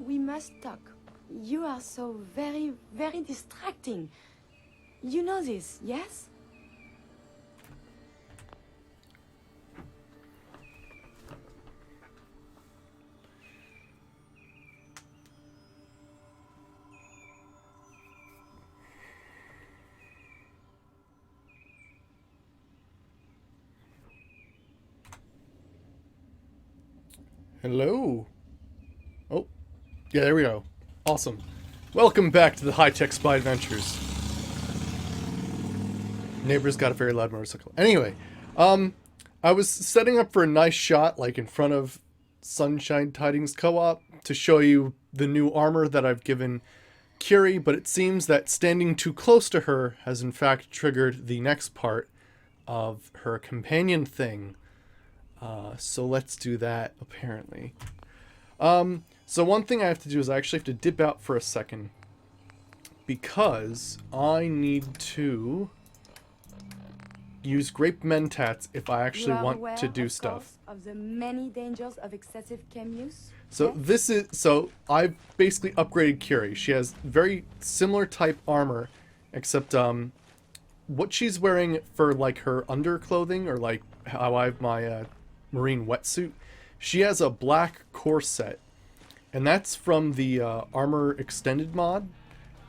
we must talk. You are so very, very distracting. You know this, yes? Hello. Oh, yeah, there we go. Awesome. Welcome back to the High-Tech Spy Adventures. Neighbor's got a very loud motorcycle. Anyway, I was setting up for a nice shot, like in front of Sunshine Tidings Co-op, to show you the new armor that I've given Curie, but it seems that standing too close to her has in fact triggered the next part of her companion thing. So let's do that, apparently. So one thing I have to do is I actually have to dip out for a second, because I need to use grape mentats if I actually want to do stuff. Of the many dangers of excessive chem use? So I've basically upgraded Curie. She has very similar type armor, except what she's wearing for like her underclothing, or like how I have my marine wetsuit, she has a black corset, and that's from the armor extended mod,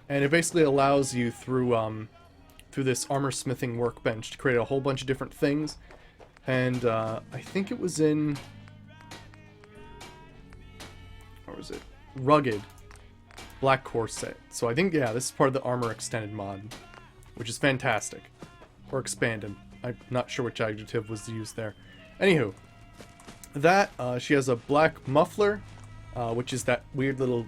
and it basically allows you through this armor smithing workbench to create a whole bunch of different things. And I think it was in, or was it rugged black corset. So I think, yeah, this is part of the armor extended mod, which is fantastic, or expanded. I'm not sure which adjective was used there. Anywho, that she has a black muffler, which is that weird little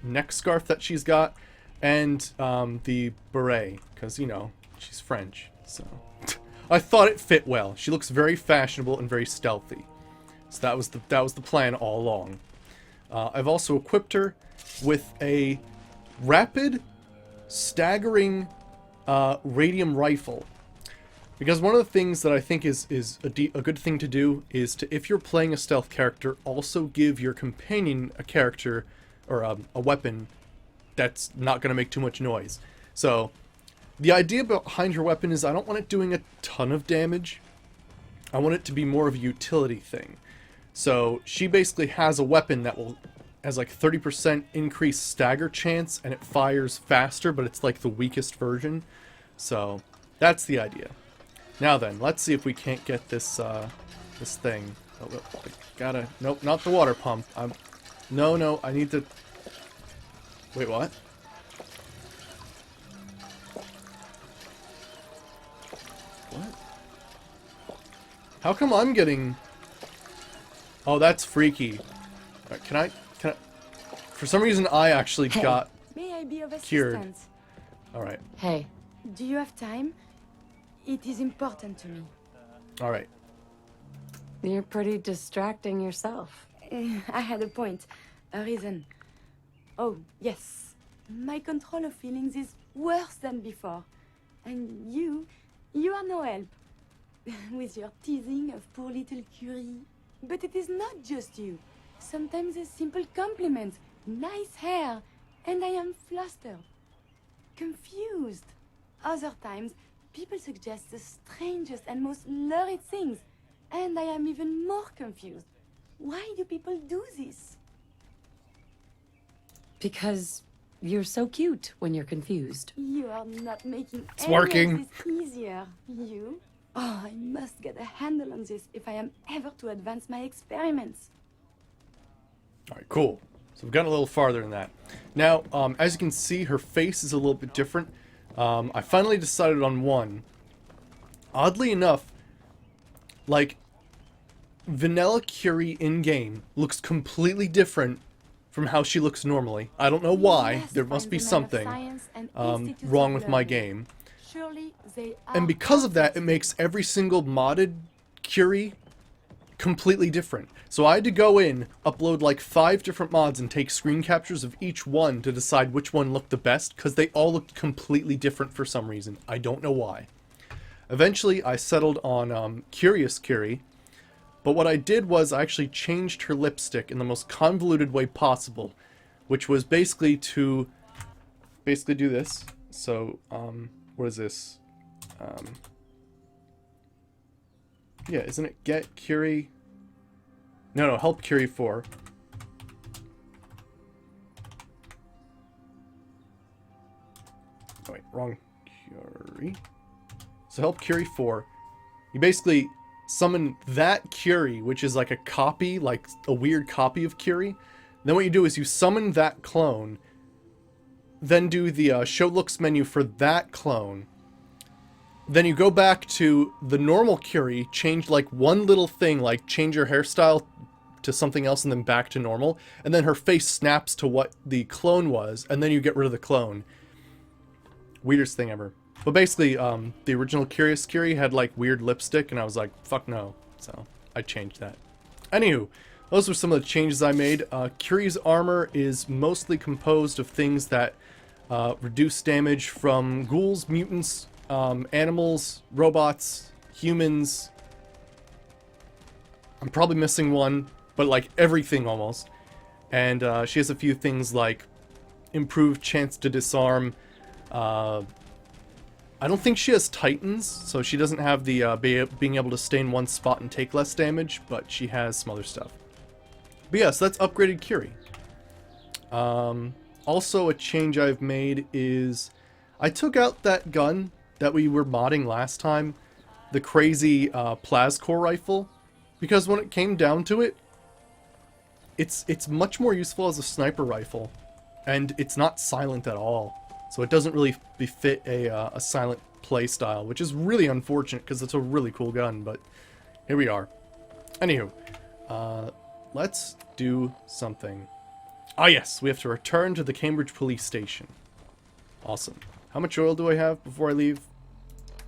neck scarf that she's got, and the beret, because, you know, she's French, so I thought it fit well. She looks very fashionable and very stealthy, so that was the plan all along. I've also equipped her with a rapid, staggering radium rifle. Because one of the things that I think is a good thing to do is to, if you're playing a stealth character, also give your companion a character, or a weapon that's not going to make too much noise. So, the idea behind her weapon is I don't want it doing a ton of damage. I want it to be more of a utility thing. So, she basically has a weapon that has like 30% increased stagger chance, and it fires faster, but it's like the weakest version. So, that's the idea. Now then, let's see if we can't get this this thing. Oh, I gotta, nope, not the water pump. No, I need to. Wait, what? What? How come I'm getting? Oh, that's freaky. Right, can I? For some reason, I actually got May I be of cured. assistance? All right. Hey. Do you have time? It is important to me. All right. You're pretty distracting yourself. I had a point, a reason. Oh, yes. My control of feelings is worse than before. And you are no help. With your teasing of poor little Curie. But it is not just you. Sometimes a simple compliment, nice hair, and I am flustered. Confused. Other times, people suggest the strangest and most lurid things, and I am even more confused. Why do people do this? Because you're so cute when you're confused. You are not making It's any working. of this easier. You? Oh, I must get a handle on this if I am ever to advance my experiments. All right, cool. So we've gotten a little farther than that. Now, as you can see, her face is a little bit different. I finally decided on one. Oddly enough, like, Vanilla Curie in-game looks completely different from how she looks normally. I don't know why. Yes, There must be I'm the man of something science and institutes wrong of with my learning. game. Surely they are And because of that, it perfect. makes every single modded Curie completely different. So I had to go in, upload like 5 different mods, and take screen captures of each one to decide which one looked the best, because they all looked completely different for some reason. I don't know why. Eventually, I settled on Curious Curie, but what I did was I actually changed her lipstick in the most convoluted way possible, which was basically to do this. So, what is this? Yeah, isn't it get Curie? No, help Curie 4. Oh, wait, wrong Curie. So help Curie 4. You basically summon that Curie, which is like a copy, like a weird copy of Curie. Then what you do is you summon that clone, then do the show looks menu for that clone. Then you go back to the normal Curie, change like one little thing, like change your hairstyle to something else and then back to normal. And then her face snaps to what the clone was, and then you get rid of the clone. Weirdest thing ever. But basically, the original Curious Curie had like weird lipstick, and I was like, fuck no. So I changed that. Anywho, those were some of the changes I made. Curie's armor is mostly composed of things that reduce damage from ghouls, mutants, animals, robots, humans. I'm probably missing one, but like everything almost. And she has a few things like improved chance to disarm. I don't think she has Titans, so she doesn't have the being able to stay in one spot and take less damage, but she has some other stuff. But yeah, so that's upgraded Curie. Also, a change I've made is I took out that gun that we were modding last time, the crazy Plascore rifle, because when it came down to it, it's much more useful as a sniper rifle, and it's not silent at all. So it doesn't really befit a silent play style, which is really unfortunate because it's a really cool gun, but here we are. Anywho, let's do something. Ah yes, we have to return to the Cambridge police station. Awesome. How much oil do I have before I leave?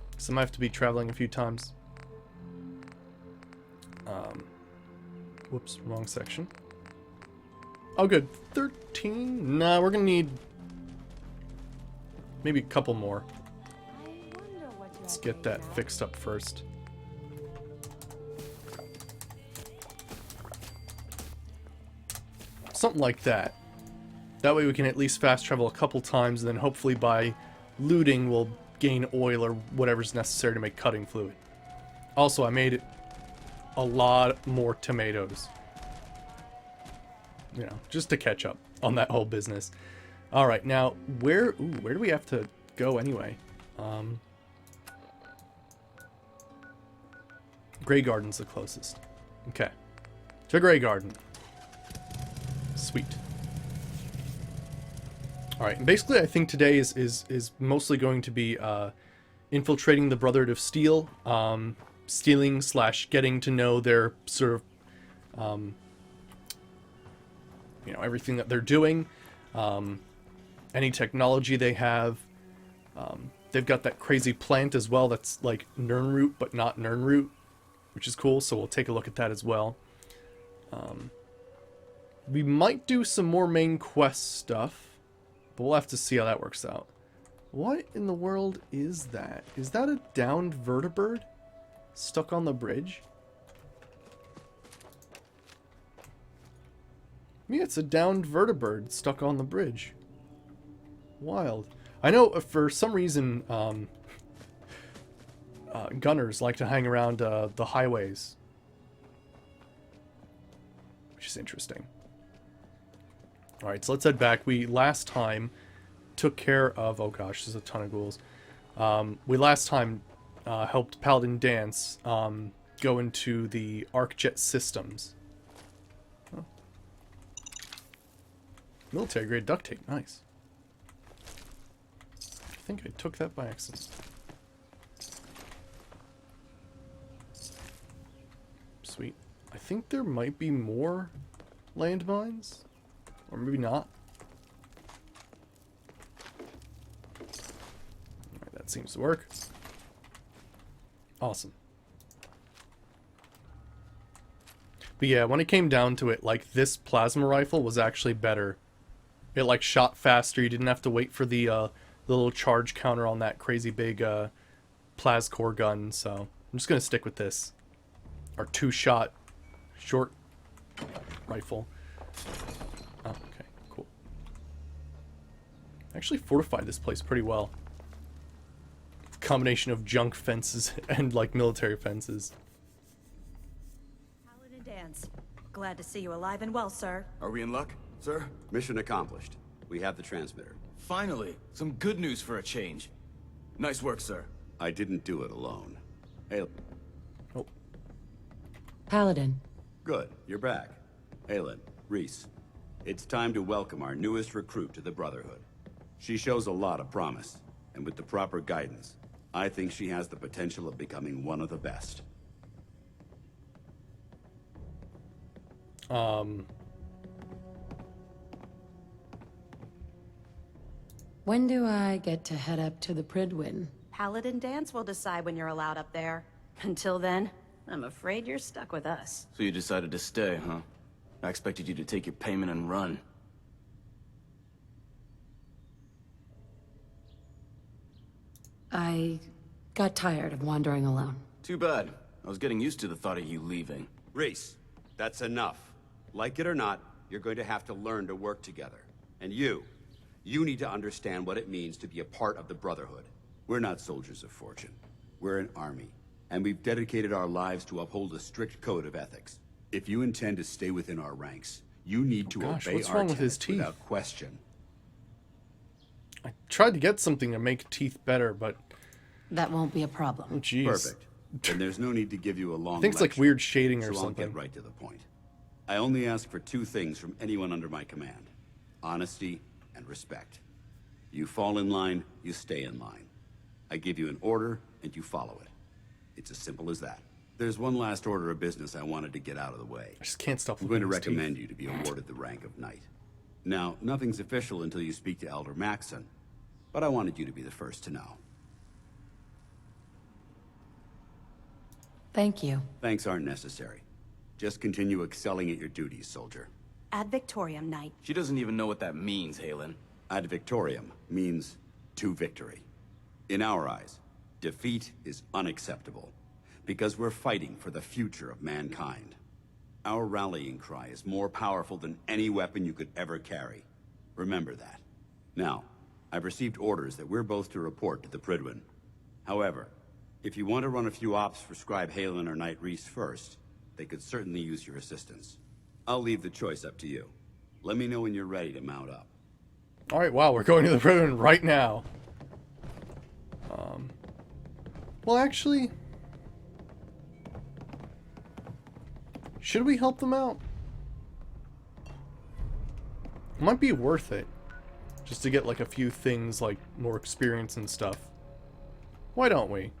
Because I might have to be traveling a few times. Whoops, wrong section. Oh good, 13? Nah, we're gonna need maybe a couple more. Let's get that fixed up first. Something like that. That way we can at least fast travel a couple times, and then hopefully by looting we'll gain oil or whatever's necessary to make cutting fluid. Also, I made a lot more tomatoes. You know, just to catch up on that whole business. Alright, now, where do we have to go anyway? Grey Garden's the closest. Okay. To Grey Garden. Sweet. Alright, and basically I think today is mostly going to be infiltrating the Brotherhood of Steel, stealing / getting to know their sort of, you know, everything that they're doing, any technology they have. They've got that crazy plant as well that's like Nirnroot, but not Nirnroot, which is cool, so we'll take a look at that as well. We might do some more main quest stuff, but we'll have to see how that works out. What in the world is that? Is that a downed vertibird stuck on the bridge? Yeah, it's a downed vertibird stuck on the bridge. Wild. I know for some reason gunners like to hang around the highways, which is interesting. Alright, so let's head back. We last time took care of... Oh gosh, there's a ton of ghouls. We last time helped Paladin Danse go into the ArcJet systems. Huh. Military grade duct tape, nice. I think I took that by accident. Sweet. I think there might be more landmines. Or maybe not. Alright, that seems to work. Awesome. But yeah, when it came down to it, like, this plasma rifle was actually better. It, like, shot faster. You didn't have to wait for the little charge counter on that crazy big Plascore gun, so I'm just gonna stick with this. Our two-shot short rifle. Oh, okay, cool. Actually fortified this place pretty well. Combination of junk fences and like military fences. Paladin Dance. Glad to see you alive and well, sir. Are we in luck, sir? Mission accomplished. We have the transmitter. Finally, some good news for a change. Nice work, sir. I didn't do it alone. Hey, Oh, Paladin. good. You're back. Aelin, Reese. It's time to welcome our newest recruit to the Brotherhood. She shows a lot of promise, and with the proper guidance, I think she has the potential of becoming one of the best. When do I get to head up to the Pridwin? Paladin Dance will decide when you're allowed up there. Until then, I'm afraid you're stuck with us. So you decided to stay, huh? I expected you to take your payment and run. I got tired of wandering alone. Too bad. I was getting used to the thought of you leaving. Reese, that's enough. Like it or not, you're going to have to learn to work together. And you need to understand what it means to be a part of the Brotherhood. We're not soldiers of fortune. We're an army, and we've dedicated our lives to uphold a strict code of ethics. If you intend to stay within our ranks, you need to gosh, obey what's our wrong with his tenets teeth? without question. I tried to get something to make teeth better, but That won't be a oh problem. jeez. Perfect. Then there's no need to give you a long I think it's like lecture, weird shading or so I'll something. get right to the point. I only ask for two things from anyone under my command: honesty and respect. You fall in line, you stay in line. I give you an order, and you follow it. It's as simple as that. There's one last order of business I wanted to get out of the way. I just can't stop I'm looking going to at his teeth. recommend you to be awarded the rank of knight. Now, nothing's official until you speak to Elder Maxson, but I wanted you to be the first to know. Thank you. Thanks aren't necessary. Just continue excelling at your duties, soldier. Ad Victoriam, Knight. She doesn't even know what that means, Halen. Ad victoriam means to victory. In our eyes, defeat is unacceptable, because we're fighting for the future of mankind. Our rallying cry is more powerful than any weapon you could ever carry. Remember that. Now, I've received orders that we're both to report to the Pridwin. However, if you want to run a few ops for Scribe Halen or Knight Reese first, they could certainly use your assistance. I'll leave the choice up to you. Let me know when you're ready to mount up. Alright, wow, we're going to the Pridwin right now. Well, actually, should we help them out? It might be worth it, just to get like a few things, like more experience and stuff. Why don't we?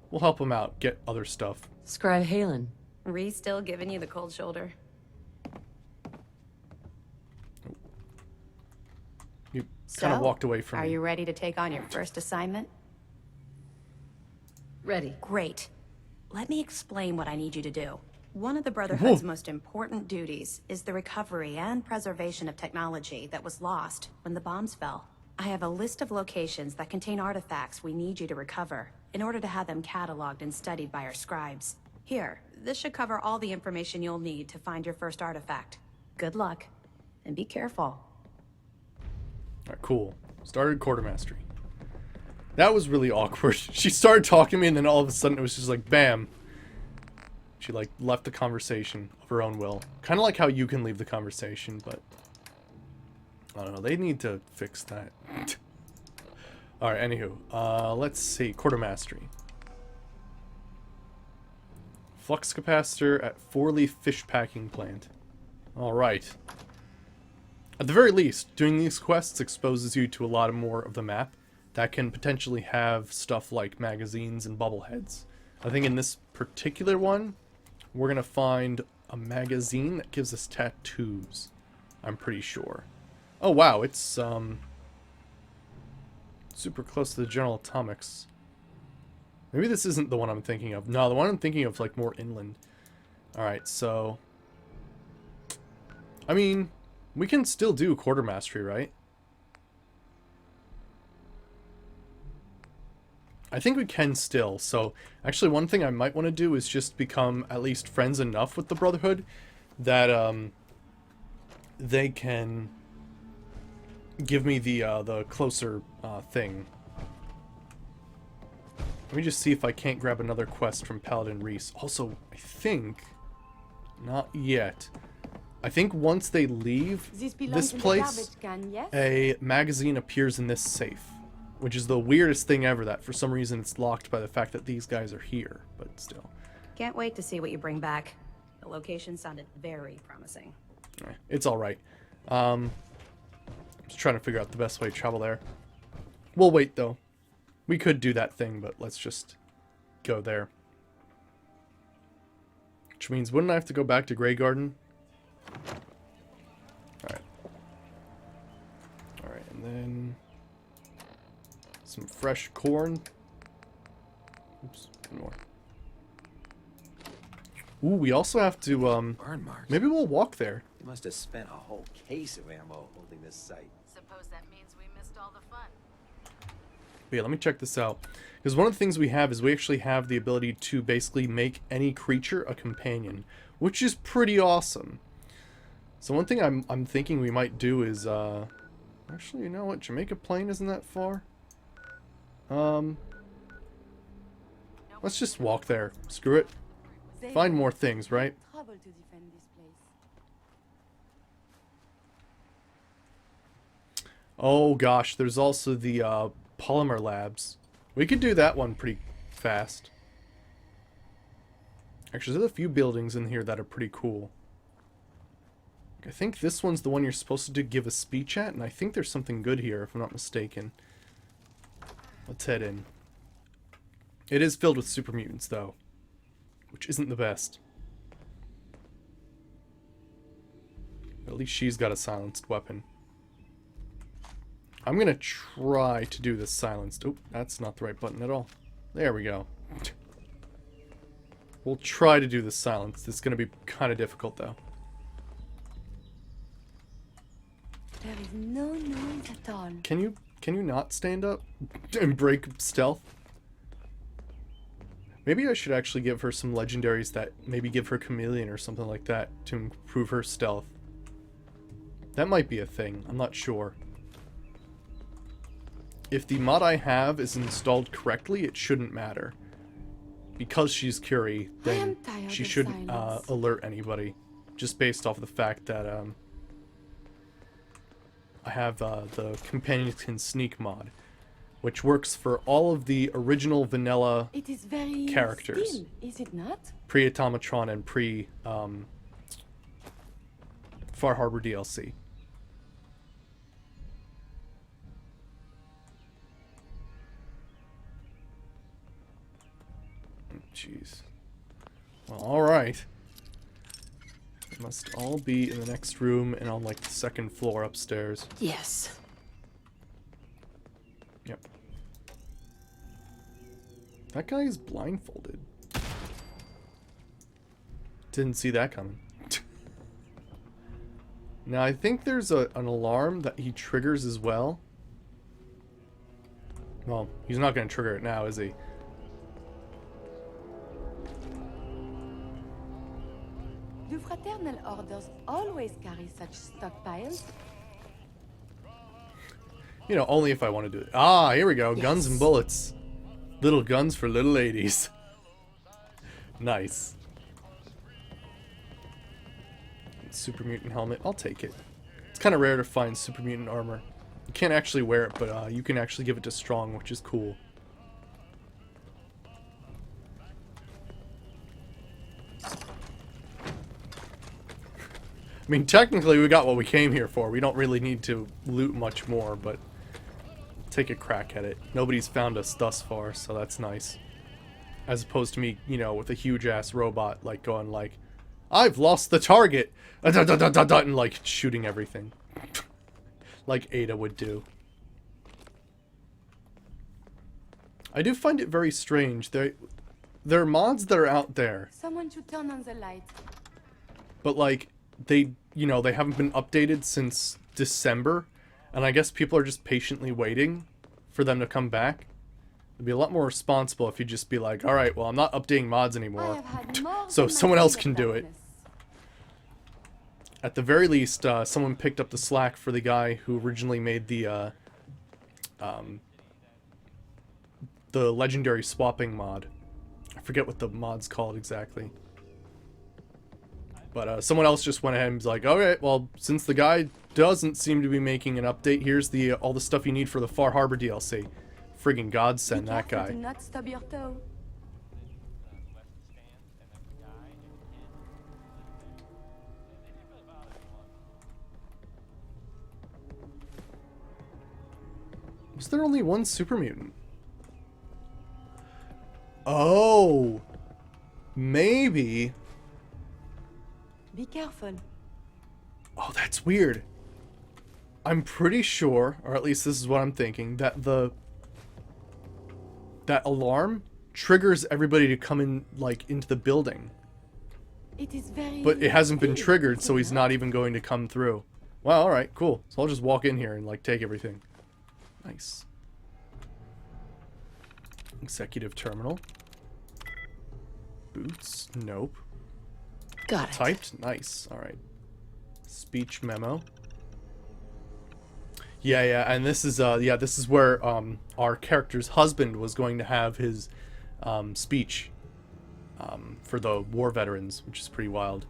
We'll help them out, get other stuff. Scribe Halen. Reese still giving you the cold shoulder. You kind of So, walked away from Are me. you ready to take on your first assignment? Ready. Great. Let me explain what I need you to do. One of the Brotherhood's Whoa. most important duties is the recovery and preservation of technology that was lost when the bombs fell. I have a list of locations that contain artifacts we need you to recover in order to have them cataloged and studied by our scribes. Here, this should cover all the information you'll need to find your first artifact. Good luck, and be careful. Alright, cool. Started quartermastery. That was really awkward. She started talking to me and then all of a sudden it was just like, bam. She like left the conversation of her own will. Kind of like how you can leave the conversation, but I don't know. They need to fix that. Alright, anywho. Let's see. Quartermastery. Flux capacitor at Four-Leaf Fish Packing Plant. Alright. At the very least, doing these quests exposes you to a lot more of the map that can potentially have stuff like magazines and bubbleheads. I think in this particular one, we're going to find a magazine that gives us tattoos. I'm pretty sure. Oh wow, it's super close to the General Atomics. Maybe this isn't the one I'm thinking of. No, the one I'm thinking of is like more inland. Alright, so I mean, we can still do quartermastery, right? I think we can still. So, actually, one thing I might want to do is just become at least friends enough with the Brotherhood that they can give me the closer thing. Let me just see if I can't grab another quest from Paladin Reese. Also, I think... Not yet. I think once they leave This belongs this in the place, garbage can, yes? a magazine appears in this safe. Which is the weirdest thing ever, that for some reason it's locked by the fact that these guys are here. But still. Can't wait to see what you bring back. The location sounded very promising. It's alright. Just trying to figure out the best way to travel there. We'll wait, though. We could do that thing, but let's just go there. Which means, wouldn't I have to go back to Grey Garden? Alright. Alright, and then... some fresh corn. Oops, one more. Ooh, we also have to, Burn marks. maybe we'll walk there. You must have spent a whole case of ammo holding this site. Suppose that means we missed all the fun. But yeah, let me check this out. Because one of the things we have is we actually have the ability to basically make any creature a companion, which is pretty awesome. So one thing I'm thinking we might do is, actually, you know what? Jamaica Plain isn't that far. Let's just walk there. Screw it. They Find more things, right? trouble to defend this place. Oh gosh, there's also the polymer labs. We could do that one pretty fast. Actually, there's a few buildings in here that are pretty cool. I think this one's the one you're supposed to give a speech at, and I think there's something good here, if I'm not mistaken. Let's head in. It is filled with super mutants, though, which isn't the best. At least she's got a silenced weapon. I'm gonna try to do this silenced. Oh, that's not the right button at all. There we go. We'll try to do this silenced. It's gonna be kind of difficult, though. There is no noise at all. Can you not stand up and break stealth? Maybe I should actually give her some legendaries that maybe give her chameleon or something like that to improve her stealth. That might be a thing. I'm not sure. If the mod I have is installed correctly, it shouldn't matter. Because she's Curie, then tired she of shouldn't silence. alert anybody. Just based off of the fact that I have the Companions Can Sneak mod, which works for all of the original vanilla It is very characters. still, is it not? pre-Automatron and Far Harbor DLC. Jeez. Well, alright. It must all be in the next room and on, like, the second floor upstairs. Yes. Yep. That guy is blindfolded. Didn't see that coming. Now, I think there's an alarm that he triggers as well. Well, he's not going to trigger it now, is he? Do fraternal orders always carry such stockpiles? You know, only if I want to do it. Ah, here we go. Guns and Yes. bullets. Little guns for little ladies. Nice. Super mutant helmet. I'll take it. It's kind of rare to find super mutant armor. You can't actually wear it, but you can actually give it to Strong, which is cool. I mean, technically we got what we came here for. We don't really need to loot much more, but take a crack at it. Nobody's found us thus far, so that's nice. As opposed to me, you know, with a huge-ass robot, like, going like, I've lost the target! And, like, shooting everything. Like Ada would do. I do find it very strange. There are mods that are out there, Someone should turn on the light. but, like, they, you know, they haven't been updated since December, and I guess people are just patiently waiting for them to come back. It'd be a lot more responsible if you just be like, alright, well, I'm not updating mods I anymore, have had more so than my someone else fill of can do it. darkness. at the very least, someone picked up the slack for the guy who originally made the legendary swapping mod. I forget what the mod's called exactly. But someone else just went ahead and was like, alright, well, since the guy doesn't seem to be making an update, here's the all the stuff you need for the Far Harbor DLC. Friggin' godsend, Be that careful guy. to not stub your toe. Was there only one super mutant? Oh! Maybe. Be careful. Oh, that's weird. I'm pretty sure, or at least this is what I'm thinking, that that alarm triggers everybody to come in, like, into the building. It is very. But it hasn't been still, triggered, is so it he's not even going to come through. Well, alright, cool. So I'll just walk in here and, like, take everything. Nice. Executive terminal. Boots? Nope. Got it. Typed? Nice. Alright. Speech memo. Yeah, and this is this is where our character's husband was going to have his speech for the war veterans, which is pretty wild.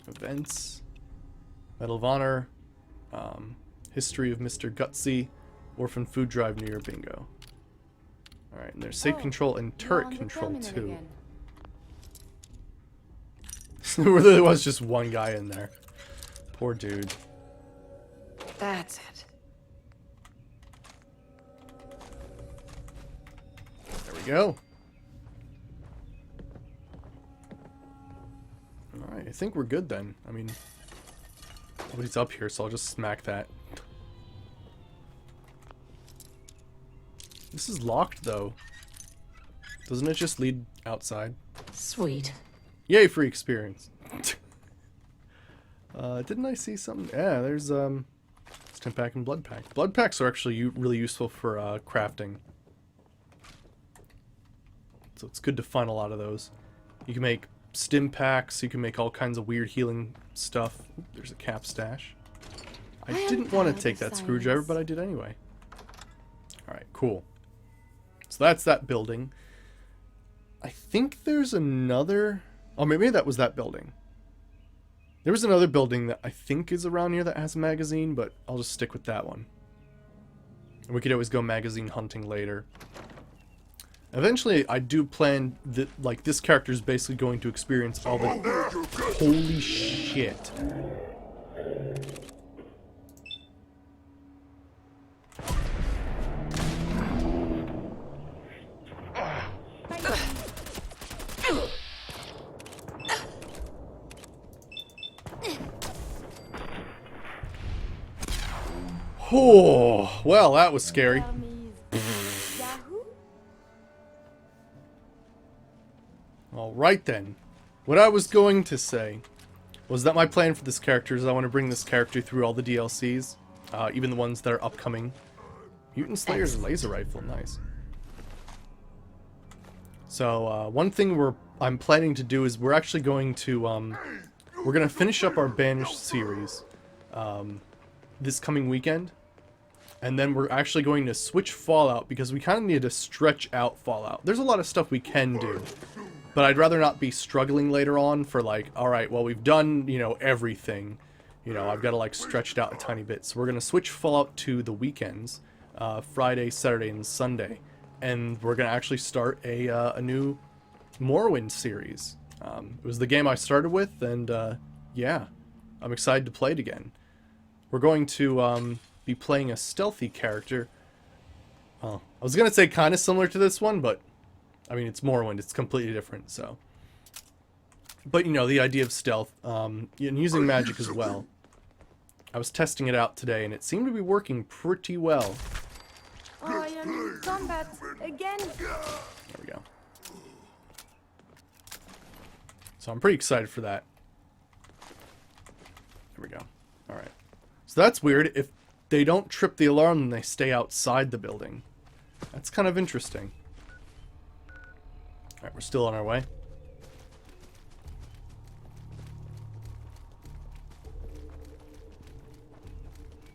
Events. Medal of Honor. History of Mr. Gutsy. Orphan Food Drive New Year Bingo. Alright, and there's safe Oh, control and you're turret on the control terminal too. again. There really was just one guy in there. Poor dude. That's it. There we go. Alright, I think we're good then. I mean, nobody's up here, so I'll just smack that. This is locked, though. Doesn't it just lead outside? Sweet. Yay, free experience. Didn't I see something? Yeah, there's stim pack and blood pack. Blood packs are actually really useful for crafting. So it's good to find a lot of those. You can make stim packs, you can make all kinds of weird healing stuff. Oop, there's a cap stash. I I am didn't want tired to take of that screwdriver, silence. but I did anyway. Alright, cool. So that's that building. I think there's another... Oh, maybe that was that building. There was another building that I think is around here that has a magazine, but I'll just stick with that one. And we could always go magazine hunting later. Eventually, I do plan that, like, this character is basically going to experience all the... Holy shit. Oh, well, that was scary. Armies. Yahoo? Alright then. What I was going to say was that my plan for this character is I want to bring this character through all the DLCs, even the ones that are upcoming. Mutant Slayer's laser rifle, nice. So, one thing I'm planning to do is we're actually going to, we're going to finish up our Banished series, this coming weekend. And then we're actually going to switch Fallout because we kind of need to stretch out Fallout. There's a lot of stuff we can do, but I'd rather not be struggling later on for like, alright, well we've done, you know, everything. You know, I've got to like stretch it out a tiny bit. So we're going to switch Fallout to the weekends, Friday, Saturday, and Sunday. And we're going to actually start a new Morrowind series. It was the game I started with, and yeah, I'm excited to play it again. We're going to be playing a stealthy character. Well, I was going to say kind of similar to this one, but I mean, it's Morrowind. It's completely different, so. But, you know, the idea of stealth, and using magic as well. I was testing it out today, and it seemed to be working pretty well. Oh, I am in combat again. There we go. So I'm pretty excited for that. There we go. Alright. So that's weird. If they don't trip the alarm, then they stay outside the building. That's kind of interesting. Alright, we're still on our way.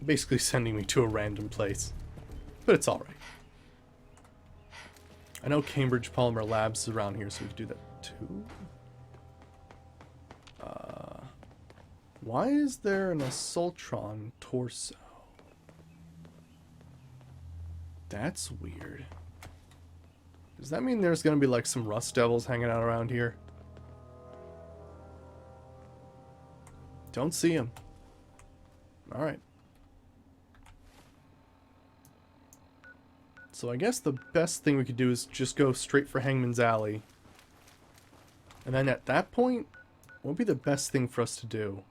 basically sending me to a random place. But it's alright. I know Cambridge Polymer Labs is around here, so we can do that too. Why is there an Assaultron torso? That's weird. Does that mean there's gonna be like some Rust Devils hanging out around here? Don't see him. Alright. So I guess the best thing we could do is just go straight for Hangman's Alley. And then at that point, what would be the best thing for us to do?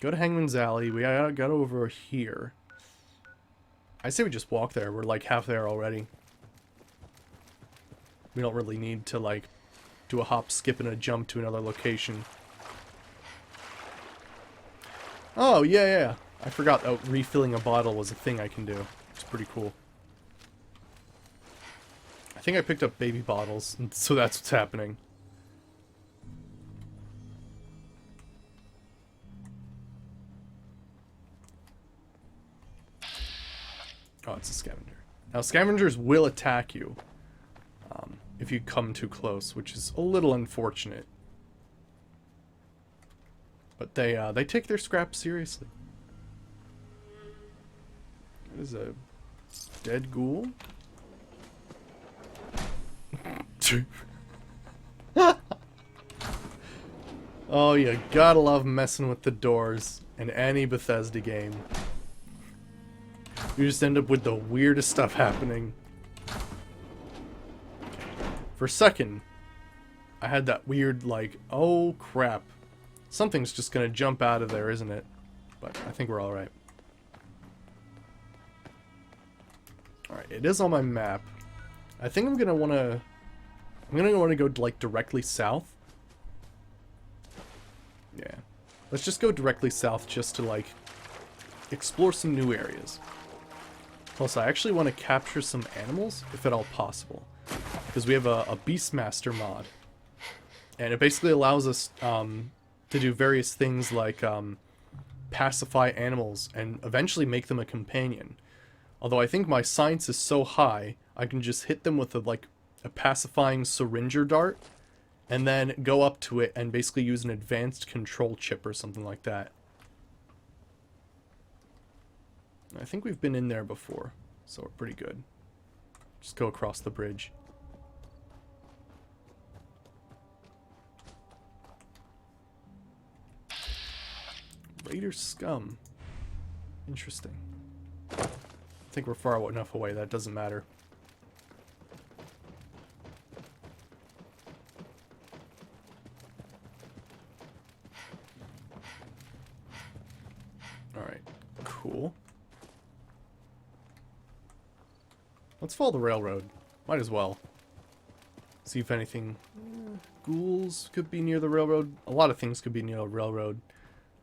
Go to Hangman's Alley. We got over here. I say we just walk there. We're like half there already. We don't really need to like do a hop, skip, and a jump to another location. Oh, yeah. I forgot that refilling a bottle was a thing I can do. It's pretty cool. I think I picked up baby bottles, and so that's what's happening. Oh, it's a scavenger. Now, scavengers will attack you if you come too close, which is a little unfortunate. But they take their scraps seriously. That is a dead ghoul. Oh, you gotta love messing with the doors in any Bethesda game. You just end up with the weirdest stuff happening. For a second, I had that weird, like, oh crap. Something's just gonna jump out of there, isn't it? But I think we're alright. Alright, it is on my map. I think I'm gonna wanna go, like, directly south. Yeah. Let's just go directly south just to, like, explore some new areas. Plus, I actually want to capture some animals, if at all possible. Because we have a Beastmaster mod. And it basically allows us to do various things like pacify animals and eventually make them a companion. Although I think my science is so high, I can just hit them with a pacifying syringer dart, and then go up to it and basically use an advanced control chip or something like that. I think we've been in there before, so we're pretty good. Just go across the bridge. Raider scum. Interesting. I think we're far enough away that doesn't matter. Alright, cool. Let's follow the railroad. Might as well. See if anything... ghouls could be near the railroad. A lot of things could be near the railroad.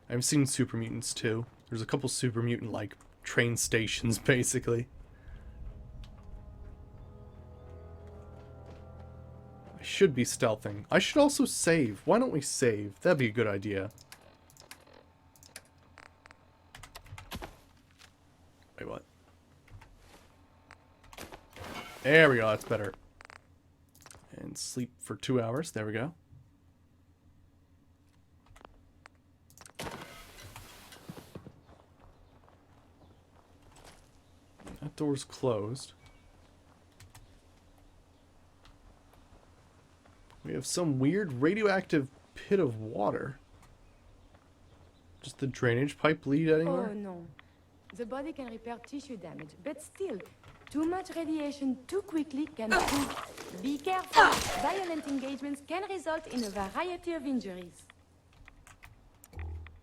I've seen super mutants too. There's a couple super mutant, like, train stations, basically. I should be stealthing. I should also save. Why don't we save? That'd be a good idea. Wait, what? There we go, that's better. And sleep for 2 hours. There we go. That door's closed. We have some weird radioactive pit of water. Just the drainage pipe lead anywhere? Oh no. The body can repair tissue damage, but still, too much radiation too quickly can prove. Be careful. Violent engagements can result in a variety of injuries.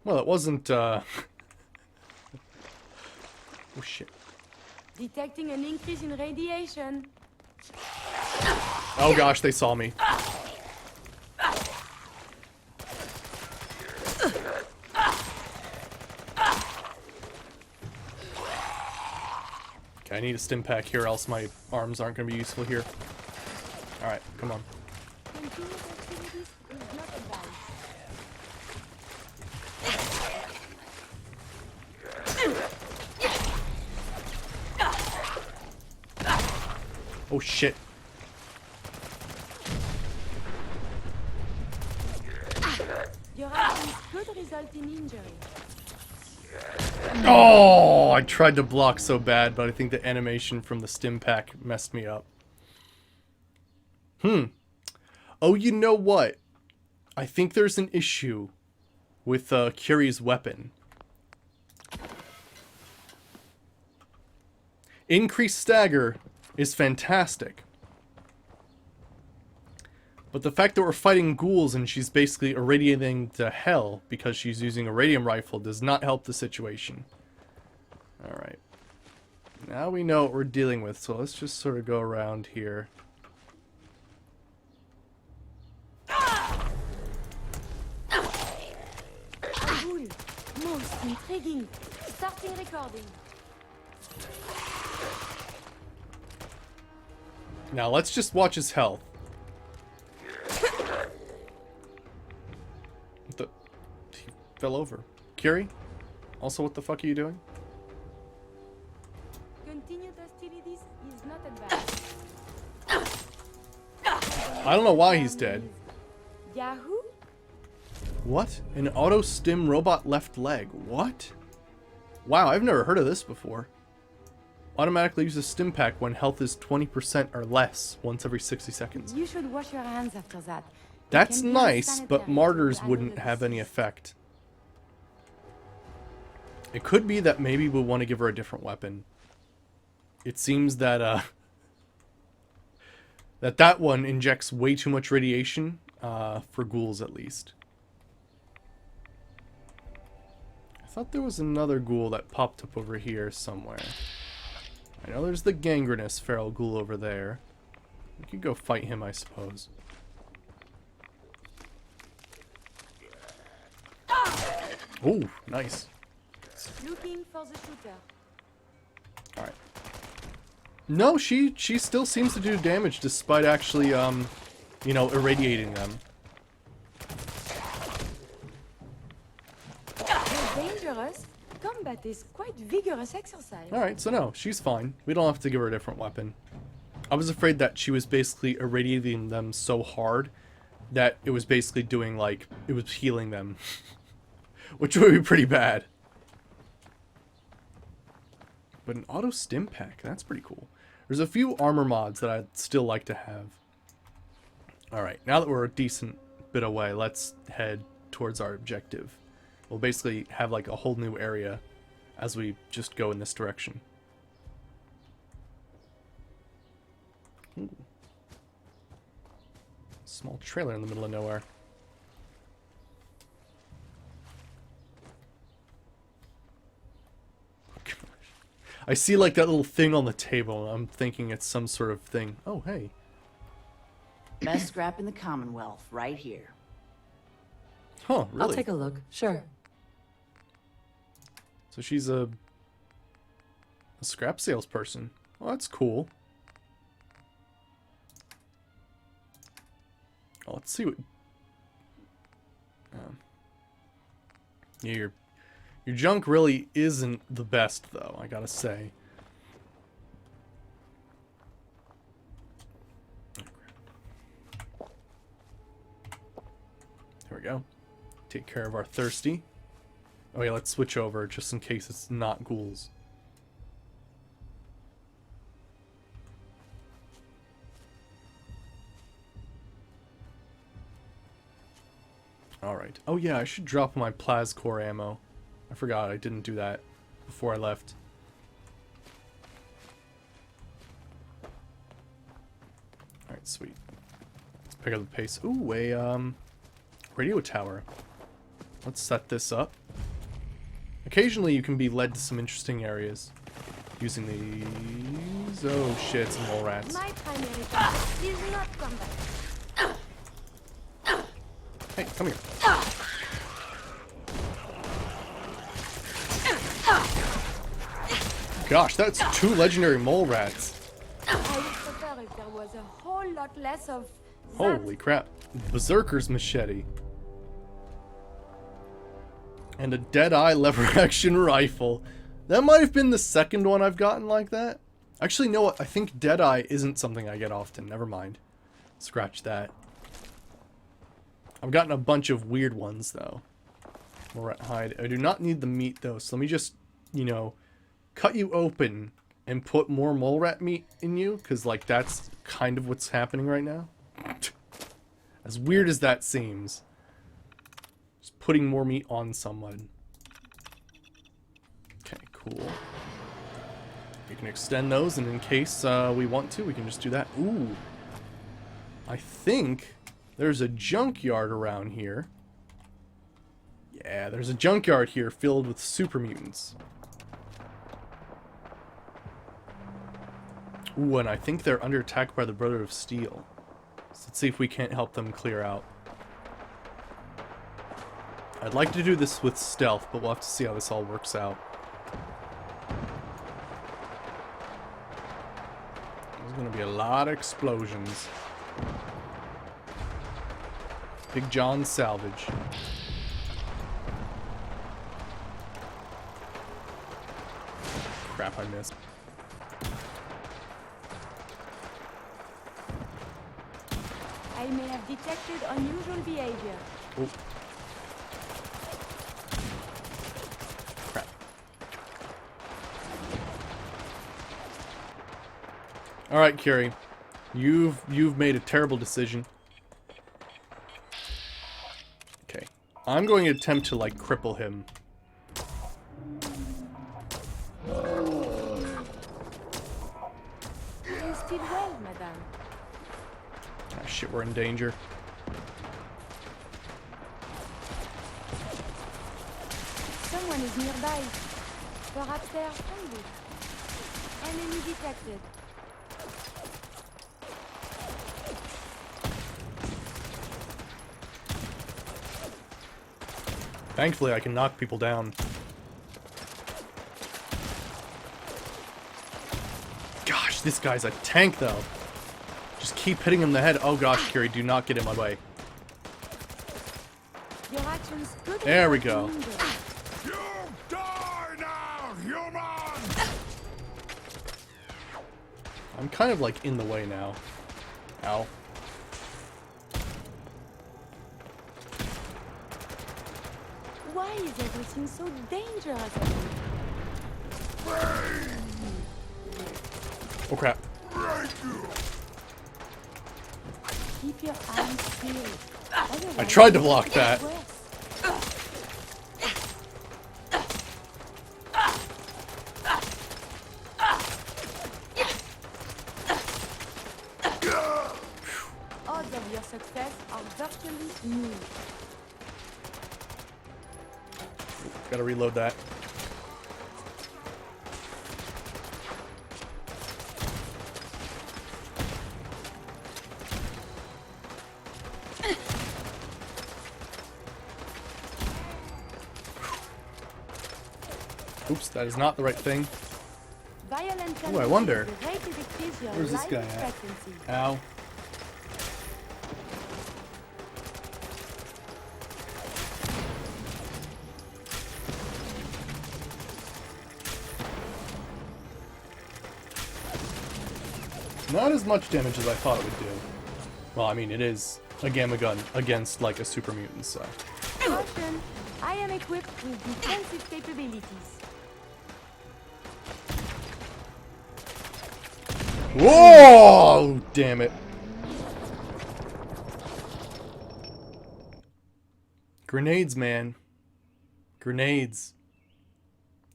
Well, it wasn't, Oh shit. Detecting an increase in radiation. Oh gosh, they saw me. Okay, I need a stim pack here, else my arms aren't going to be useful here. Alright, come on. Continuous activities is not advised. Oh shit. Your actions could result in injury. Oh, I tried to block so bad, but I think the animation from the stim pack messed me up. Oh, you know what? I think there's an issue with Curie's weapon. Increased stagger is fantastic. But the fact that we're fighting ghouls and she's basically irradiating to hell because she's using a radium rifle does not help the situation. Alright. Now we know what we're dealing with, so let's just sort of go around here. Cool. Most intriguing. Starting recording. Now let's just watch his health. What the? He fell over. Curie? Also, what the fuck are you doing? Continued hostilities is not advised. I don't know why he's dead. Yahoo? What? An auto-stim robot left leg. What? Wow, I've never heard of this before. Automatically use a stim pack when health is 20% or less once every 60 seconds. You should wash your hands after that. That's can be nice, but unsanitary martyrs to wouldn't handle have any disease. effect. It could be that maybe we'll want to give her a different weapon. It seems that that one injects way too much radiation, for ghouls at least. I thought there was another ghoul that popped up over here somewhere. I know there's the gangrenous feral ghoul over there. We could go fight him, I suppose. Oh, nice. Looking for the shooter. Alright. No, she still seems to do damage despite actually, you know, irradiating them. Though dangerous, combat is quite vigorous exercise. Alright, so no, she's fine. We don't have to give her a different weapon. I was afraid that she was basically irradiating them so hard that it was basically doing, like, it was healing them. Which would be pretty bad. But an auto stim pack, that's pretty cool. There's a few armor mods that I'd still like to have. Alright, now that we're a decent bit away, let's head towards our objective. We'll basically have like a whole new area as we just go in this direction. Ooh. Small trailer in the middle of nowhere. I see like that little thing on the table. I'm thinking it's some sort of thing. Oh, hey. Best scrap in the Commonwealth, right here. Huh, really? I'll take a look. Sure. So she's a scrap salesperson. Well, that's cool. Oh, let's see what... yeah, your junk really isn't the best, though, I gotta say. There we go. Take care of our thirsty. Oh yeah, let's switch over just in case it's not ghouls. Alright. Oh yeah, I should drop my Plascore ammo. I forgot I didn't do that before I left. Alright, sweet. Let's pick up the pace. Ooh, a radio tower. Let's set this up. Occasionally you can be led to some interesting areas using these. Oh shit, some mole rats. My primary target is not combat. Hey, come here. Gosh, that's 2 legendary mole rats. I would prefer if there was a whole lot less of that. Holy crap. Berserker's machete. And a Deadeye lever action rifle. That might have been the second one I've gotten like that. Actually, you know what? I think Deadeye isn't something I get often. Never mind. Scratch that. I've gotten a bunch of weird ones, though. Morat hide. I do not need the meat, though, so let me just, you know, cut you open and put more mole rat meat in you, because, like, that's kind of what's happening right now. As weird as that seems. Just putting more meat on someone. Okay, cool. We can extend those, and in case we want to, we can just do that. Ooh. I think there's a junkyard around here. Yeah, there's a junkyard here filled with super mutants. Ooh, and I think they're under attack by the Brotherhood of Steel. So let's see if we can't help them clear out. I'd like to do this with stealth, but we'll have to see how this all works out. There's going to be a lot of explosions. Big John salvage. Crap, I missed. I may have detected unusual behavior. Oh. Crap. All right, Curie. You've made a terrible decision. Okay. I'm going to attempt to, like, cripple him. You still well, madame? Ah, shit, we're in danger. Someone is nearby. Perhaps they are hungry. Enemy detected. Thankfully, I can knock people down. Gosh, this guy's a tank, though. Just keep hitting him in the head. Oh gosh, Curie, do not get in my way. Your actions could There we go. You die now, human! I'm kind of, like, in the way now. Ow. Why is everything so dangerous? Oh crap. Keep your eyes peeled. I tried to block that. Odds of your success are virtually nil. Gotta reload that. Oops, that is not the right thing. Violent Ooh, I wonder. greatly decrease your Where's this life guy at? expectancy. Ow. Not as much damage as I thought it would do. Well, I mean, it is a gamma gun against, like, a super mutant, so. Caution, I am equipped with defensive capabilities. Whoa! Damn it. Grenades, man. Grenades.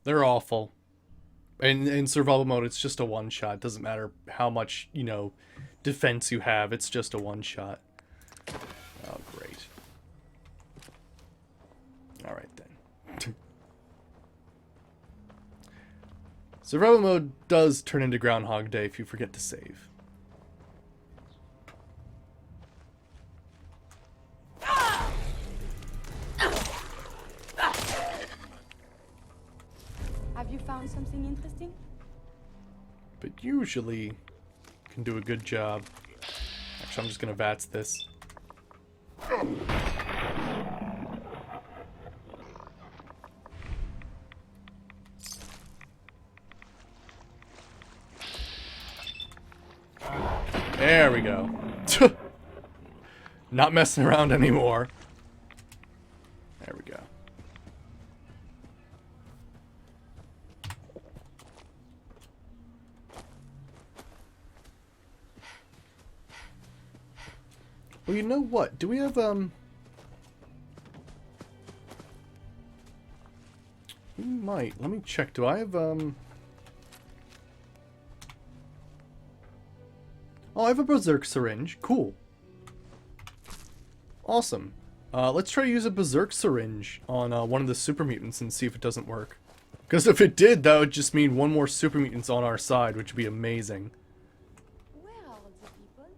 They're awful. And in survival mode, it's just a one-shot. It doesn't matter how much, you know, defense you have. It's just a one-shot. Oh, great. Alright, then. Survival mode does turn into Groundhog Day if you forget to save. Have you found something interesting? But usually can do a good job. Actually, I'm just gonna VATS this. There we go. Not messing around anymore. There we go. Well, you know what? Do we have, we might. Let me check. Do I have, Oh, I have a Berserk syringe. Cool. Awesome. Let's try to use a Berserk syringe on one of the super mutants and see if it doesn't work. Because if it did, that would just mean one more super mutant's on our side, which would be amazing. Where are the people?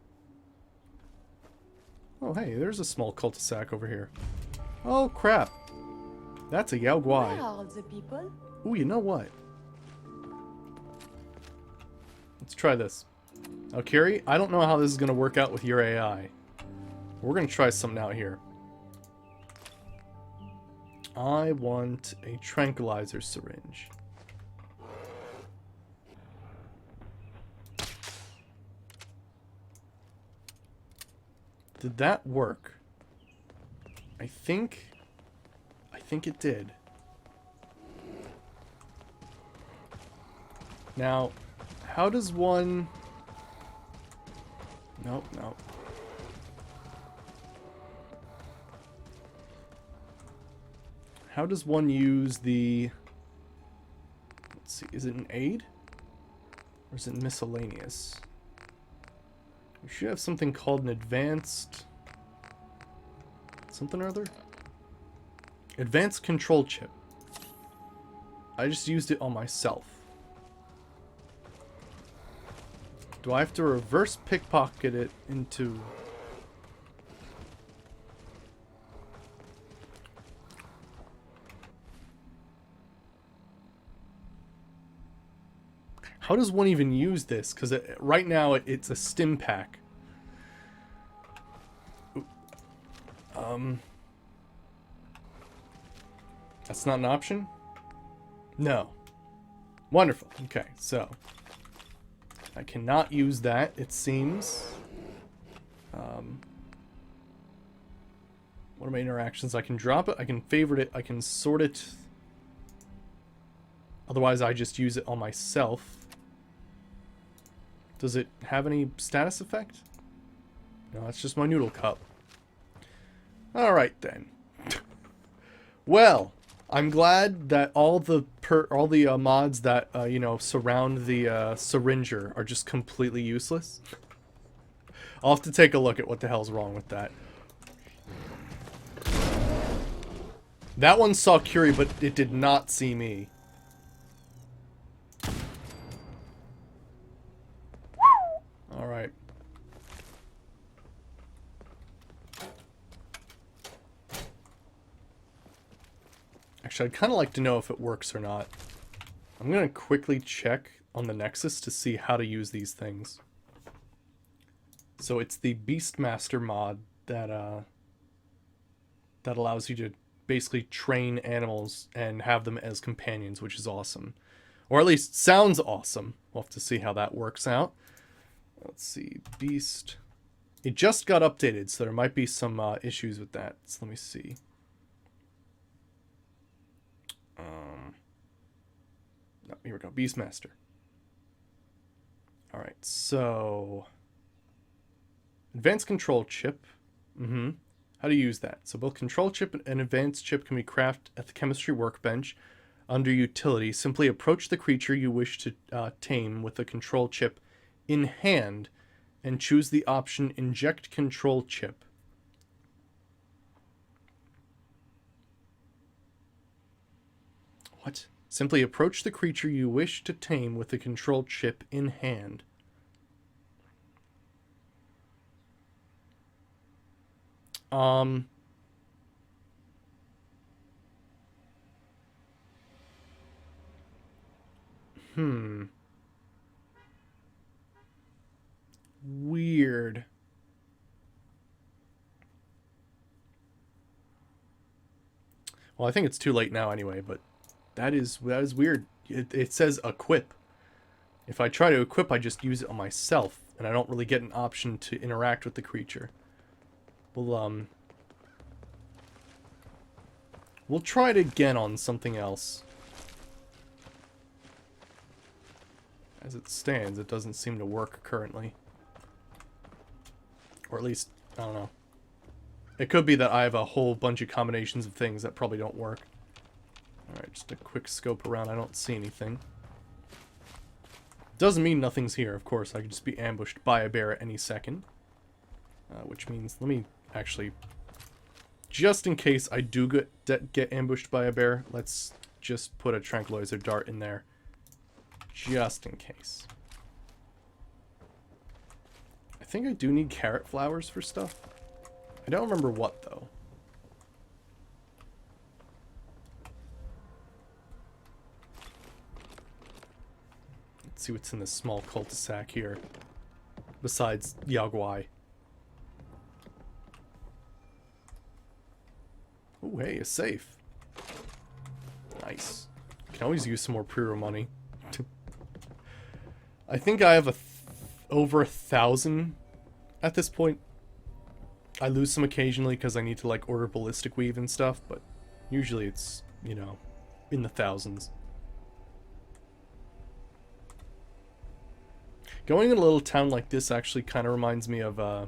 Oh, hey, there's a small cul-de-sac over here. Oh, crap. That's a Yao Guai. Where are the people? Ooh, you know what? Let's try this. Now, Carrie, I don't know how this is going to work out with your AI. We're going to try something out here. I want a tranquilizer syringe. Did that work? I think it did. Now, how does one... Nope, nope. How does one use the... Let's see, is it an aid? Or is it miscellaneous? We should have something called an advanced... Something or other? Advanced control chip. I just used it on myself. Do I have to reverse pickpocket it into... How does one even use this? Because right now it's a stim pack. That's not an option? No. Wonderful. Okay, so I cannot use that, it seems. What are my interactions? I can drop it, I can favorite it, I can sort it. Otherwise, I just use it on myself. Does it have any status effect? No, it's just my noodle cup. Alright then. Well, I'm glad that all the mods that you know, surround the syringer are just completely useless. I'll have to take a look at what the hell's wrong with that. That one saw Curie, but it did not see me. Alright. Actually, I'd kind of like to know if it works or not. I'm going to quickly check on the Nexus to see how to use these things. So it's the Beastmaster mod that that allows you to basically train animals and have them as companions, which is awesome. Or at least sounds awesome. We'll have to see how that works out. Let's see, Beast. It just got updated, so there might be some issues with that. So let me see. No, here we go, Beastmaster. Alright, so... Advanced control chip. How to use that. So both control chip and advanced chip can be crafted at the chemistry workbench. Under utility, simply approach the creature you wish to tame with the control chip in hand and choose the option Inject Control Chip. What? Simply approach the creature you wish to tame with the control chip in hand. Weird. Well, I think it's too late now anyway, but that is weird. It says equip. If I try to equip, I just use it on myself. and I don't really get an option to interact with the creature. We'll try it again on something else. As it stands, it doesn't seem to work currently. Or at least, I don't know. It could be that I have a whole bunch of combinations of things that probably don't work. Alright, just a quick scope around. I don't see anything. Doesn't mean nothing's here, of course. I could just be ambushed by a bear at any second. Which means, let me actually... Just in case I do get ambushed by a bear, let's just put a tranquilizer dart in there. Just in case. I think I do need carrot flowers for stuff. I don't remember what, though. Let's see what's in this small cul-de-sac here. Besides Yaguai. Oh, hey, a safe. Nice. Can always use some more pre-roll money. I think I have over 1,000 at this point. I lose some occasionally because I need to like order ballistic weave and stuff, but usually it's, you know, in the thousands. Going in a little town like this actually kind of reminds me of, where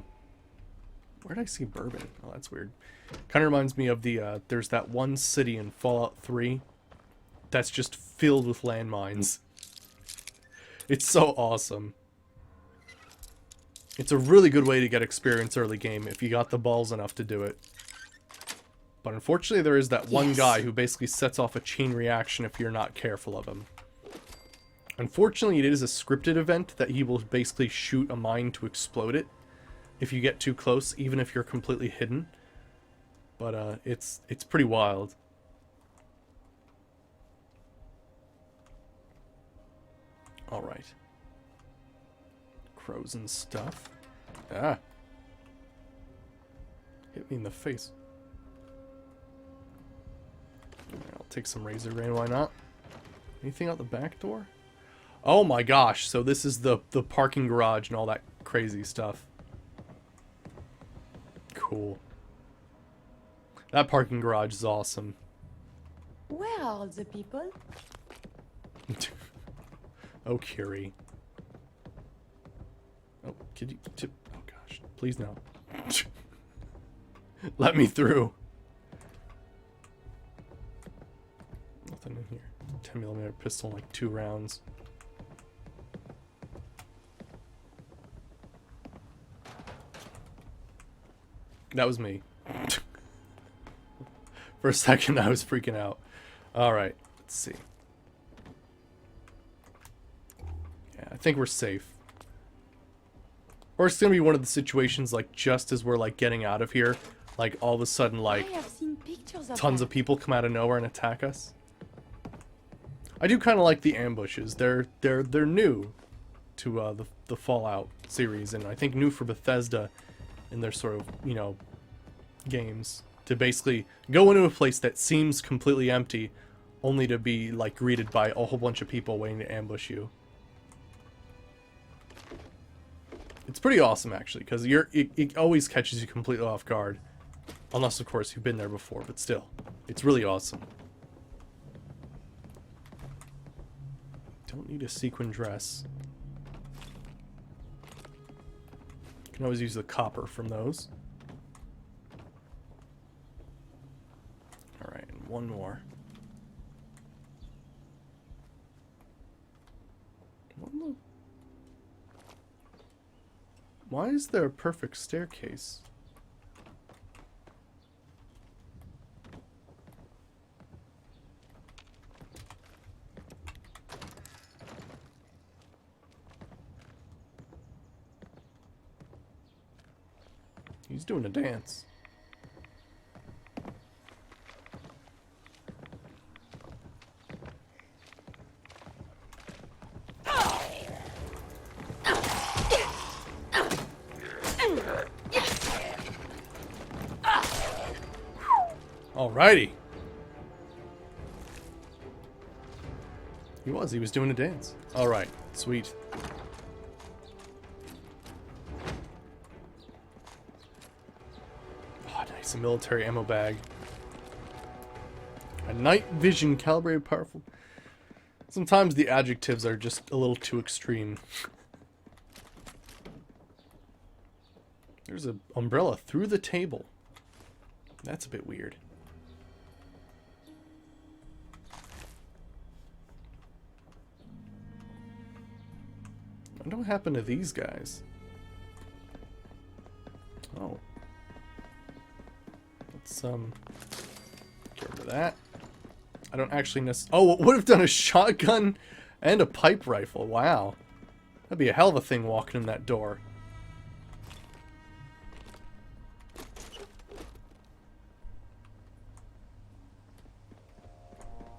did I see bourbon? Oh, that's weird. Kind of reminds me of the, there's that one city in Fallout 3 that's just filled with landmines. It's so awesome. It's a really good way to get experience early game if you got the balls enough to do it. But unfortunately there is that one guy who basically sets off a chain reaction if you're not careful of him. Unfortunately it is a scripted event that he will basically shoot a mine to explode it if you get too close, even if you're completely hidden. But it's pretty wild. Alright. Crows and stuff. Ah. Hit me in the face. Alright, I'll take some razor grain, why not? Anything out the back door? Oh my gosh, so this is the parking garage and all that crazy stuff. Cool. That parking garage is awesome. Where are all the people? Oh, Curie. Oh, could you... Oh, gosh. Please no. Let me through. Nothing in here. 10mm pistol, like 2 rounds. That was me. For a second, I was freaking out. Alright, let's see. Yeah, I think we're safe. Or it's gonna be one of the situations, like, just as we're, like, getting out of here, like, all of a sudden, like, I have seen pictures of tons that. of people come out of nowhere and attack us. I do kind of like the ambushes. They're new to the Fallout series, and I think new for Bethesda in their sort of, you know, games. To basically go into a place that seems completely empty, only to be, like, greeted by a whole bunch of people waiting to ambush you. It's pretty awesome, actually, because it always catches you completely off guard. Unless, of course, you've been there before, but still. It's really awesome. Don't need a sequin dress. You can always use the copper from those. Alright, and one more. Why is there a perfect staircase? He's doing a dance. Alrighty. He was doing a dance. Alright, sweet. Nice, a military ammo bag. A night vision calibrated powerful. Sometimes the adjectives are just a little too extreme. There's an umbrella through the table. That's a bit weird. I wonder what happened to these guys. Oh. Let's, get rid of that. I don't actually necessarily... Oh, it would have done a shotgun and a pipe rifle. Wow. That'd be a hell of a thing walking in that door.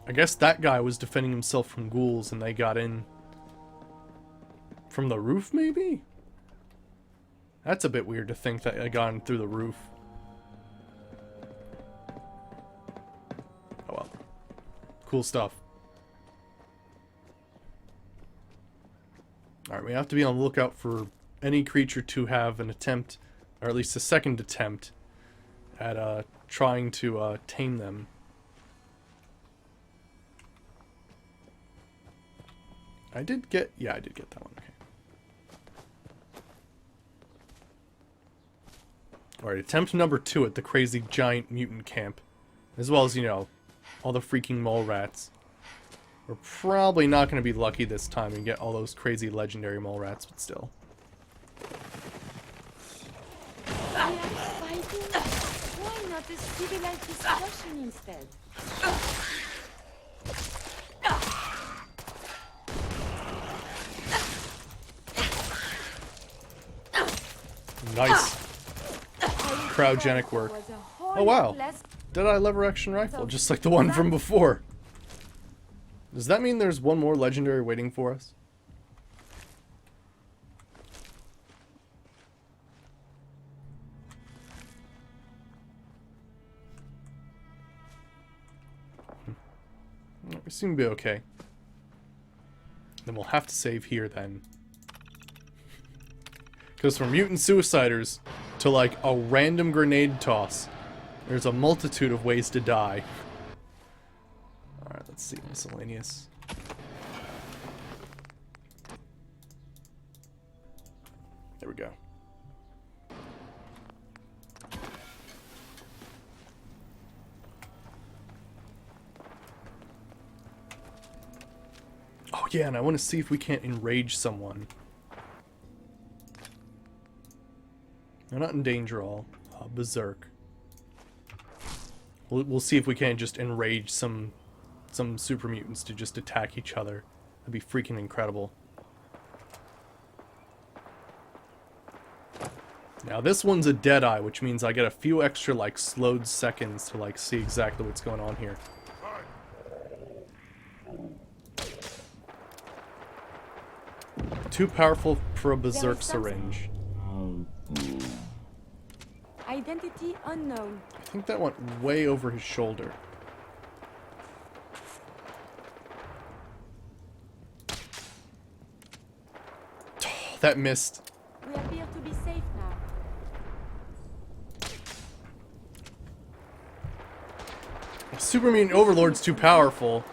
I guess that guy was defending himself from ghouls and they got in from the roof, maybe? That's a bit weird to think that I got in through the roof. Oh well. Cool stuff. Alright, we have to be on the lookout for any creature to have an attempt, or at least a second attempt, at trying to tame them. I did get that one, okay. Alright, attempt number 2 at the crazy giant mutant camp. As well as, you know, all the freaking mole rats. We're probably not going to be lucky this time and get all those crazy legendary mole rats, but still. We are fighting. Why not a civilized discussion instead? Nice. Cryogenic work. Oh wow. Deadeye lever action rifle, just like the one from before. Does that mean there's one more legendary waiting for us? We seem to be okay. Then we'll have to save here then. Because from mutant suiciders to like a random grenade toss, there's a multitude of ways to die. Alright, let's see. Miscellaneous. There we go. Oh yeah, and I want to see if we can't enrage someone. No, not in danger all. Berserk. We'll see if we can't just enrage some super mutants to just attack each other. That'd be freaking incredible. Now this one's a Deadeye, which means I get a few extra like slowed seconds to like see exactly what's going on here. Too powerful for a berserk syringe. Identity unknown. I think that went way over his shoulder. Oh, that missed. We appear to be safe now. Super Mutant Overlord's too powerful.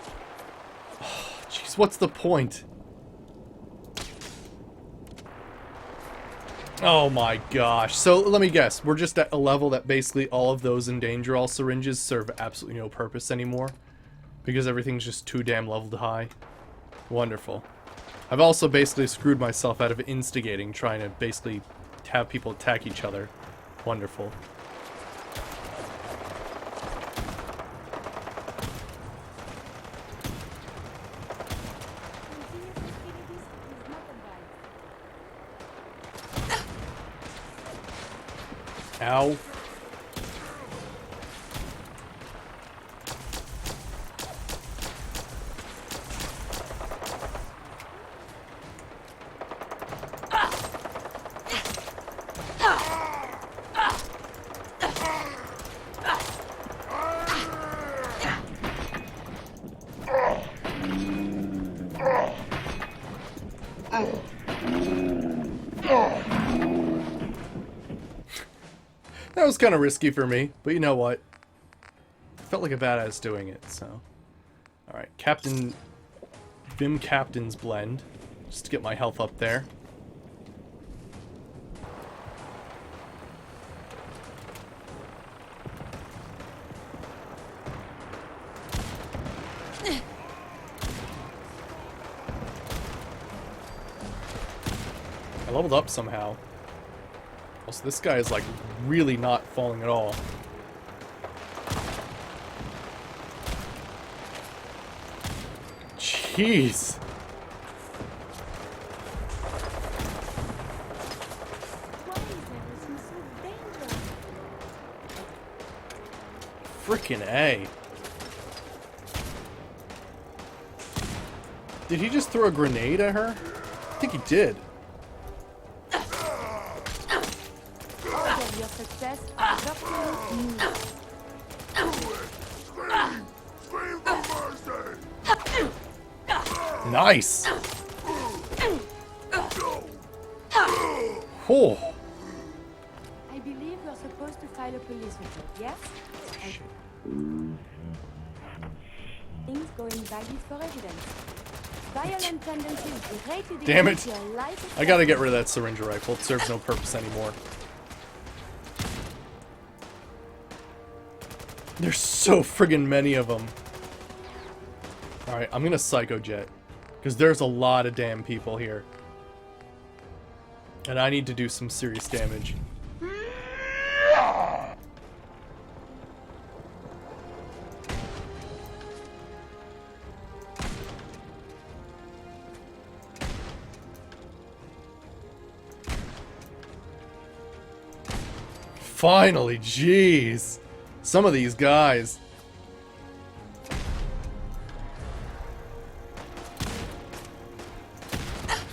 Jeez, what's the point? Oh my gosh. So let me guess. We're just at a level that basically all of those in danger all syringes serve absolutely no purpose anymore. Because everything's just too damn leveled high. Wonderful. I've also basically screwed myself out of instigating, trying to basically have people attack each other. Wonderful. Ow. That was kind of risky for me, but you know what? I felt like a badass doing it, so. Alright, Captain... Vim Captain's Blend. Just to get my health up there. I leveled up somehow. Also, this guy is like really not falling at all. Jeez. Why is everything so dangerous? Frickin' A. Did he just throw a grenade at her? I think he did. All of your success are virtually new. Scream for mercy! Nice. Oh. I believe you're supposed to file a police report, yes? Things going valid for evidence. Violent tendencies greatly Damn it. decrease your life I gotta get rid of that syringe rifle. It serves no purpose anymore. There's so friggin' many of them. Alright, I'm gonna Psycho Jet. Because there's a lot of damn people here. And I need to do some serious damage. Finally, jeez. Some of these guys.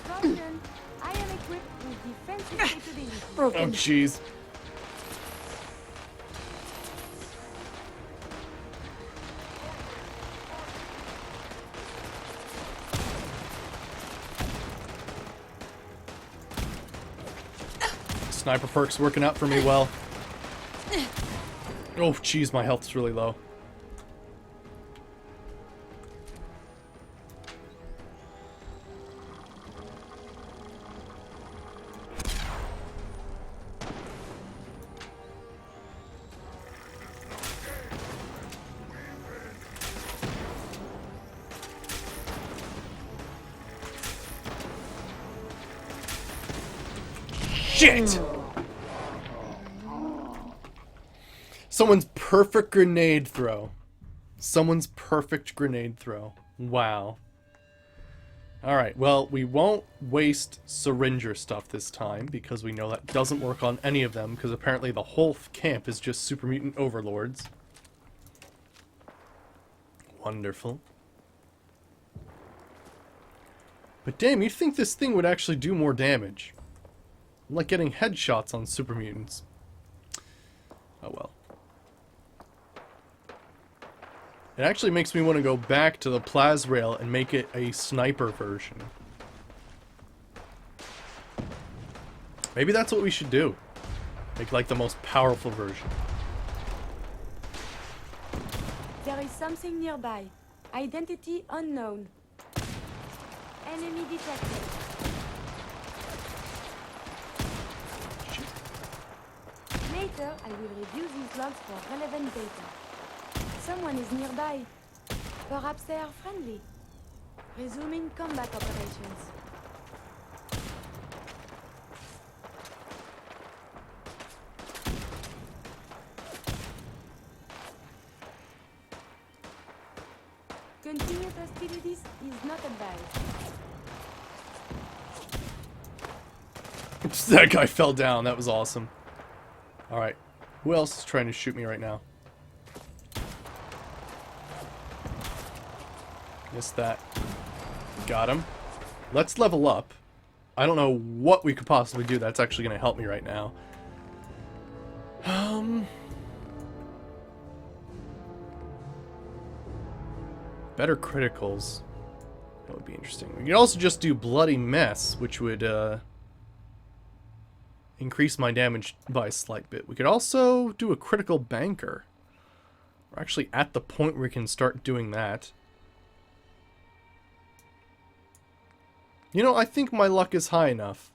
Caution, I am equipped with defensive capabilities. Oh, Broken. jeez. Sniper perk's working out for me well. Oh, jeez, my health's really low. Shit! Someone's perfect grenade throw. Someone's perfect grenade throw. Wow. Alright, well, we won't waste syringer stuff this time, because we know that doesn't work on any of them, because apparently the whole camp is just super mutant overlords. Wonderful. But damn, you'd think this thing would actually do more damage. I'm like getting headshots on super mutants. Oh well. It actually makes me want to go back to the Plazrail and make it a sniper version. Maybe that's what we should do. Make like the most powerful version. There is something nearby. Identity unknown. Enemy detected. Later, I will review these logs for relevant data. Someone is nearby. Perhaps they are friendly. Resuming combat operations. Continuous hostilities is not advised. That guy fell down. That was awesome. Alright. Who else is trying to shoot me right now? Missed that. Got him. Let's level up. I don't know what we could possibly do that's actually going to help me right now. Better criticals. That would be interesting. We could also just do Bloody Mess, which would, increase my damage by a slight bit. We could also do a critical banker. We're actually at the point where we can start doing that. You know, I think my luck is high enough.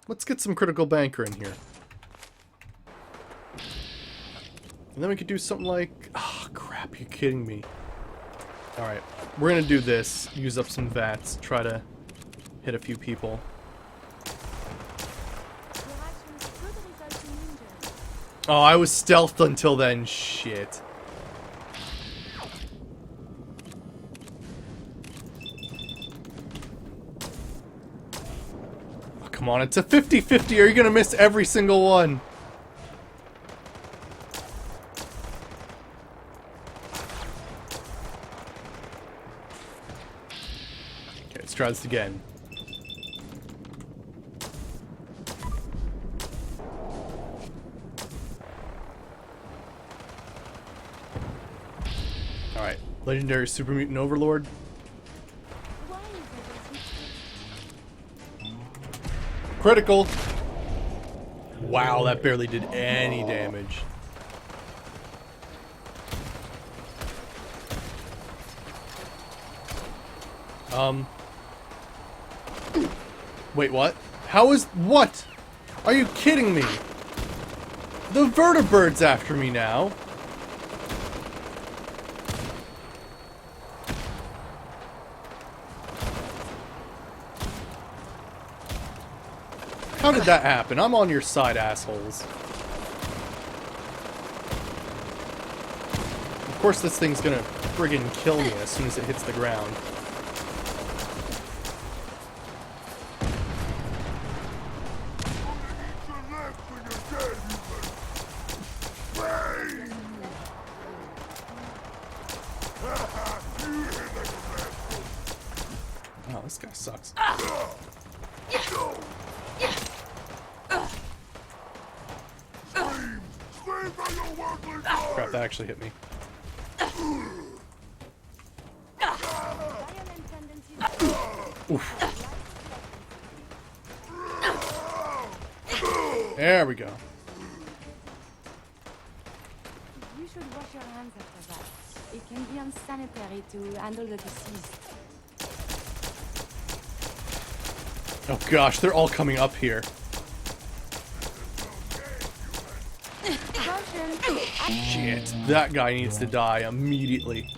Let's get some critical banker in here. And then we could do something like... Oh, crap, you kidding me. Alright, we're gonna do this. Use up some VATs. Try to hit a few people. Oh, I was stealthed until then. Shit. Oh, come on, it's a 50-50. Are you gonna miss every single one? Okay, let's try this again. Alright, Legendary Super Mutant Overlord. Critical! Wow, that barely did any damage. Wait, what? How is... What? Are you kidding me? The vertebrate's after me now. How did that happen? I'm on your side, assholes. Of course this thing's gonna friggin' kill me as soon as it hits the ground. Wow, this guy sucks. Crap, that actually hit me. Oof. There we go. You should wash your hands after that. It can be unsanitary to handle the deceased. Oh gosh, they're all coming up here. Shit, that guy needs to die immediately.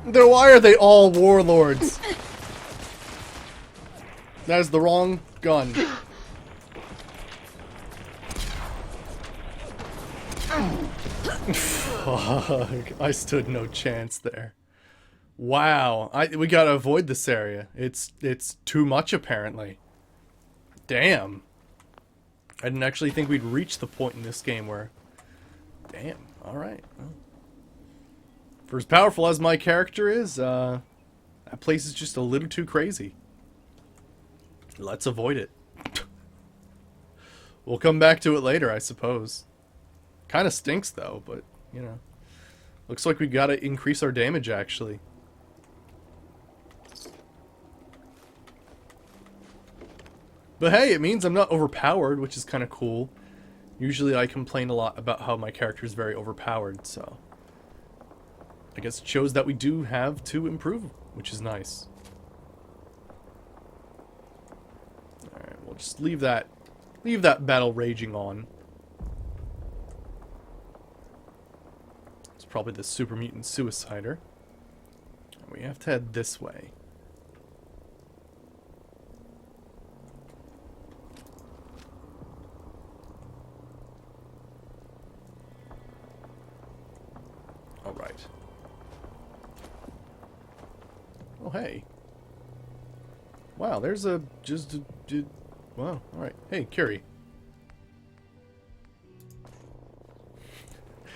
Then why are they all warlords? That is the wrong gun. Fuck, I stood no chance there. Wow, we gotta avoid this area. It's too much apparently. Damn. I didn't actually think we'd reach the point in this game where... Damn, alright. Well, for as powerful as my character is, that place is just a little too crazy. Let's avoid it. We'll come back to it later, I suppose. Kinda stinks though, but, you know. Looks like we gotta increase our damage, actually. But hey, it means I'm not overpowered, which is kind of cool. Usually I complain a lot about how my character is very overpowered, so... I guess it shows that we do have to improve, which is nice. Alright, we'll just leave that battle raging on. It's probably the Super Mutant Suicider. We have to head this way. Alright. Oh, hey. Wow, there's a... wow, alright. Hey, Curie.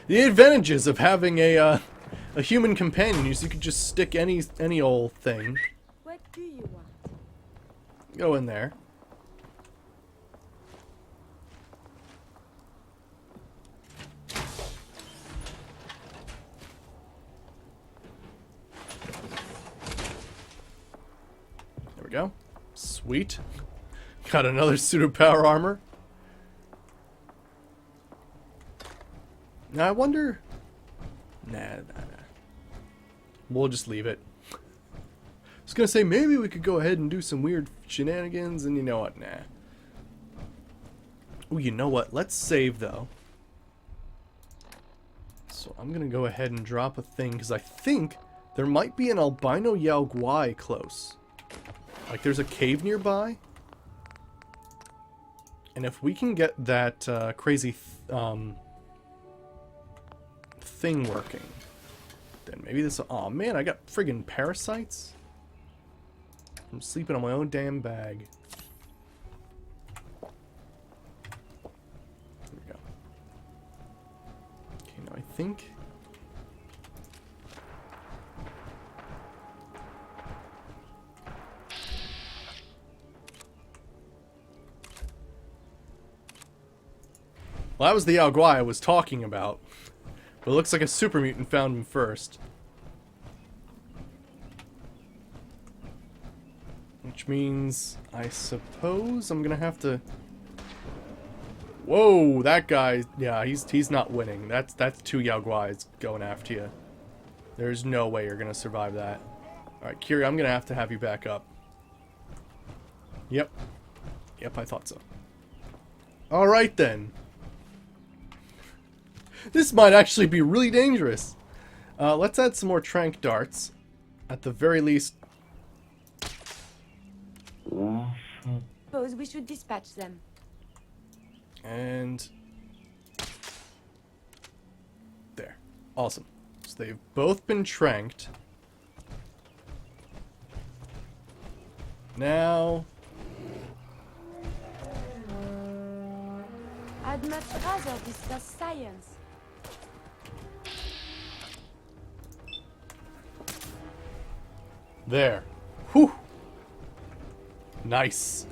The advantages of having a human companion is you could just stick any old thing. What do you want? Go in there. There we go. Sweet. Got another suit of power armor. Now I wonder... Nah. We'll just leave it. I was gonna say maybe we could go ahead and do some weird shenanigans, and you know what? Nah. Oh, you know what? Let's save though. So I'm gonna go ahead and drop a thing because I think there might be an albino Yao Guai close. Like there's a cave nearby. And if we can get that crazy thing working, then maybe this... Oh man, I got friggin' parasites. I'm sleeping on my own damn bag. There we go. Okay, now I think... Well, that was the Yao Guai I was talking about. But it looks like a super mutant found him first. Which means, I suppose I'm gonna have to... Whoa, that guy... Yeah, he's not winning. That's 2 Yao Guais going after you. There's no way you're gonna survive that. Alright, Kiri, I'm gonna have you back up. Yep. Yep, I thought so. Alright then. This might actually be really dangerous. Let's add some more trank darts. At the very least... Suppose we should dispatch them. And... There. Awesome. So they've both been tranked. Now... I'd much rather discuss science. There. Whew. Nice.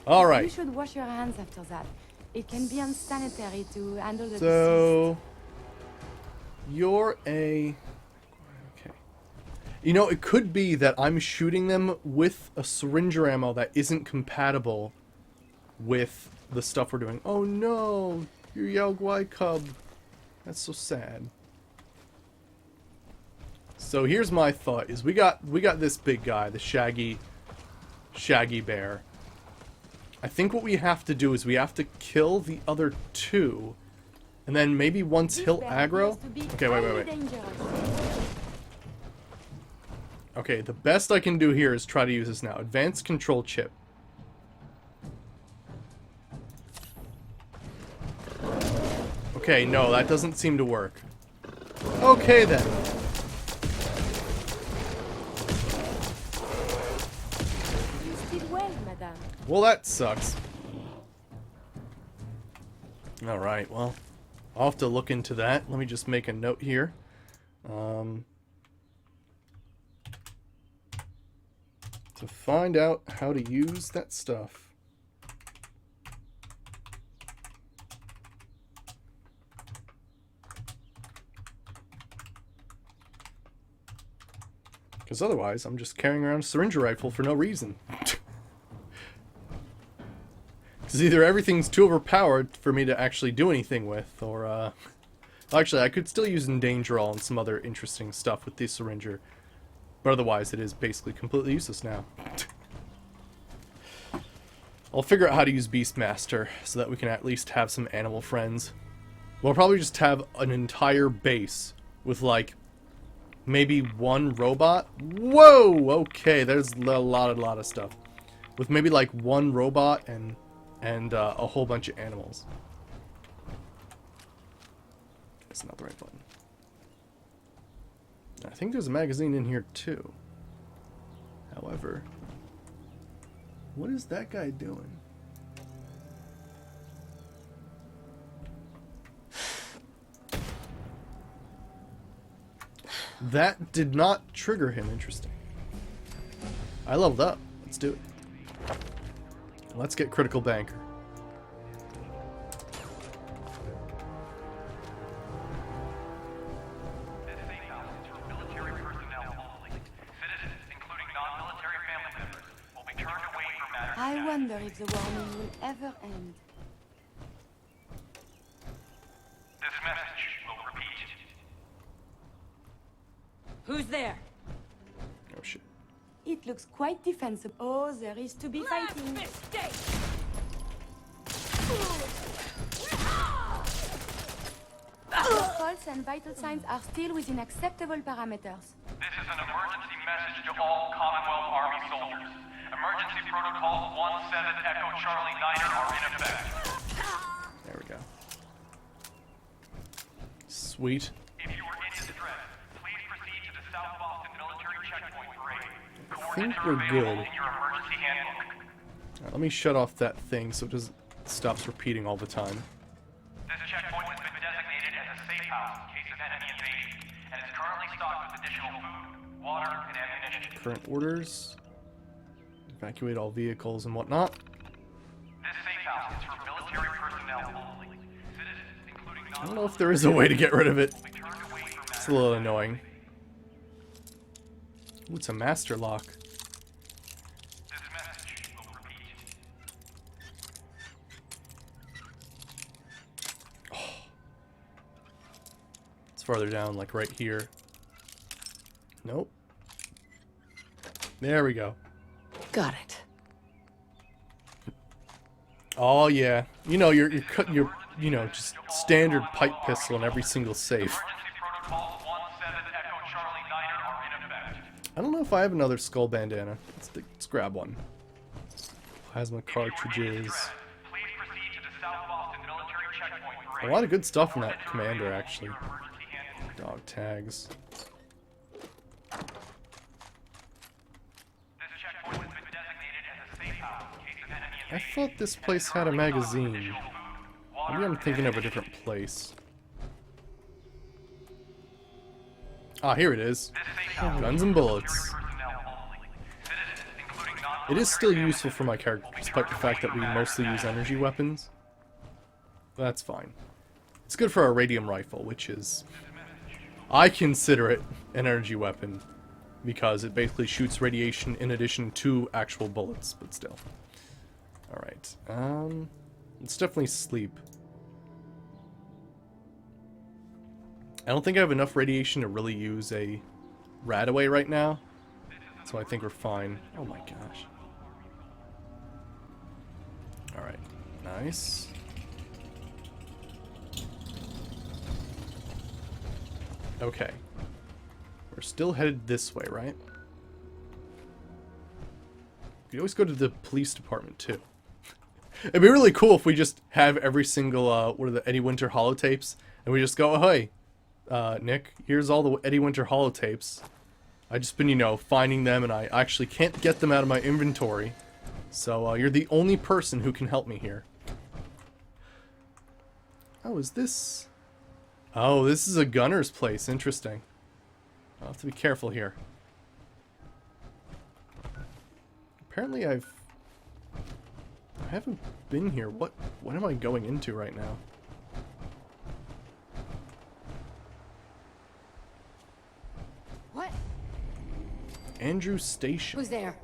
Alright. You should wash your hands after that. It can be unsanitary to handle the So... You're a... Okay. You know, it could be that I'm shooting them with a syringer ammo that isn't compatible with the stuff we're doing. Oh no! Your Yao Guai cub. That's so sad. So here's my thought: is we got this big guy, the shaggy bear. I think what we have to do is we have to kill the other 2, and then maybe once he'll aggro. Okay, wait. Okay, the best I can do here is try to use this now. Advanced control chip. Okay, no, that doesn't seem to work. Okay then. Well, that sucks. Alright, well, I'll have to look into that. Let me just make a note here. To find out how to use that stuff. Because otherwise, I'm just carrying around a syringe rifle for no reason. Because either everything's too overpowered for me to actually do anything with, or, actually, I could still use Endangerall and some other interesting stuff with this syringer. But otherwise, it is basically completely useless now. I'll figure out how to use Beastmaster, so that we can at least have some animal friends. We'll probably just have an entire base with, like, maybe 1 robot. Whoa! Okay, there's a lot of stuff. With maybe, like, 1 robot and a whole bunch of animals. That's not the right button. I think there's a magazine in here too. However, what is that guy doing? That did not trigger him. Interesting. I leveled up. Let's do it. Let's get Critical Banker. This safe house is for military personnel only. Citizens, including non-military family members, will be turned away from wonder if the warning will ever end. This message will repeat. Who's there? Oh shit. It looks quite defensible. Oh, there is to be fighting. Your pulse and vital signs are still within acceptable parameters. This is an emergency message to all Commonwealth Army soldiers. Emergency protocols 17 Echo Charlie Niner are in effect. There we go. Sweet. If you are in distress, please proceed to the South Boston Military Checkpoint Parade. I think we're good. In your emergency handbook. Alright, let me shut off that thing so it doesn't stops repeating all the time. This checkpoint has been designated as a safe house in case of enemy invasion, and is currently stocked with additional food, water, and ammunition. Current orders. Evacuate all vehicles and whatnot. This safe house is for military personnel only. Citizens, including I don't know if there is a way to get rid of it. will be turned away from It's a little annoying. Ooh, it's a master lock. This message will repeat. It's farther down, like right here. Nope. There we go. Got it. Oh yeah, you know your you know, just standard pipe pistol in every single safe. Emergency protocols 17 Echo Charlie Niner are in effect. I don't know if I have another skull bandana. Let's grab one. Plasma cartridges. Please proceed to the South Boston Military Checkpoint A Parade. lot of good stuff in that commander, actually. Emergency handbook. Dog tags. This checkpoint has been designated as a safe house in case of enemy I invasion. thought this place had a magazine. Maybe I'm thinking of a different place. Ah, here it is. Guns and bullets. It is still useful for my character, despite the fact that we mostly use energy weapons. That's fine. It's good for our radium rifle, which is... I consider it an energy weapon, because it basically shoots radiation in addition to actual bullets, but still. Alright, let's definitely sleep. I don't think I have enough radiation to really use a Radaway right now, so I think we're fine. Oh my gosh. Alright, nice. Okay. We're still headed this way, right? We always go to the police department, too. It'd be really cool if we just have every single, what are the Eddie Winter holotapes, and we just go, oh, hey, Nick, here's all the Eddie Winter holotapes. I've just been, you know, finding them, and I actually can't get them out of my inventory. So, you're the only person who can help me here. Oh, is this... Oh, this is a gunner's place. Interesting. I'll have to be careful here. Apparently I haven't been here. What am I going into right now? What? Andrew Station. Who's there?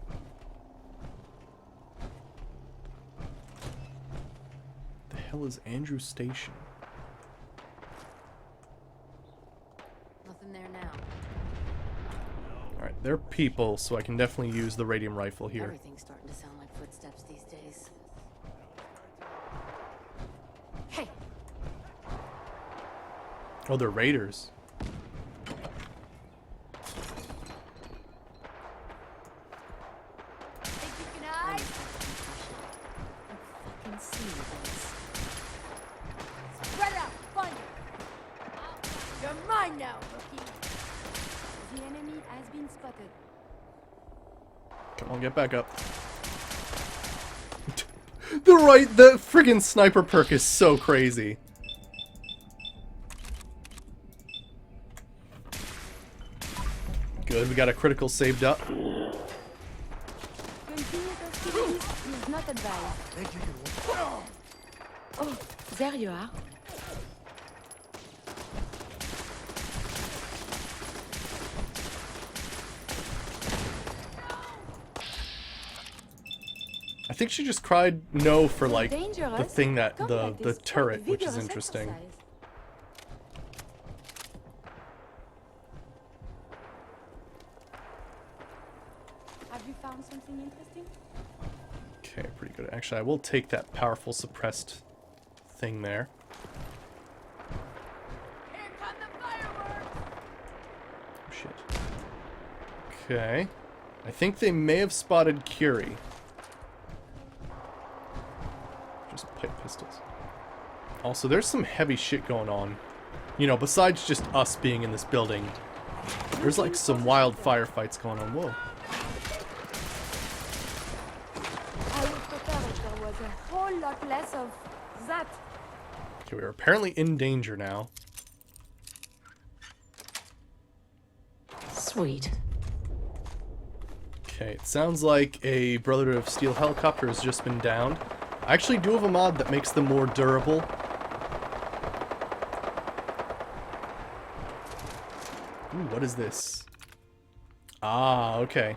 The hell is Andrew Station? Nothing there now. Alright, they're people, so I can definitely use the radium rifle here. Everything's starting to sound like footsteps these days. Hey! Oh, they're raiders. Think you can hide? I'm fucking seeing things. Spread out, find it. You're mine now, rookie. The enemy has been spotted. Come on, get back up. The friggin' sniper perk is so crazy. Good, we got a critical saved up. Continuous hostilities is not advised. Oh, there you are. I think she just cried no for like the Dangerous. thing that Combat the is quite turret, which is vigorous interesting. exercise. Have you found something interesting? Okay, pretty good. Actually, I will take that powerful suppressed thing there. Here come the fireworks! Oh, shit. Okay. I think they may have spotted Curie. Just pipe pistols. Also, there's some heavy shit going on. You know, besides just us being in this building, there's like some wild firefights going on. Whoa. I would prefer if there was a whole lot less of that. Okay, we're apparently in danger now. Sweet. Okay, it sounds like a Brotherhood of Steel helicopter has just been downed. I actually do have a mod that makes them more durable. Ooh, what is this? Ah, okay.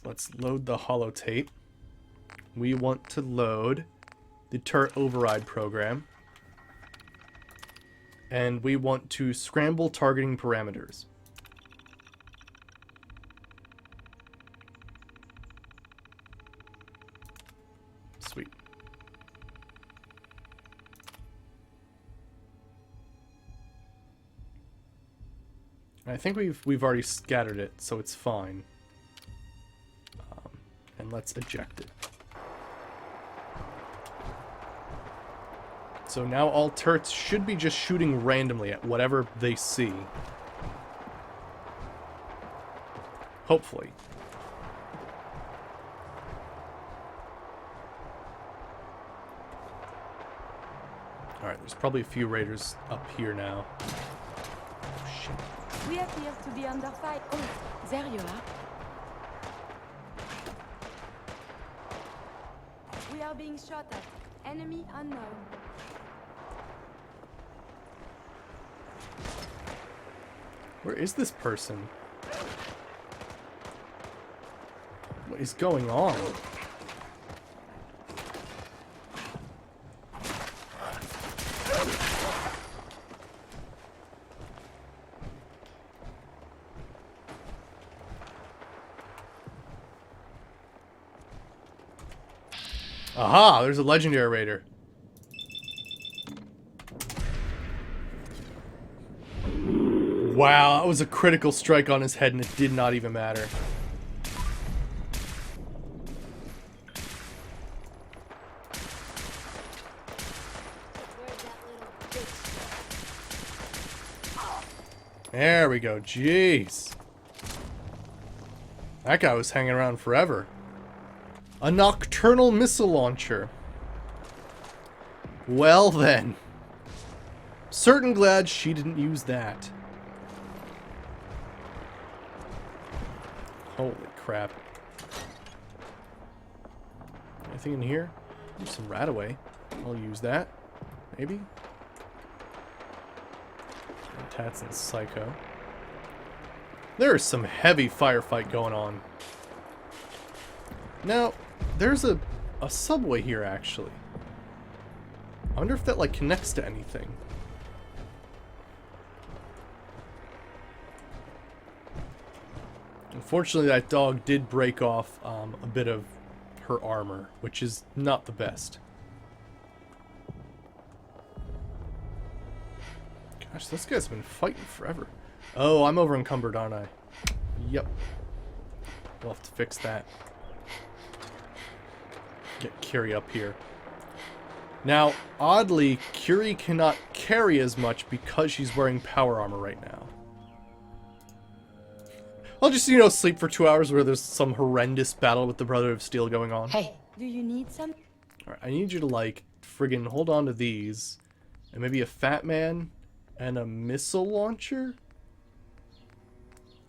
Let's load the holotape. We want to load the turret override program. And we want to scramble targeting parameters. Sweet. I think we've already scattered it, so it's fine. And let's eject it. So now all turrets should be just shooting randomly at whatever they see. Hopefully. Alright, there's probably a few raiders up here now. Oh, shit. We appear to be under fire. Oh, there you are. We are being shot at. Enemy unknown. Where is this person? What is going on? Aha! There's a legendary raider. Wow, that was a critical strike on his head and it did not even matter. There we go. Jeez. That guy was hanging around forever. A nocturnal missile launcher. Well then. Certain glad she didn't use that. Holy crap. Anything in here? There's some Radaway. I'll use that. Maybe? Tats and Psycho. There is some heavy firefight going on. Now, there's a subway here, actually. I wonder if that, like, connects to anything. Unfortunately, that dog did break off a bit of her armor, which is not the best. Gosh, this guy's been fighting forever. Oh, I'm over encumbered, aren't I? Yep. We'll have to fix that. Get Curie up here. Now, oddly, Curie cannot carry as much because she's wearing power armor right now. I'll just, you know, sleep for 2 hours where there's some horrendous battle with the Brotherhood of Steel going on. Hey, Do you need some? Alright, I need you to, like, friggin' hold on to these. And maybe a Fat Man and a missile launcher?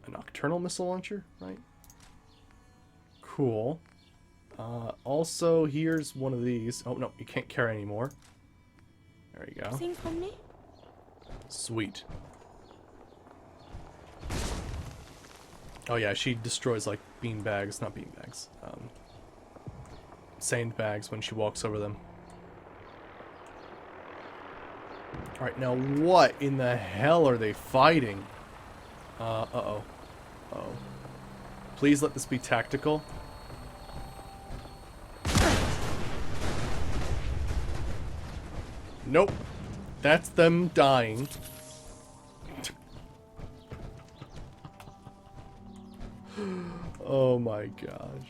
A nocturnal missile launcher, right? Cool. Also, here's one of these. Oh, no, you can't carry anymore. There you go. Thing from me? Sweet. Oh yeah, she destroys like beanbags, not beanbags. sandbags when she walks over them. Alright, now what in the hell are they fighting? Uh-oh. Uh-oh. Please let this be tactical. Nope. That's them dying. Oh my gosh.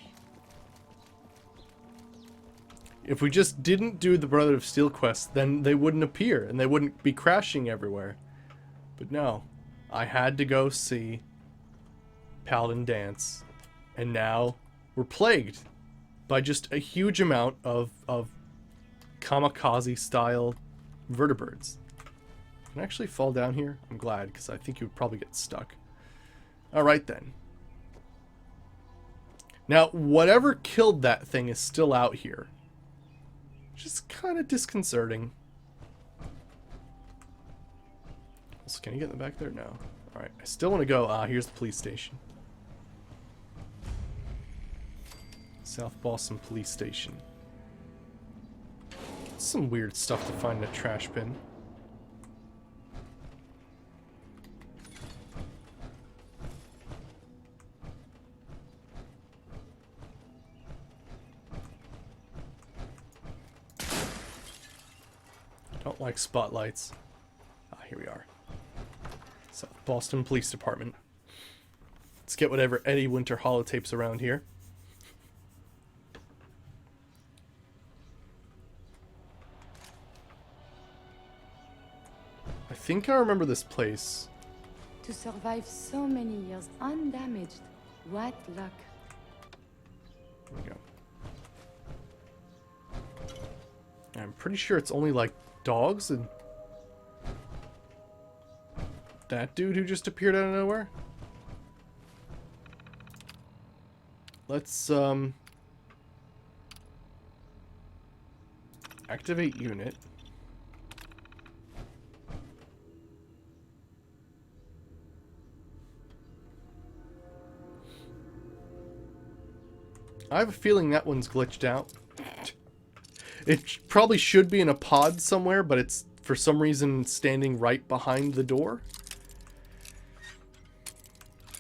If we just didn't do the Brother of Steel quest, then they wouldn't appear and they wouldn't be crashing everywhere. But no. I had to go see Paladin dance. And now we're plagued by just a huge amount of kamikaze style vertibirds. Can I actually fall down here? I'm glad, because I think you would probably get stuck. Alright then. Now, whatever killed that thing is still out here. Which is kind of disconcerting. So can you get in the back there? No. Alright, I still want to go. Here's the police station. South Boston Police Station. Some weird stuff to find in a trash bin. Don't like spotlights. Here we are. South Boston Police Department. Let's get whatever Eddie Winter holotapes around here. I think I remember this place. To survive so many years undamaged. What luck. There we go. I'm pretty sure it's only like dogs and that dude who just appeared out of nowhere. Let's activate unit. I have a feeling that one's glitched out. It probably should be in a pod somewhere, but it's for some reason standing right behind the door.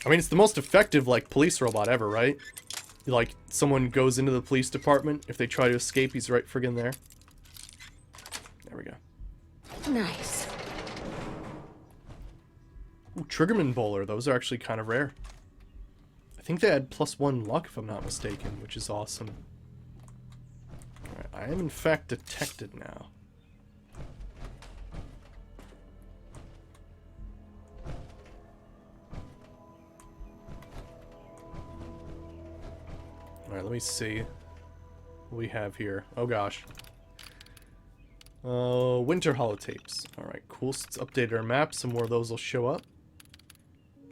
I mean, it's the most effective, like, police robot ever, right? Like, someone goes into the police department. If they try to escape, he's right friggin' there. There we go. Nice. Ooh, Triggerman Bowler. Those are actually kind of rare. I think they had +1 luck, if I'm not mistaken, which is awesome. Alright, I am in fact detected now. Alright, let me see what we have here. Oh gosh. Winter holotapes. Alright, cool. So let's update our map. Some more of those will show up.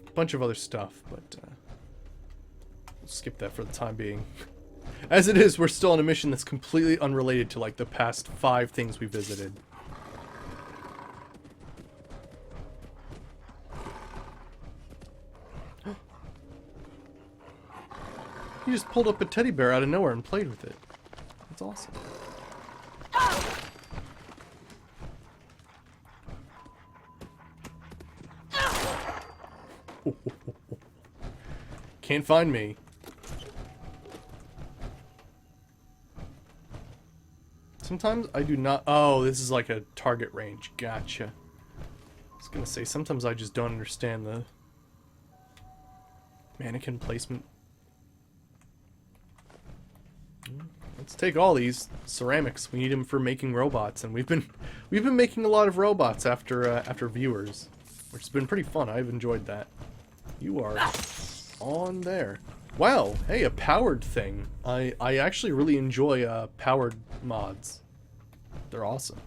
A bunch of other stuff, but we'll skip that for the time being. As it is, we're still on a mission that's completely unrelated to, like, the past 5 things we visited. He just pulled up a teddy bear out of nowhere and played with it. That's awesome. Can't find me. Sometimes I do not... Oh, this is like a target range. Gotcha. I was gonna say, sometimes I just don't understand the mannequin placement. Let's take all these ceramics. We need them for making robots, and we've been making a lot of robots after viewers, which has been pretty fun. I've enjoyed that. You are on there. Wow, hey, a powered thing. I actually really enjoy powered mods. They're awesome.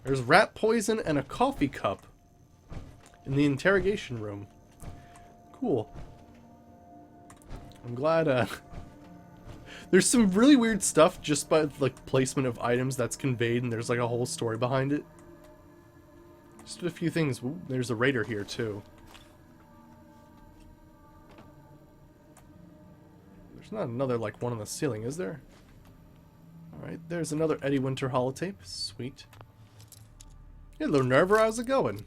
There's rat poison and a coffee cup in the interrogation room. Cool. I'm glad there's some really weird stuff just by like placement of items that's conveyed, and there's like a whole story behind it. Just a few things. Ooh, there's a raider here too. There's not another like one on the ceiling, is there? Alright, there's another Eddie Winter holotape. Sweet. Hey, little Nerver, how's it going?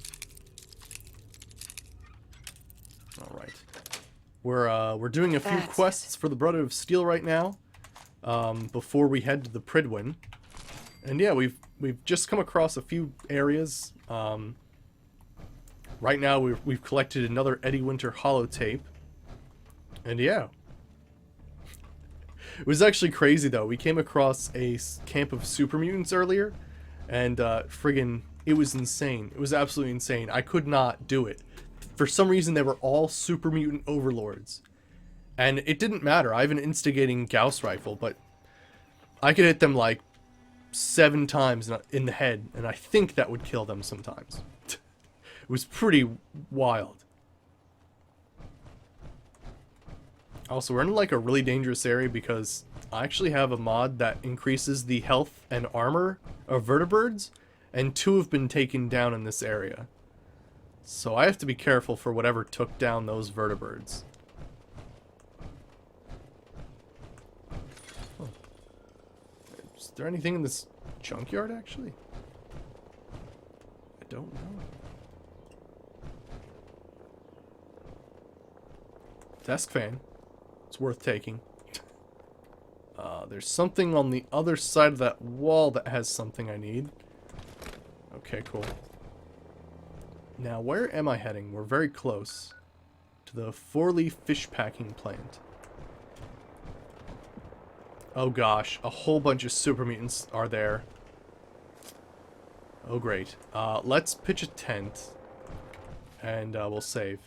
Alright. We're doing a few quests for the Brother of Steel right now. Before we head to the Pridwin. And yeah, we've just come across a few areas. Right now we've collected another Eddie Winter holotape. And yeah. It was actually crazy though. We came across a camp of super mutants earlier, and friggin' it was insane. It was absolutely insane. I could not do it. For some reason they were all super mutant overlords. And it didn't matter. I have an instigating Gauss rifle, but I could hit them like 7 times in the head, and I think that would kill them sometimes. It was pretty wild. Also, we're in like a really dangerous area because I actually have a mod that increases the health and armor of vertibirds, and 2 have been taken down in this area. So I have to be careful for whatever took down those vertibirds. Huh. Is there anything in this junkyard, actually? I don't know. Desk fan. It's worth taking. There's something on the other side of that wall that has something I need. Okay, cool. Now, where am I heading? We're very close to the Forley fish packing plant. Oh gosh, a whole bunch of super mutants are there. Oh great. Let's pitch a tent and we'll save.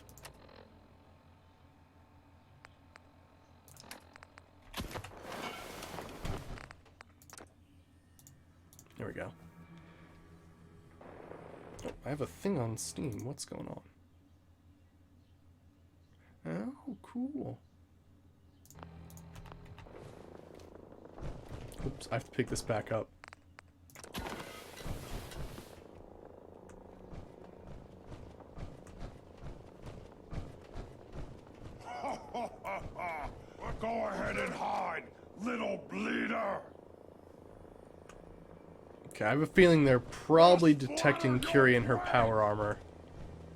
There we go. Oh, I have a thing on Steam. What's going on? Oh, cool. Oops, I have to pick this back up. Go ahead and hide, little bleeder! Okay, I have a feeling they're probably detecting Curie in her power armor,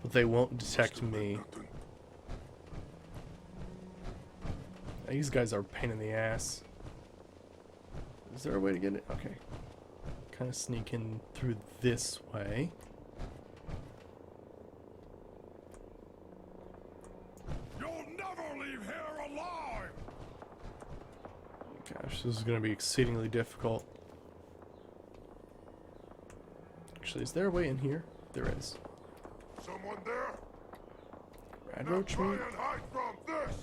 but they won't detect me. These guys are a pain in the ass. Is there a way to get it? Okay. Kind of sneak in through this way. You'll never leave here alive! Gosh, this is going to be exceedingly difficult. Actually, is there a way in here? There is. Someone there? Radroach Try meat? and hide from this!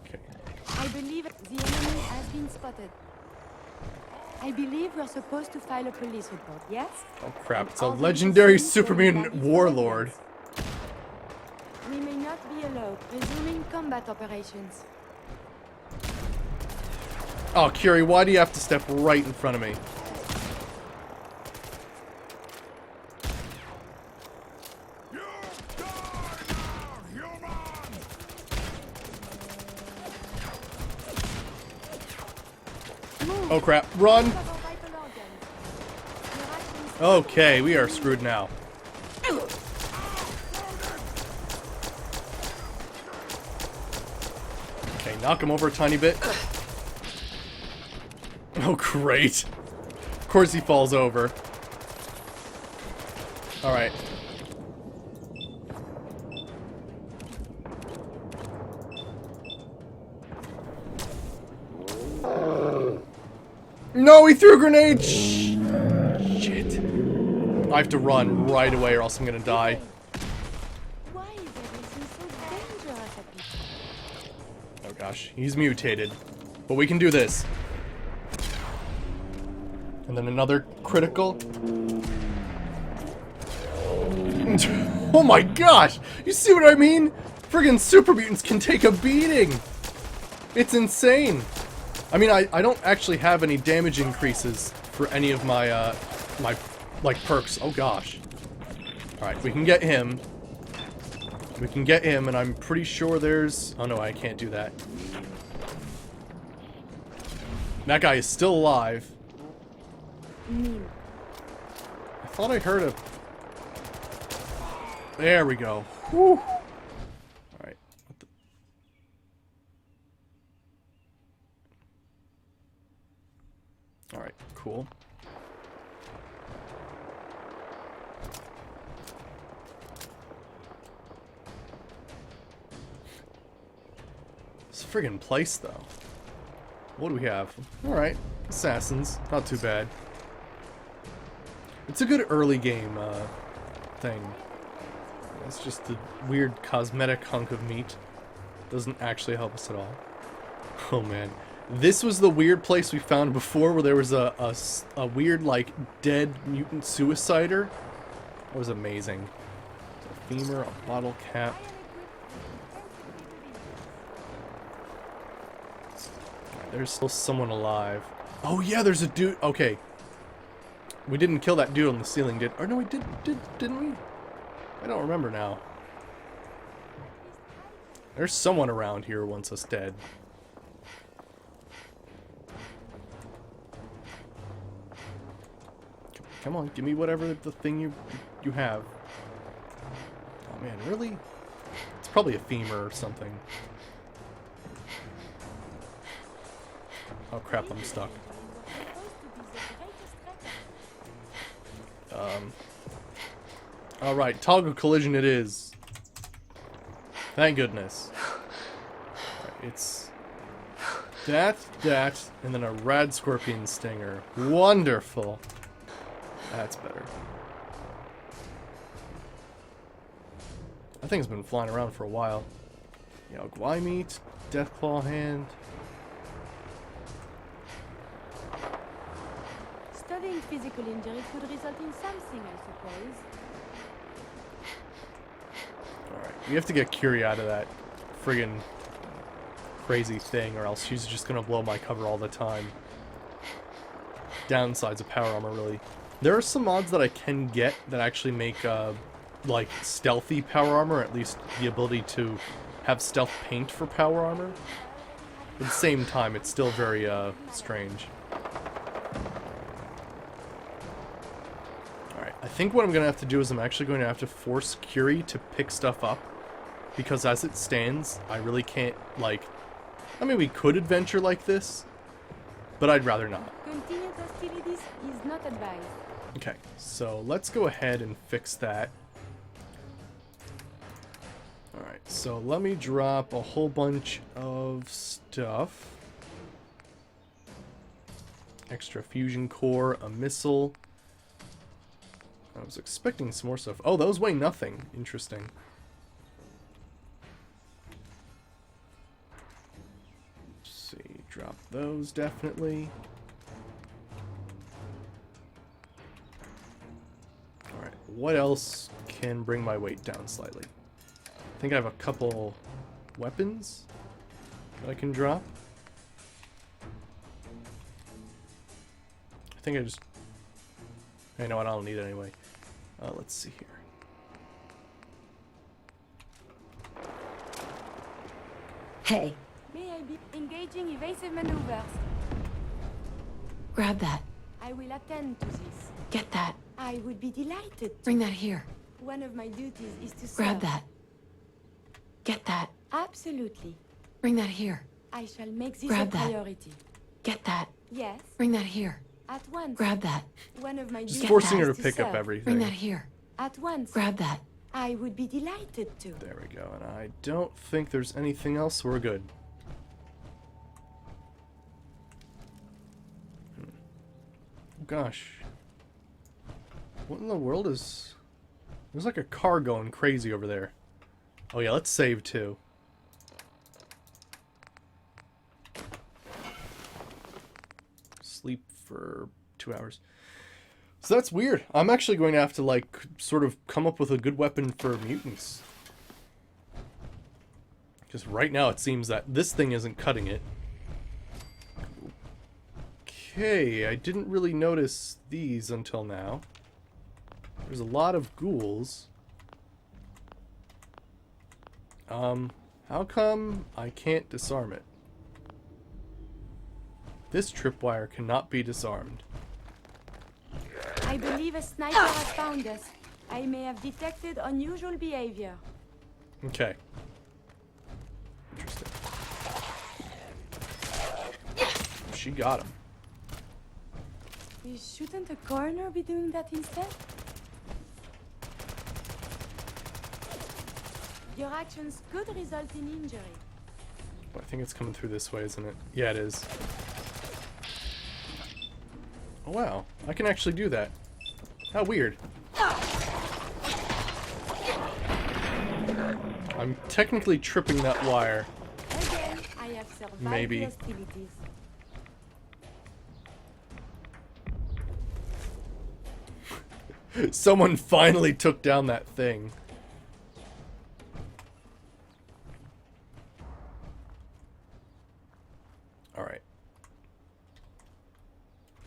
Okay. I believe the enemy has been spotted. I believe we're supposed to file a police report, yes? Oh crap, it's a All the legendary citizens super know mutant that it's warlord. evidence. We may not be allowed. Resuming combat operations. Oh, Curie, why do you have to step right in front of me? You die now, human! Move. Oh crap, run! Cover vital organs. Your actions- Okay, we are screwed now. Okay, knock him over a tiny bit. Oh, great. Of course he falls over. Alright. No, he threw a grenade! Shit. I have to run right away or else I'm gonna die. Why is everything so dangerous at this? Oh gosh, he's mutated. But we can do this. And then another critical. Oh my gosh! You see what I mean? Friggin' super mutants can take a beating! It's insane! I mean, I don't actually have any damage increases for any of my, like, perks. Oh gosh. Alright, we can get him. We can get him, and I'm pretty sure there's... Oh no, I can't do that. That guy is still alive. Neil. I thought I heard a... There we go. Whew. Alright. What the... Alright, cool. This friggin' place, though. What do we have? Alright, assassins. Not too bad. It's a good early game thing. It's just a weird cosmetic hunk of meat. Doesn't actually help us at all. Oh man. This was the weird place we found before where there was a weird, like, dead mutant suicider. That was amazing. A femur, a bottle cap. Alright, there's still someone alive. Oh yeah, there's a dude. Okay. We didn't kill that dude on the ceiling, did? Or no, we didn't we? I don't remember now. There's someone around here who wants us dead. Come on, give me whatever the thing you have. Oh man, really? It's probably a femur or something. Oh crap, I'm stuck. Alright, toggle collision it is. Thank goodness. Right, it's that, and then a rad scorpion stinger. Wonderful. That's better. That thing's been flying around for a while. Yao Guai meat, Deathclaw hand. Studying physical injury could result in something, I suppose. Alright, we have to get Curie out of that friggin' crazy thing, or else she's just gonna blow my cover all the time. Downsides of power armor, really. There are some mods that I can get that actually make, like, stealthy power armor, at least the ability to have stealth paint for power armor. At the same time, it's still very, strange. Alright, I think what I'm gonna have to do is I'm actually going to have to force Curie to pick stuff up. Because as it stands, I really can't, like... I mean, we could adventure like this, but I'd rather not. Continued hostilities is not advised. Okay, so let's go ahead and fix that. Alright, so let me drop a whole bunch of stuff. Extra fusion core, a missile. I was expecting some more stuff. Oh, those weigh nothing. Interesting. Let's see, drop those definitely. Alright, what else can bring my weight down slightly? I think I have a couple weapons that I can drop. I think I just... You know what, I don't need it anyway. Let's see here. Hey, May I be engaging evasive maneuvers? grab that. I will attend to this. Get that. I would be delighted. Bring that here. One of my duties is to serve. Grab that. Get that. Absolutely. Bring that here. I shall make this Grab a that. priority. Get that. Yes, Bring that here. at once. Grab that. One of my Just duties forcing her is to pick up serve. everything. Bring that here. At once. Grab that. I would be delighted to. There we go, and I don't think there's anything else, so we're good. Oh, gosh. What in the world is... There's like a car going crazy over there. Oh yeah, let's save too. Sleep for 2 hours. So that's weird. I'm actually going to have to, like, sort of come up with a good weapon for mutants. Because right now it seems that this thing isn't cutting it. Okay, I didn't really notice these until now. There's a lot of ghouls. How come I can't disarm it? This tripwire cannot be disarmed. I believe a sniper has found us. I may have detected unusual behavior. Okay. Interesting. She got him. Shouldn't a coroner be doing that instead? Your actions could result in injury. I think it's coming through this way, isn't it? Yeah, it is. Oh wow, I can actually do that. How weird. I'm technically tripping that wire. Again, I have survived Maybe. the hostilities. Someone finally took down that thing. Alright.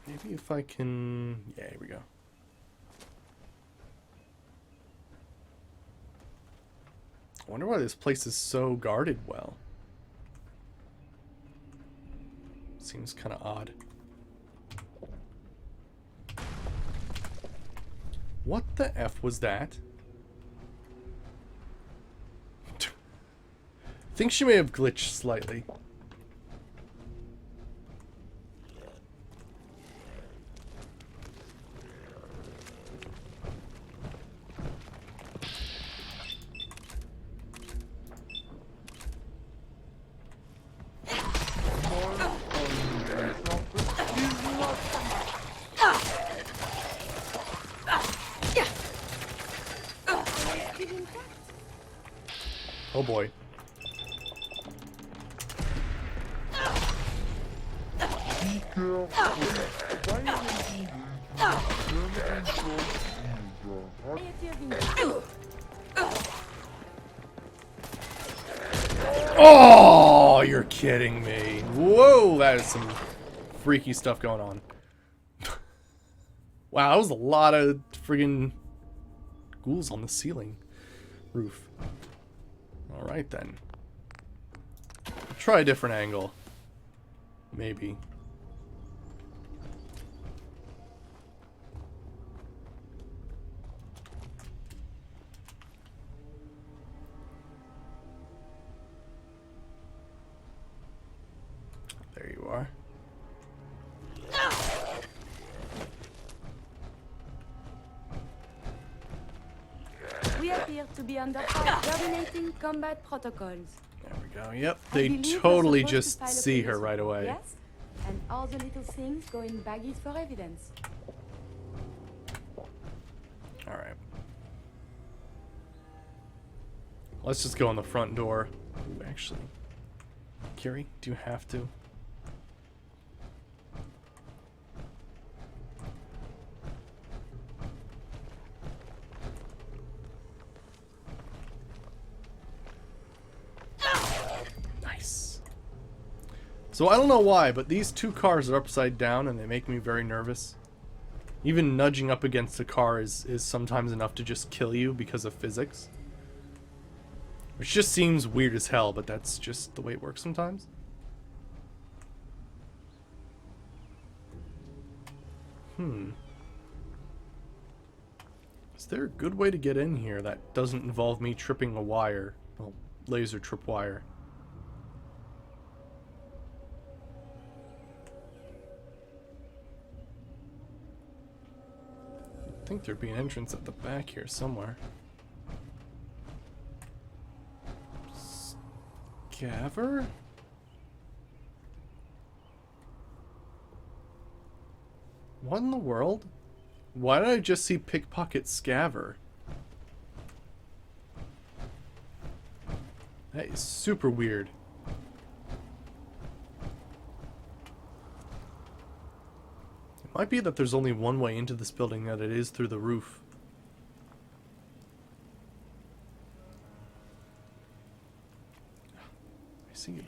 Maybe if I can... Yeah, here we go. I wonder why this place is so guarded well. Seems kind of odd. What the F was that? I think she may have glitched slightly. Oh boy. Oh, you're kidding me. Whoa, that is some freaky stuff going on. Wow, that was a lot of friggin' ghouls on the ceiling roof. Alright then. Try a different angle. Maybe. There you are. We appear to be under coordinating combat protocols. There we go. Yep, I they believe we're totally supposed to just file a see her police right report, away. Yes, and all the little things go in baggies for evidence. Alright. Let's just go on the front door. Ooh, actually. Kiri, do you have to? Nice. So I don't know why, but these two cars are upside down and they make me very nervous. Even nudging up against a car is sometimes enough to just kill you because of physics. Which just seems weird as hell, but that's just the way it works sometimes. Is there a good way to get in here that doesn't involve me tripping a wire? Well, laser trip wire. I think there'd be an entrance at the back here somewhere. Scaver? What in the world? Why did I just see Pickpocket Scaver? That is super weird. It might be that there's only one way into this building, that it is through the roof. I see it.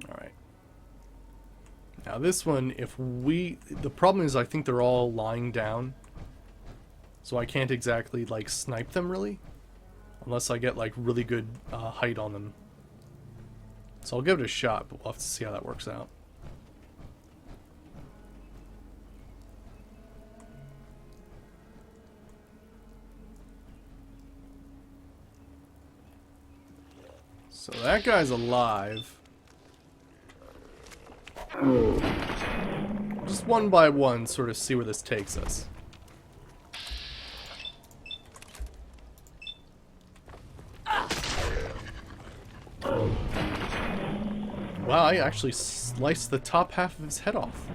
Alright. Now this one, the problem is I think they're all lying down. So I can't exactly, like, snipe them, really. Unless I get like really good height on them. So I'll give it a shot, but we'll have to see how that works out. So that guy's alive. Just one by one, sort of see where this takes us. Wow, I actually sliced the top half of his head off.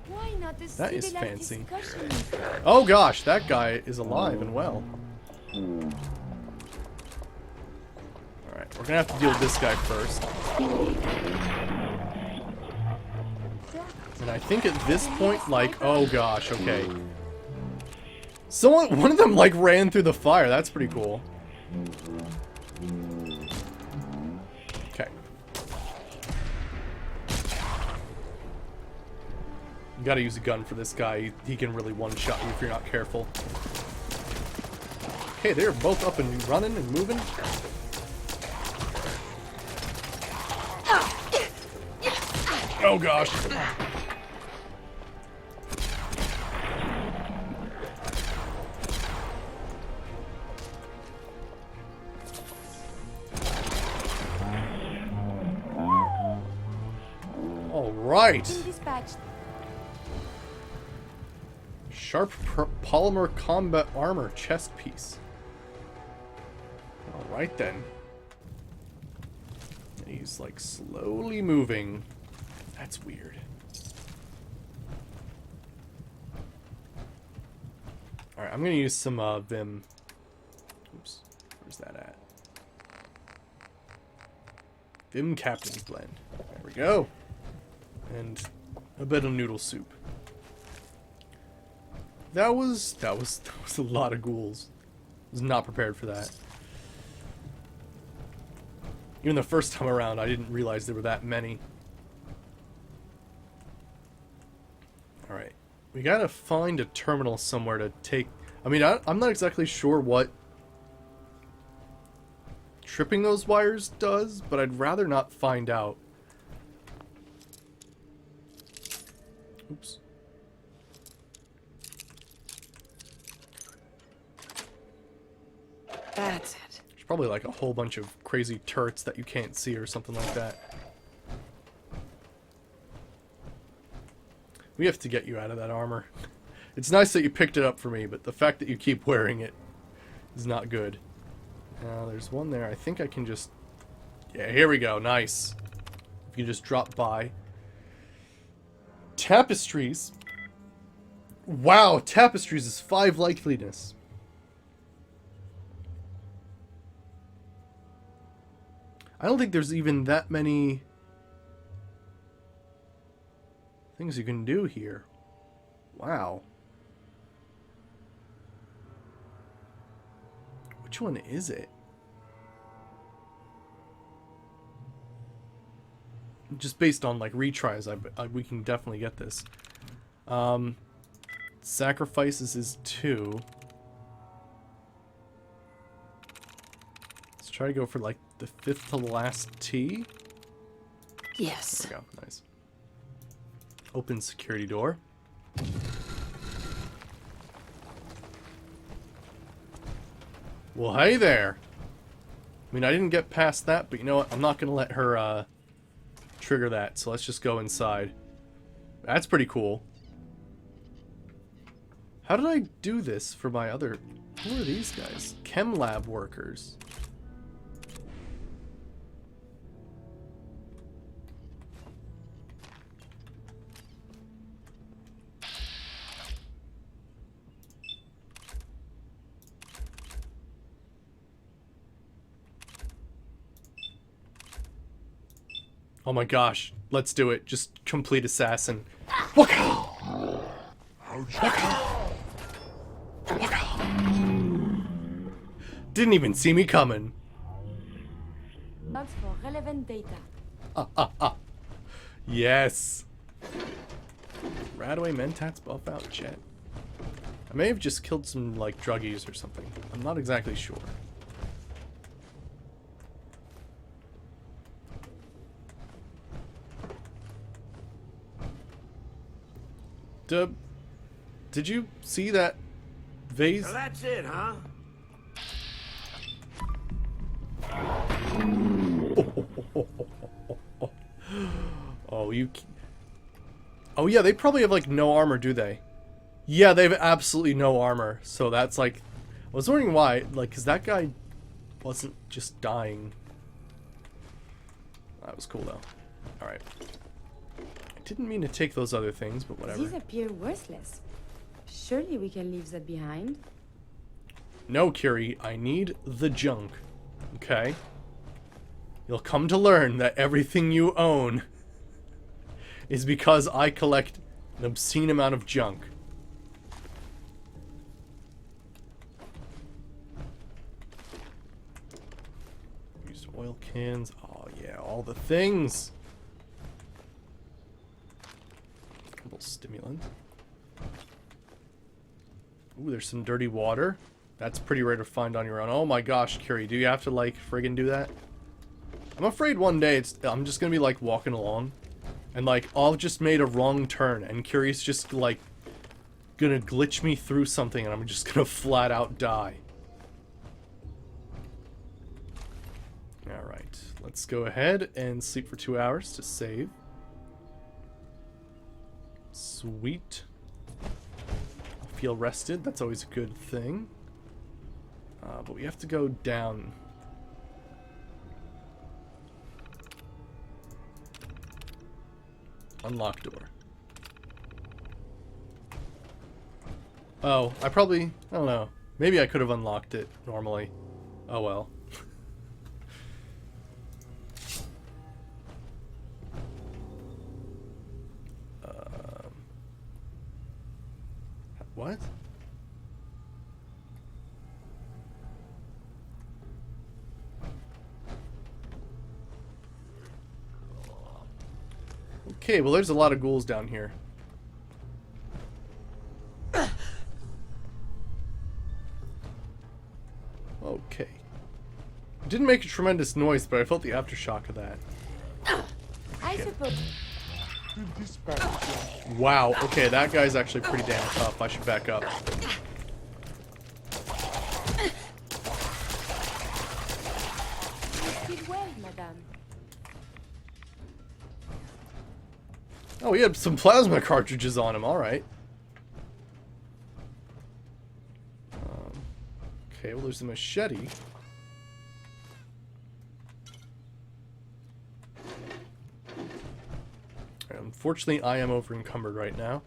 Why not a That is civilized fancy. discussion? Oh gosh, that guy is alive and well. Alright, we're gonna have to deal with this guy first. And I think at this point, like, oh gosh, okay. One of them like ran through the fire, that's pretty cool. Okay. You gotta use a gun for this guy. He can really one-shot you if you're not careful. Okay, they're both up and running and moving. Oh gosh. All right. Been dispatched. Sharp polymer combat armor chest piece. All right then. He's like slowly moving. That's weird. All right, I'm gonna use some Vim. Oops, where's that at? Vim Captain's Blend. There we go. And a bit of noodle soup. That was a lot of ghouls. I was not prepared for that. Even the first time around, I didn't realize there were that many. Alright. We gotta find a terminal somewhere to take... I mean, I'm not exactly sure what tripping those wires does, but I'd rather not find out. Oops. That's it. There's probably like a whole bunch of crazy turrets that you can't see or something like that. We have to get you out of that armor. It's nice that you picked it up for me, but the fact that you keep wearing it is not good. Now, there's one there. I think I can just... Yeah, here we go. Nice. If you just drop by. Tapestries. Wow, tapestries is 5 likeliness. I don't think there's even that many things you can do here. Wow. Which one is it? Just based on like retries, we can definitely get this. Sacrifices is 2. Let's try to go for like the 5th to last T. Yes. There we go. Nice. Open security door. Well, hey there. I mean, I didn't get past that, but you know what? I'm not going to let her trigger that, so let's just go inside. That's pretty cool. How did I do this for my other... Who are these guys? Chem lab workers. Oh my gosh, let's do it. Just complete assassin. Waka! Waka! Waka! Didn't even see me coming. Logs for relevant data. Yes. Radaway Mentats buff out jet. I may have just killed some like druggies or something. I'm not exactly sure. Did you see that vase? So that's it, huh? Oh, oh yeah, they probably have like no armor, do they? Yeah, they have absolutely no armor. So that's like, I was wondering why, like, cause that guy wasn't just dying. That was cool though. All right. I didn't mean to take those other things, but whatever. These appear worthless. Surely we can leave that behind. No, Curie, I need the junk. Okay? You'll come to learn that everything you own is because I collect an obscene amount of junk. Used oil cans. Oh yeah, all the things. A little stimulant. Ooh, there's some dirty water. That's pretty rare to find on your own. Oh my gosh, Curie, do you have to like friggin' do that? I'm afraid one day I'm just gonna be like walking along and like I've just made a wrong turn and Curie's just like gonna glitch me through something and I'm just gonna flat out die. Alright, let's go ahead and sleep for 2 hours to save. Sweet. I feel rested, that's always a good thing. But we have to go down. Unlock door. Oh, I don't know. Maybe I could have unlocked it normally. Oh well. What? Okay, well there's a lot of ghouls down here. Okay. It didn't make a tremendous noise, but I felt the aftershock of that. I suppose. Wow, okay, that guy's actually pretty damn tough. I should back up. You did well, madame. Oh, he had some plasma cartridges on him, alright. Okay, well there's a machete. Unfortunately, I am over encumbered right now.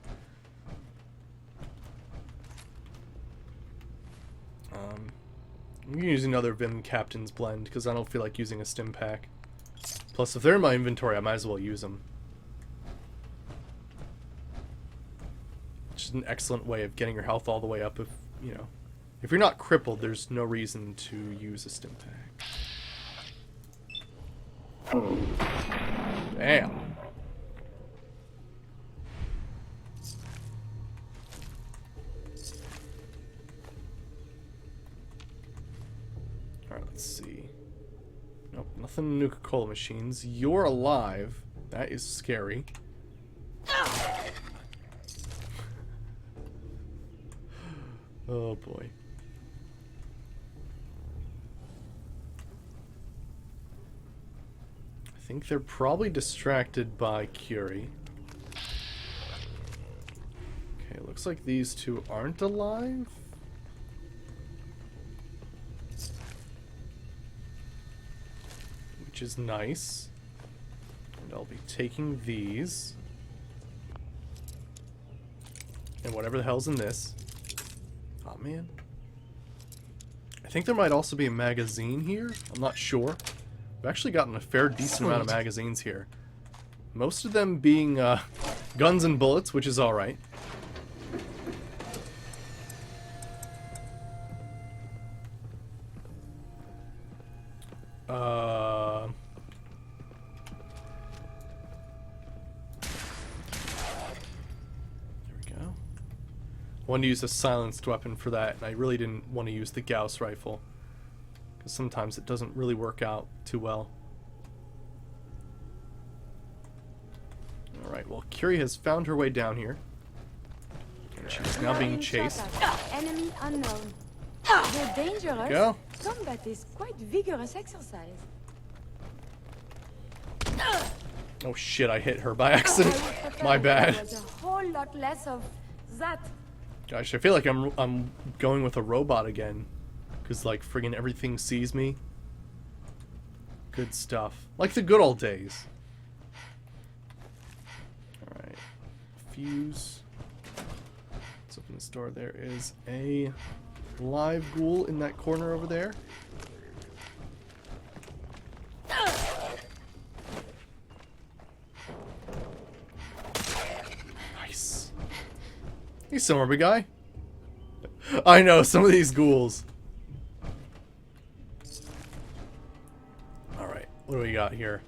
I'm gonna use another Vim Captain's Blend because I don't feel like using a stim pack. Plus, if they're in my inventory, I might as well use them. Which is an excellent way of getting your health all the way up if, you know, if you're not crippled, there's no reason to use a stim pack. Damn. Alright, let's see. Nope, nothing Nuka-Cola machines. You're alive. That is scary. Oh boy. I think they're probably distracted by Curie. Okay, looks like these two aren't alive. Which is nice. And I'll be taking these. And whatever the hell's in this. Oh man. I think there might also be a magazine here. I'm not sure. We've actually gotten a fair decent amount of magazines here. Most of them being guns and bullets, which is alright. I wanted to use a silenced weapon for that, and I really didn't want to use the Gauss rifle. Because sometimes it doesn't really work out too well. Alright, well, Curie has found her way down here. She's now being Being chased. shot at. Enemy unknown. Though dangerous, Go. combat is quite vigorous exercise. Oh shit, I hit her by I accident. would prefer My if there bad. was a whole lot less of that. Gosh, I feel like I'm going with a robot again. Cause like friggin' everything sees me. Good stuff. Like the good old days. Alright. Fuse. Let's open this door. There is a live ghoul in that corner over there. Nice. Hey, somewhere, big guy. I know, some of these ghouls. Alright, what do we got here?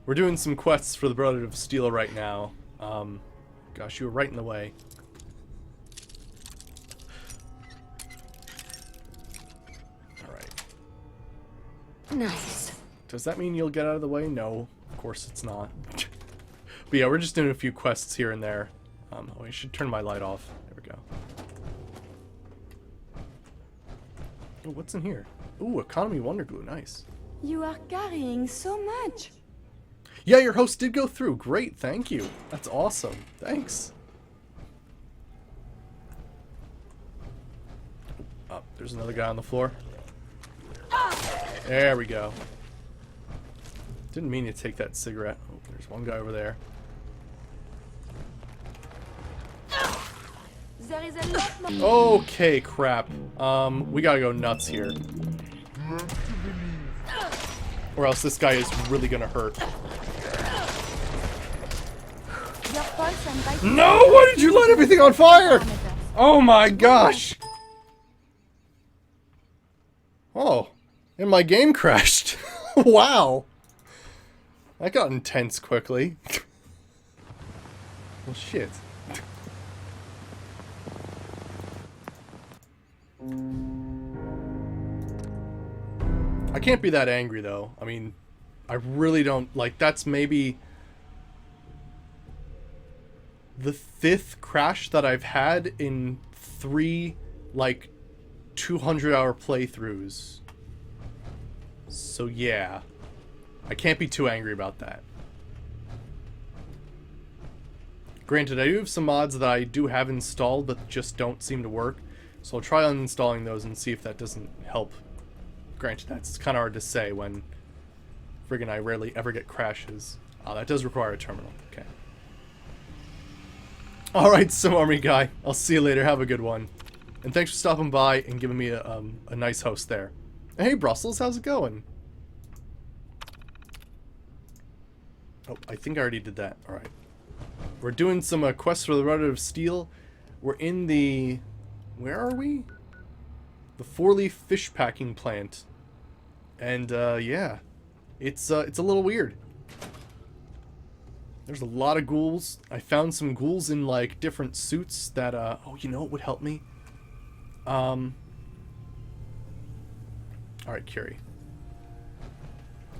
We're doing some quests for the Brotherhood of Steel right now. Gosh, you were right in the way. Alright. Nice. Does that mean you'll get out of the way? No, of course it's not. But yeah, we're just doing a few quests here and there. Oh, I should turn my light off. There we go. Oh, what's in here? Ooh, Economy Wonder Glue, nice. You are carrying so much. Yeah, your host did go through. Great, thank you. That's awesome. Thanks. Oh, there's another guy on the floor. There we go. Didn't mean to take that cigarette. Oh, there's one guy over there. There is a lot more. Okay, crap. We gotta go nuts here. Or else this guy is really gonna hurt. Your pulse and vital No! Why did you light everything on fire? Oh my gosh! Oh, and my game crashed. Wow. That got intense quickly. Well, shit. I can't be that angry, though. I mean, I really don't... Like, that's maybe the 5th crash that I've had in 3, like, 200-hour playthroughs. So, yeah. I can't be too angry about that. Granted, I do have some mods that I do have installed, but just don't seem to work. So I'll try uninstalling those and see if that doesn't help. Granted, that's kind of hard to say when friggin' I rarely ever get crashes. That does require a terminal. Okay. Alright, so Army Guy. I'll see you later. Have a good one. And thanks for stopping by and giving me a nice host there. Hey, Brussels, how's it going? Oh, I think I already did that. Alright. We're doing some quests for the Brotherhood of Steel. We're in the... Where are we? The 4-leaf fish packing plant. And, yeah. It's a little weird. There's a lot of ghouls. I found some ghouls in, like, different suits that, oh, you know what would help me? Alright, Curie.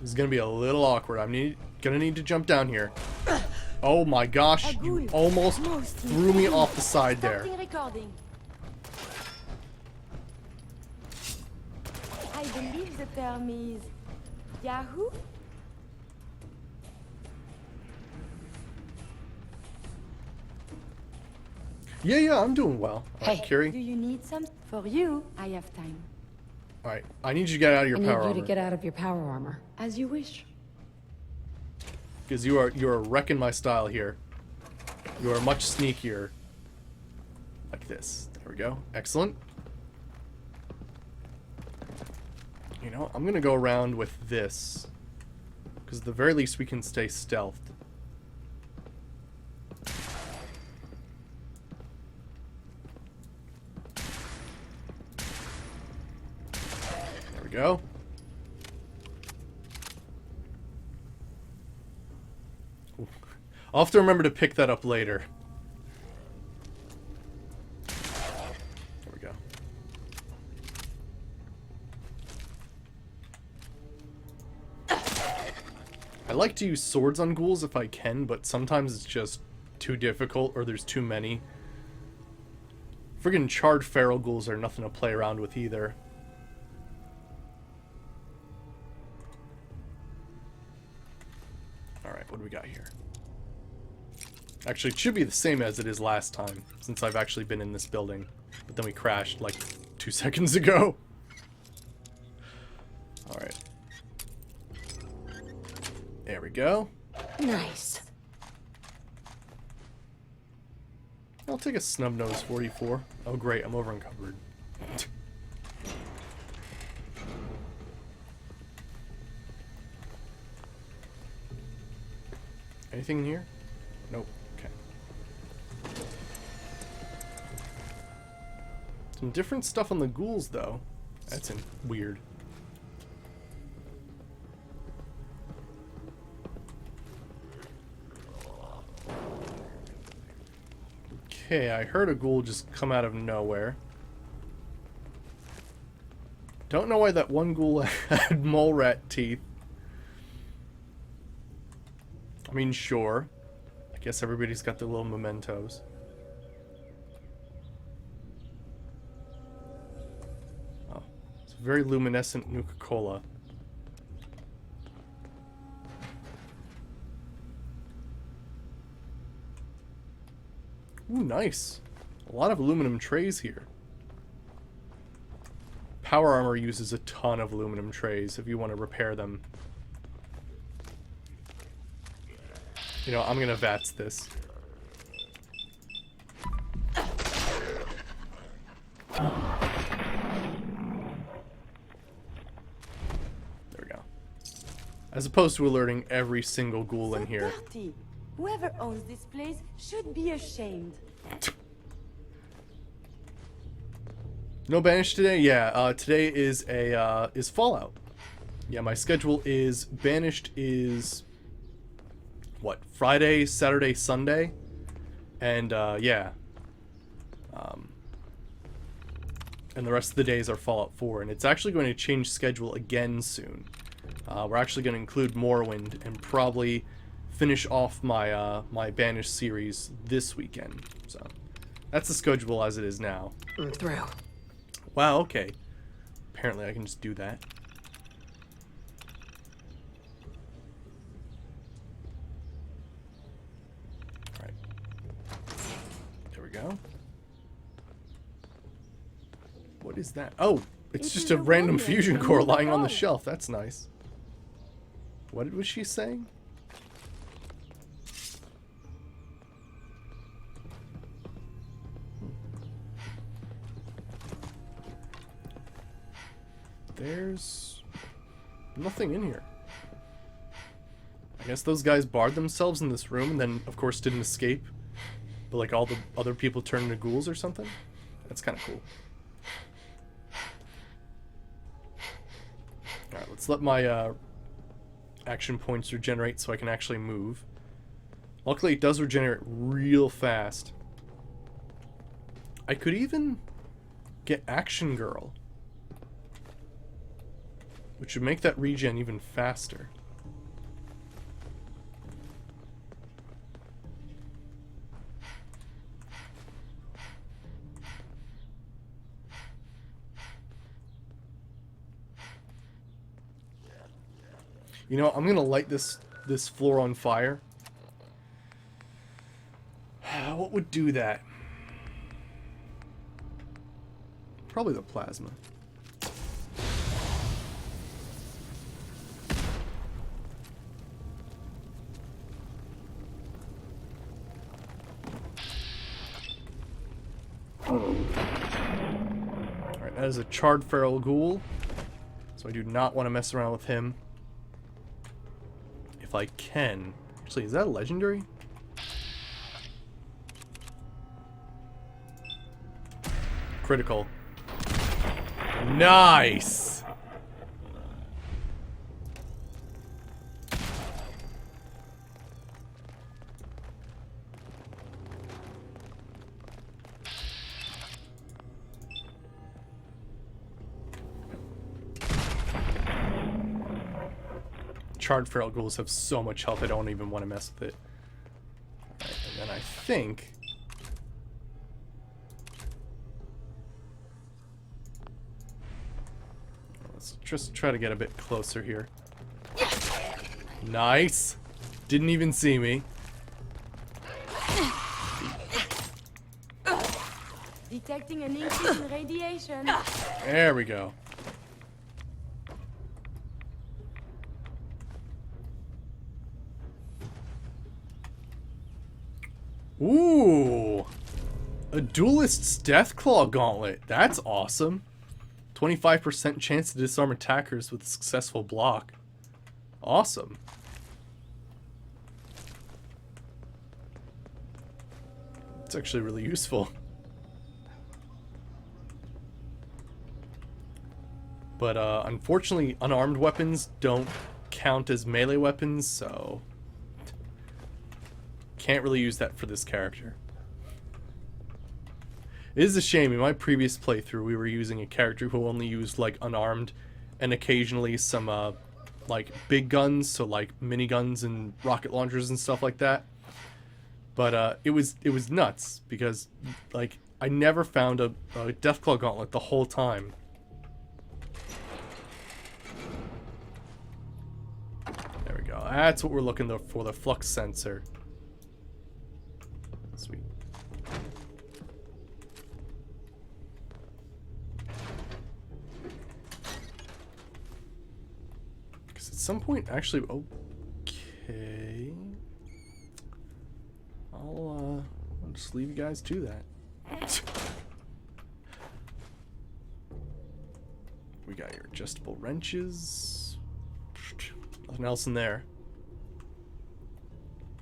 This is gonna be a little awkward. I'm gonna need to jump down here. Oh my gosh, you almost threw me off the side there. Recording. I believe the term is Yahoo. Yeah, I'm doing well. Alright, Hey. Curie. Do you need some? For you, I have time. Alright, I need you to get out of your I need power you armor. to get out of your power armor. As you wish. Because you are wrecking my style here. You are much sneakier. Like this. There we go. Excellent. You know, I'm gonna go around with this. Because at the very least we can stay stealthed. There we go. I'll have to remember to pick that up later. There we go. I like to use swords on ghouls if I can, but sometimes it's just too difficult or there's too many. Friggin' charred feral ghouls are nothing to play around with either. Alright, what do we got here? Actually, it should be the same as it is last time, since I've actually been in this building. But then we crashed like 2 seconds ago. Alright. There we go. Nice. I'll take a snub nose 44. Oh great, I'm over encumbered. Anything in here? Nope. Okay. Some different stuff on the ghouls though. That's weird. Okay, I heard a ghoul just come out of nowhere. Don't know why that one ghoul had mole rat teeth. I mean, sure. I guess everybody's got their little mementos. Oh, it's a very luminescent Nuka-Cola. Ooh, nice. A lot of aluminum trays here. Power armor uses a ton of aluminum trays if you want to repair them. You know, I'm gonna VATS this. There we go. As opposed to alerting every single ghoul in here. Dirty. Whoever owns this place should be ashamed. No banish today? Yeah, today is Fallout. Yeah, my schedule is banished is what, Friday, Saturday, Sunday, and yeah, and the rest of the days are Fallout 4, and it's actually going to change schedule again soon. We're actually going to include Morrowind and probably finish off my my banished series this weekend. So that's the schedule as it is now. I'm through. Wow, okay. Apparently I can just do that. Alright. There we go. What is that? Oh! It's It just is a a random wonder fusion when core you lying on the evolve. shelf. That's nice. What was she saying? There's nothing in here. I guess those guys barred themselves in this room and then, of course, didn't escape. But, like, all the other people turned into ghouls or something? That's kind of cool. Alright, let's let my action points regenerate so I can actually move. Luckily, it does regenerate real fast. I could even get Action Girl, which would make that regen even faster. You know, I'm gonna light this floor on fire. What would do that? Probably the plasma. Alright, that is a charred feral ghoul. So I do not want to mess around with him. If I can. Actually, is that a legendary? Critical. Nice! Charred feral ghouls have so much health I don't even want to mess with it. Alright, and then I think just try to get a bit closer here. Nice. Didn't even see me. Detecting an increase in radiation. There we go. Ooh. A duelist's Deathclaw gauntlet. That's awesome. 25% chance to disarm attackers with a successful block. Awesome. It's actually really useful. But unfortunately, unarmed weapons don't count as melee weapons, so can't really use that for this character. It is a shame. In my previous playthrough, we were using a character who only used like unarmed and occasionally some like big guns, so like miniguns and rocket launchers and stuff like that. But it was nuts because like I never found a Deathclaw gauntlet the whole time. There we go. That's what we're looking for, the flux sensor. Sweet. Because at some point, actually, okay, I'll just leave you guys to that. We got your adjustable wrenches. Nothing else in there.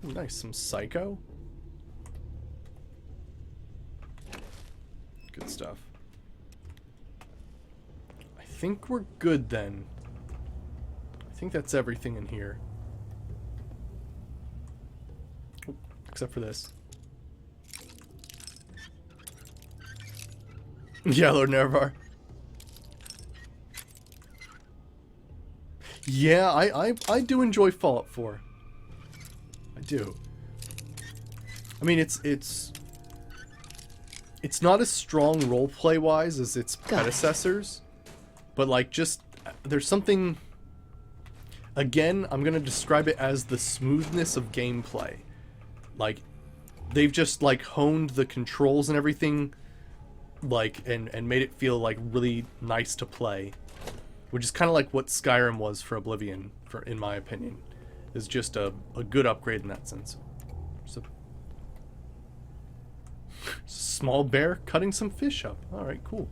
Ooh, nice, some Psycho. Good stuff. I think we're good then. I think that's everything in here. Oh, except for this. Yeah, Lord Nerevar. Yeah, I do enjoy Fallout 4. I do. I mean, it's not as strong roleplay wise as its predecessors, but like just there's something. Again, I'm gonna describe it as the smoothness of gameplay. Like they've just like honed the controls and everything, like and made it feel like really nice to play. Which is kind of like what Skyrim was for Oblivion, in my opinion. Is just a good upgrade in that sense. So, small bear cutting some fish up. Alright, cool.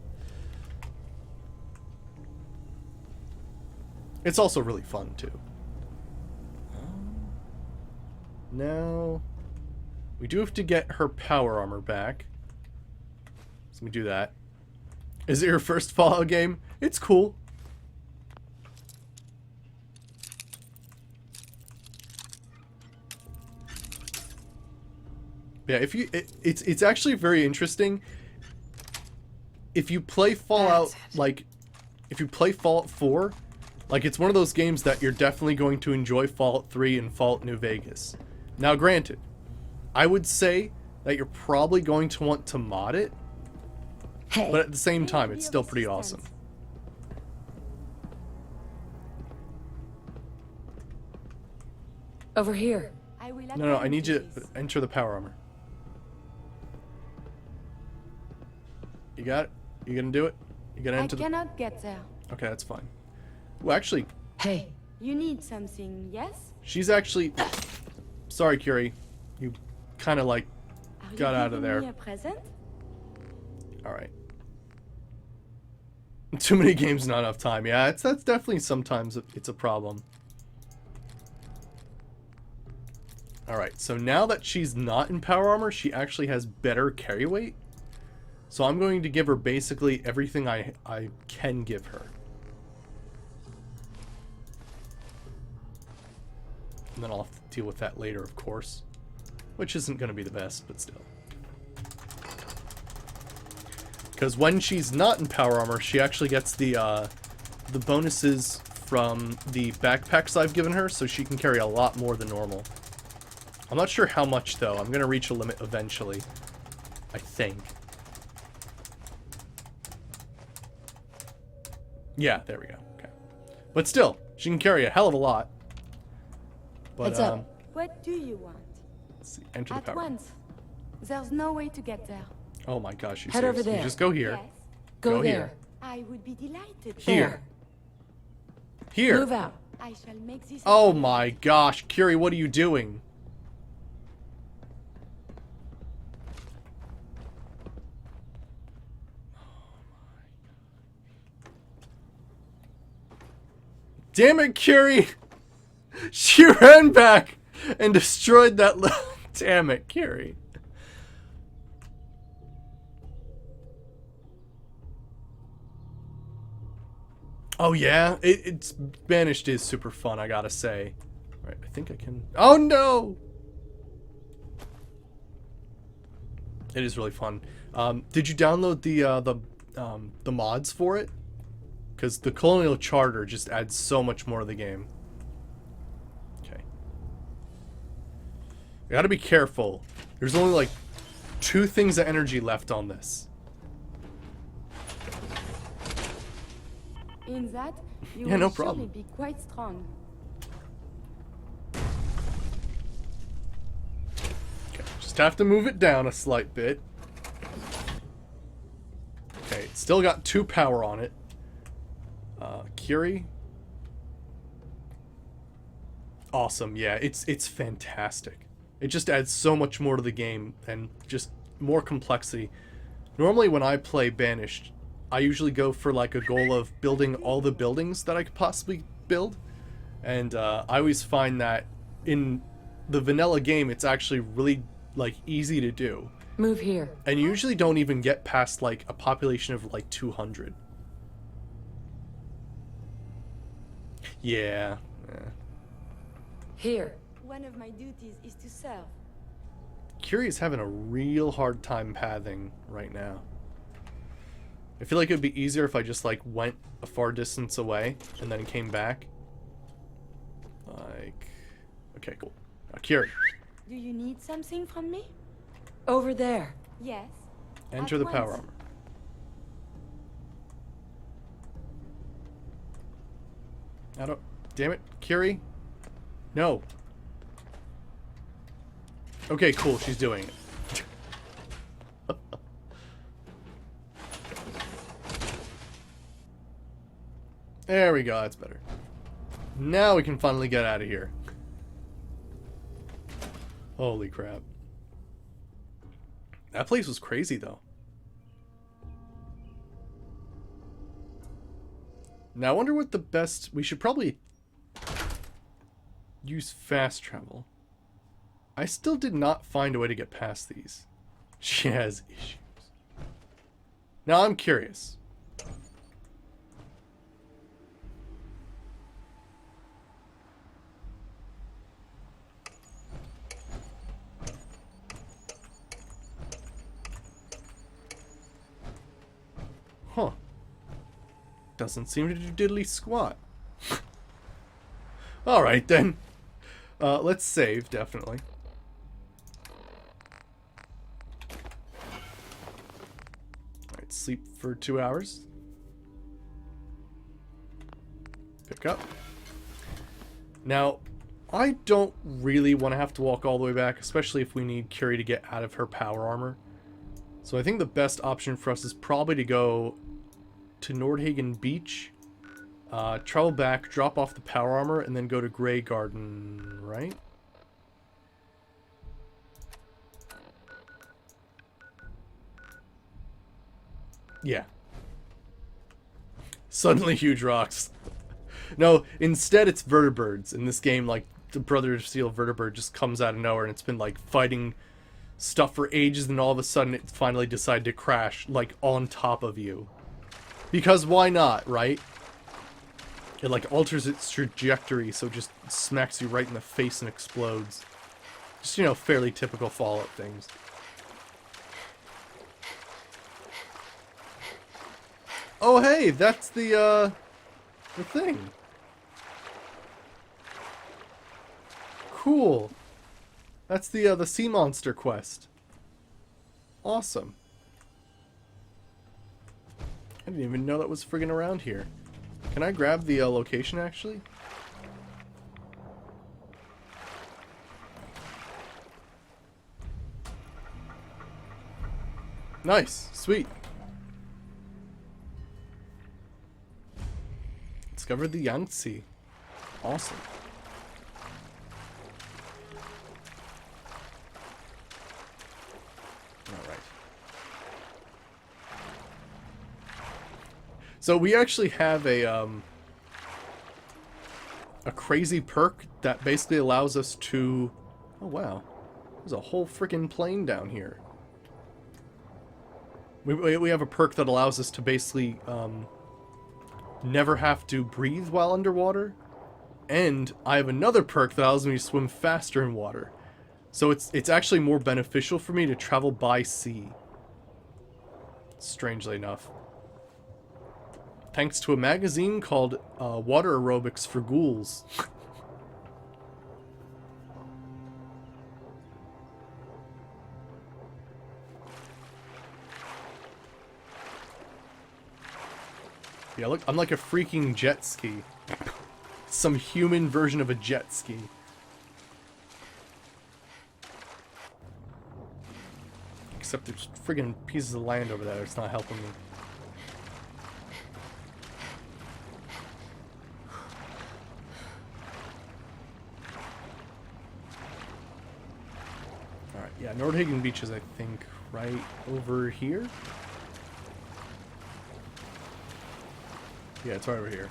It's also really fun, too. Now, we do have to get her power armor back. So let me do that. Is it your first Fallout game? It's cool. Yeah, if you it's actually very interesting. If you play Fallout if you play Fallout 4, like it's one of those games that you're definitely going to enjoy Fallout 3 and Fallout New Vegas. Now granted, I would say that you're probably going to want to mod it. Hey, but at the same time, it's still pretty awesome. Over here. No, I need you to enter the power armor. You got it? You gonna do it? You gonna enter? I cannot get there. Okay, that's fine. Well, actually... Hey. You need something, yes? She's actually... Sorry, Curie. You kind of, like, got out of there. Are you giving me a present? Alright. Too many games, not enough time. Yeah, that's definitely sometimes it's a problem. Alright, so now that she's not in power armor, she actually has better carry weight. So I'm going to give her basically everything I can give her. And then I'll have to deal with that later, of course. Which isn't going to be the best, but still. Because when she's not in power armor, she actually gets the bonuses from the backpacks I've given her, so she can carry a lot more than normal. I'm not sure how much, though. I'm going to reach a limit eventually. I think. Yeah, there we go. Okay. But still, she can carry a hell of a lot. But, Heads up. What do you want? let's see. Enter the At power. once. There's no way to get there. Oh my gosh, you Head over serious? You there. just go here. Yes, Go Go there. here. I would be delighted. Here. Here. Move out. I shall make this. Oh my gosh, Curie, what are you doing? Damn it, Curie! She ran back and destroyed that little... Damn it, Curie. Oh yeah, it's Banished is super fun, I gotta say. Alright, I think I can... Oh no! It is really fun. Did you download the mods for it? Because the Colonial Charter just adds so much more to the game. Okay. I gotta be careful. There's only like 2 things of energy left on this. In that, you Yeah, will no surely problem. be quite strong. Okay, just have to move it down a slight bit. Okay, it's still got 2 power on it. Curie. Awesome, yeah, it's fantastic. It just adds so much more to the game and just more complexity. Normally when I play Banished, I usually go for like a goal of building all the buildings that I could possibly build. And I always find that in the vanilla game, it's actually really like easy to do. Move here. And you usually don't even get past like a population of like 200. Yeah. Here. One of my duties is to serve. Curie's having a real hard time pathing right now. I feel like it would be easier if I just like went a far distance away and then came back. Like, okay, cool. Now, Curie, Do you need something from me? Over there. Yes. enter At the power once. armor. I don't. Damn it, Curie. No. Okay, cool. She's doing it. There we go. That's better. Now we can finally get out of here. Holy crap. That place was crazy, though. Now, I wonder what the best... We should probably use fast travel. I still did not find a way to get past these. She has issues. Now, I'm curious. Huh. Doesn't seem to do diddly squat. Alright then. Let's save, definitely. Alright, sleep for 2 hours. Pick up. Now, I don't really want to have to walk all the way back, especially if we need Curie to get out of her power armor. So I think the best option for us is probably to go to Nordhagen Beach, travel back, drop off the power armor, and then go to Grey Garden, right? Yeah. Suddenly huge rocks. No, instead it's vertibirds. In this game, like, the Brother of Steel vertibird just comes out of nowhere, and it's been, like, fighting stuff for ages, and all of a sudden it finally decided to crash, like, on top of you. Because why not, right? It, like, alters its trajectory, so it just smacks you right in the face and explodes. Just, you know, fairly typical Fallout things. Oh, hey, that's the thing. Cool. That's the sea monster quest. Awesome. I didn't even know that was friggin' around here. Can I grab the location, actually? Nice. Sweet. Discovered the Yangtze. Awesome. Alright. So we actually have a crazy perk that basically allows us to... Oh wow. There's a whole freaking plane down here. We have a perk that allows us to basically never have to breathe while underwater. And I have another perk that allows me to swim faster in water. So it's actually more beneficial for me to travel by sea. Strangely enough. Thanks to a magazine called Water Aerobics for Ghouls. Yeah, look, I'm like a freaking jet ski. Some human version of a jet ski. Except there's friggin' pieces of land over there. It's not helping me. Alright, yeah, Nordhagen Beach is, I think, right over here. Yeah, it's right over here.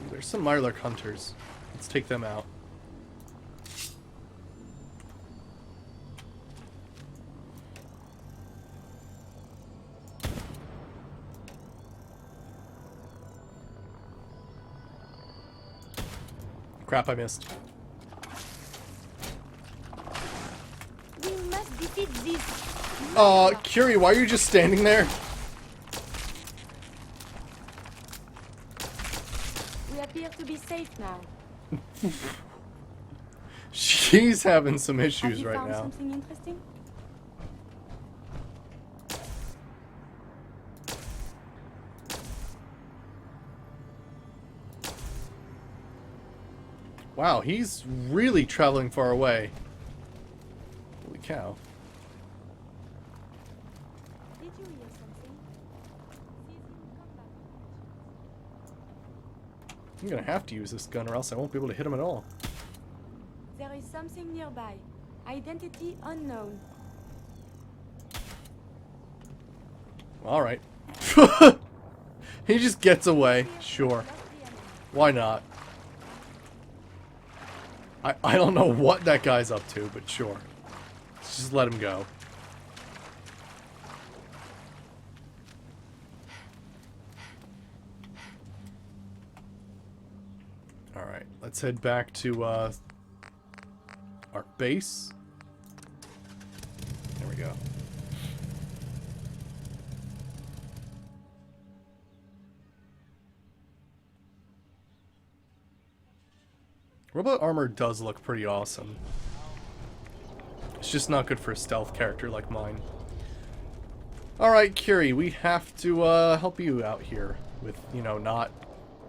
Ooh, there's some Mirelurk hunters. Let's take them out. Crap, I missed. We must defeat these. Curie, why are you just standing there? We appear to be safe now. She's having some Have issues you right found now. something interesting? Wow, he's really traveling far away. Holy cow. Did you hear something? I'm gonna have to use this gun or else I won't be able to hit him at all. There is something nearby. Identity unknown. Alright. He just gets away. Sure. Why not? I don't know what that guy's up to, but sure. Let's just let him go. Alright, let's head back to our base. There we go. Robot armor does look pretty awesome. It's just not good for a stealth character like mine. Alright, Curie, we have to help you out here with, you know, not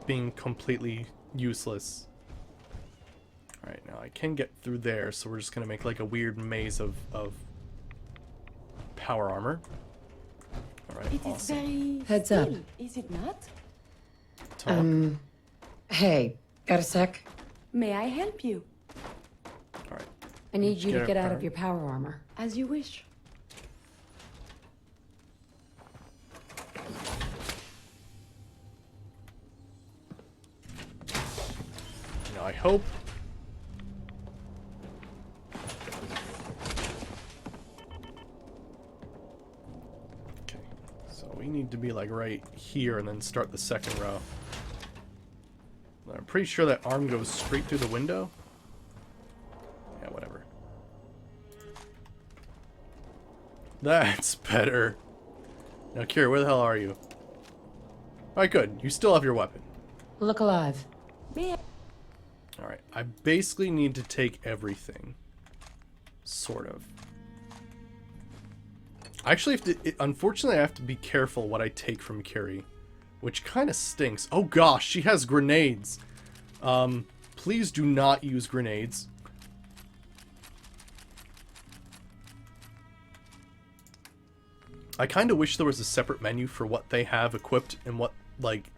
being completely useless. Alright, now I can get through there, so we're just gonna make like a weird maze of power armor. Alright, It is awesome. very Heads up. still, is it not? Talk. Hey, got a sec? May I help you? Alright. I need you to Get get up out there. of your power armor. As you wish. Now I hope. Okay, so we need to be like right here and then start the second row. I'm pretty sure that arm goes straight through the window. Yeah, whatever. That's better. Now, Kira, where the hell are you? Alright, good. You still have your weapon. Look alive. May I? Alright, I basically need to take everything. Sort of. I actually have to... unfortunately, I have to be careful what I take from Curie. which kind of stinks. Oh gosh, she has grenades. Please do not use grenades. I kind of wish there was a separate menu for what they have equipped and what, like,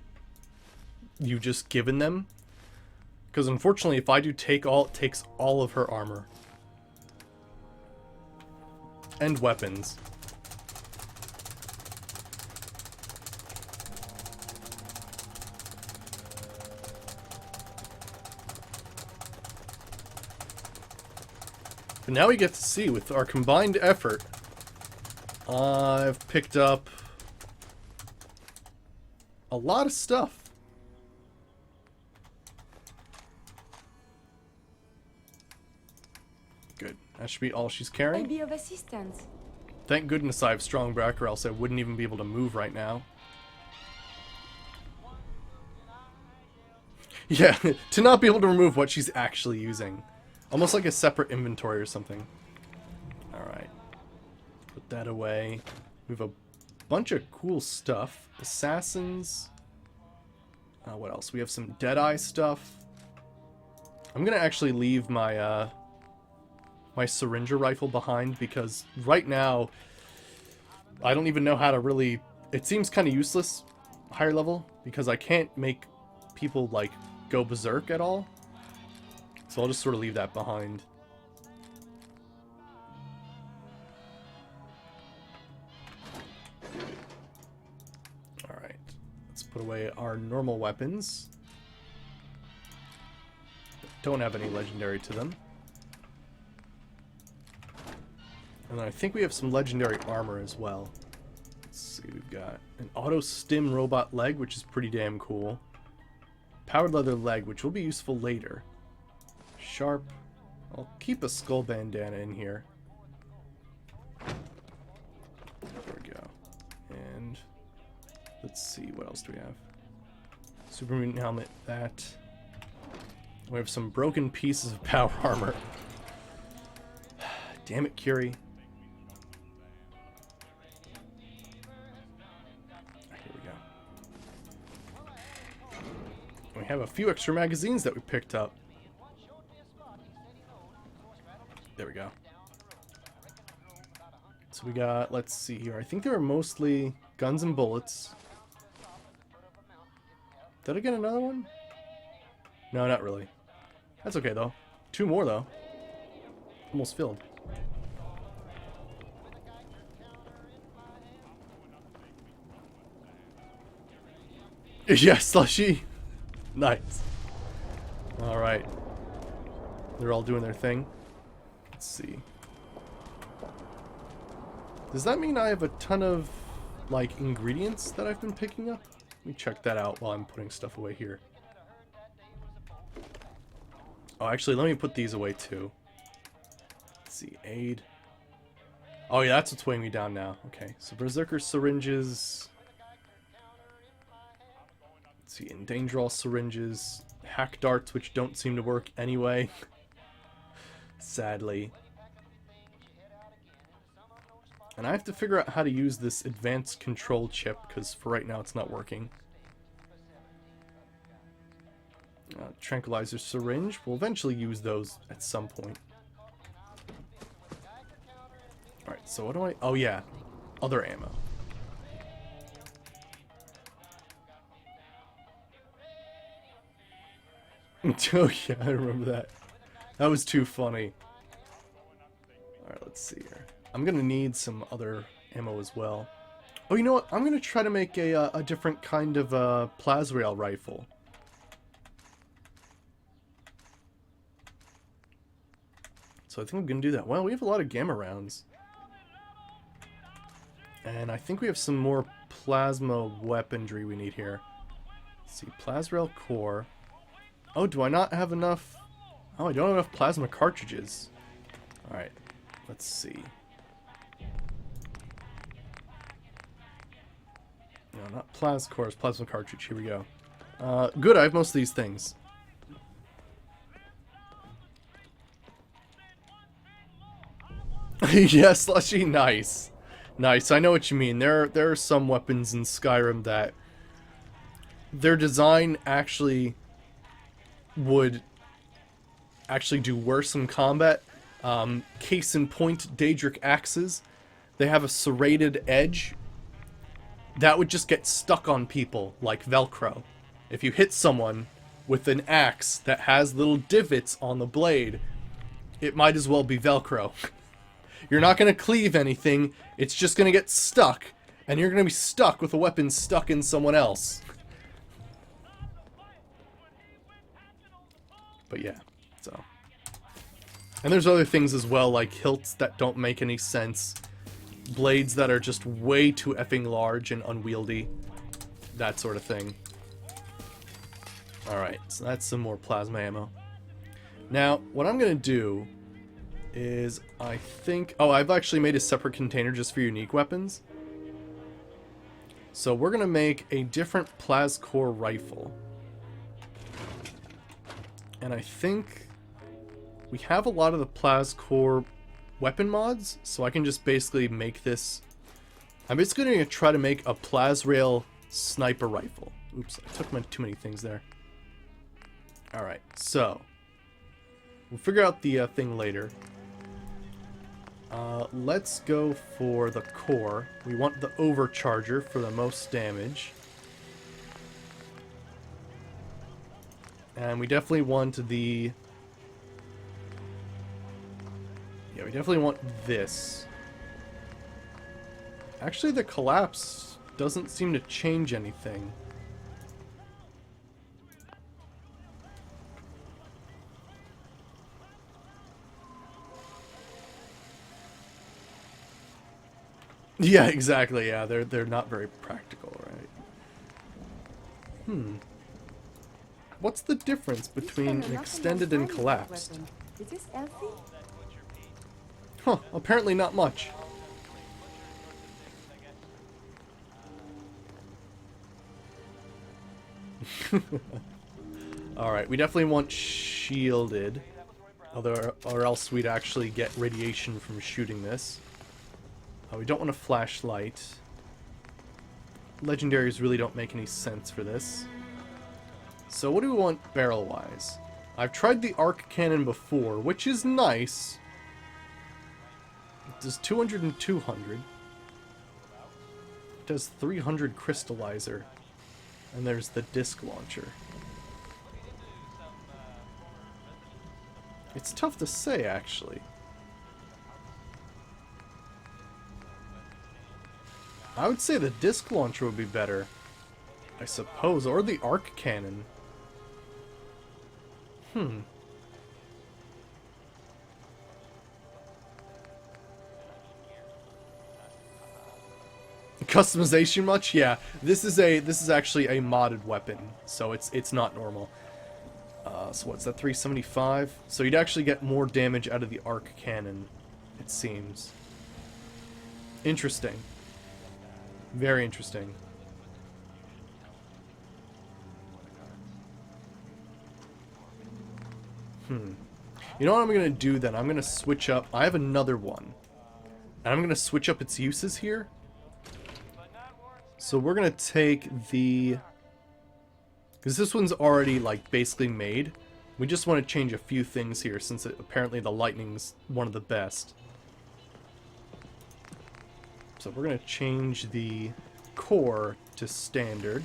you just given them. Because unfortunately, if I do take all, it takes all of her armor. And weapons. But now we get to see, with our combined effort, I've picked up a lot of stuff. Good. That should be all she's I'll carrying. be of assistance. Thank goodness I have strong back, or else I wouldn't even be able to move right now. Yeah, to not be able to remove what she's actually using. Almost like a separate inventory or something. Alright. Put that away. We have a bunch of cool stuff. Assassins. What else? We have some Deadeye stuff. I'm gonna actually leave my, my Syringer rifle behind, because right now, I don't even know how to really... It seems kind of useless, higher level, because I can't make people, like, go berserk at all. So I'll just sort of leave that behind. Alright, let's put away our normal weapons. Don't have any legendary to them. And then I think we have some legendary armor as well. Let's see, we've got an auto-stim robot leg, which is pretty damn cool. Powered leather leg, which will be useful later. Sharp. I'll keep a skull bandana in here. There we go. And let's see, what else do we have? Super mutant helmet, that. We have some broken pieces of power armor. Damn it, Curie. Here we go. We have a few extra magazines that we picked up. There we go. So we got, let's see here. I think they were mostly guns and bullets. Did I get another one? No, not really. That's okay, though. 2 more, though. Almost filled. Yes, slushy. Nice. Alright. They're all doing their thing. Let's see. Does that mean I have a ton of, like, ingredients that I've been picking up? Let me check that out while I'm putting stuff away here. Oh, actually, let me put these away, too. Let's see, aid. Oh, yeah, that's what's weighing me down now. Okay, so Berserker syringes. Let's see, Endangerall syringes. Hack darts, which don't seem to work anyway. Sadly. And I have to figure out how to use this advanced control chip, because for right now it's not working. Tranquilizer syringe. We'll eventually use those at some point. Alright, so what do I... Oh yeah, other ammo. Oh yeah, I remember that. That was too funny. Alright, let's see here. I'm gonna need some other ammo as well. Oh, you know what? I'm gonna try to make a different kind of Plasrail rifle. So I think I'm gonna do that. Well, we have a lot of gamma rounds. And I think we have some more plasma weaponry we need here. Let's see, Plasrail core. Oh, do I not have enough? Oh, I don't have enough plasma cartridges. Alright, let's see. No, not plas cores, plasma cartridge. Here we go. Good, I have most of these things. Yes, Slushy, nice. Nice, I know what you mean. There are some weapons in Skyrim that their design actually would actually do worse in combat. Case in point, Daedric axes. They have a serrated edge that would just get stuck on people like Velcro. If you hit someone with an axe that has little divots on the blade, it might as well be Velcro. You're not going to cleave anything, it's just going to get stuck, and you're going to be stuck with a weapon stuck in someone else. But yeah, so. And there's other things as well, like hilts that don't make any sense, blades that are just way too effing large and unwieldy, that sort of thing. Alright, so that's some more plasma ammo. Now, what I'm going to do is, I think... Oh, I've actually made a separate container just for unique weapons. So we're going to make a different Plascore rifle. And I think we have a lot of the Plascore weapon mods, so I can just basically make this... I'm basically going to try to make a Plasrail sniper rifle. Oops, I took too many things there. Alright, so we'll figure out the thing later. Let's go for the core. We want the overcharger for the most damage. And we definitely want the... Yeah, we definitely want this. Actually, the collapse doesn't seem to change anything. Yeah, exactly. Yeah, they're not very practical, right? What's the difference between an extended and collapsed? Is this healthy? Huh, apparently not much. Alright, we definitely want shielded. Or else we'd actually get radiation from shooting this. We don't want a flashlight. Legendaries really don't make any sense for this. So what do we want barrel-wise? I've tried the arc cannon before, which is nice. It does 200 and 200. It does 300 crystallizer. And there's the disc launcher. It's tough to say, actually. I would say the disc launcher would be better, I suppose, or the arc cannon. Customization much? Yeah, this is actually a modded weapon, so it's not normal. So what's that, 375? So you'd actually get more damage out of the arc cannon, it seems. Interesting. Very interesting. You know what I'm going to do then? I'm going to switch up. I have another one. And I'm going to switch up its uses here. So we're going to take the... Because this one's already, like, basically made. We just want to change a few things here, since apparently the lightning's one of the best. So we're going to change the core to standard.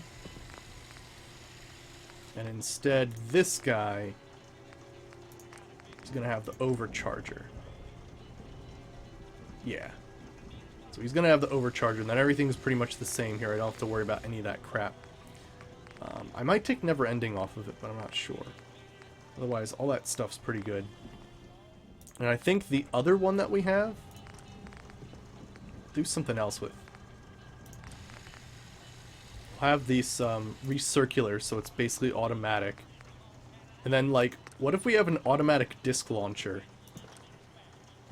And instead, this guy is going to have the overcharger. Yeah. So he's going to have the overcharger, and then everything's pretty much the same here. I don't have to worry about any of that crap. I might take Never Ending off of it, but I'm not sure. Otherwise, all that stuff's pretty good. And I think the other one that we have, do something else with. I have these recircular, so it's basically automatic. And then, like, what if we have an automatic disc launcher?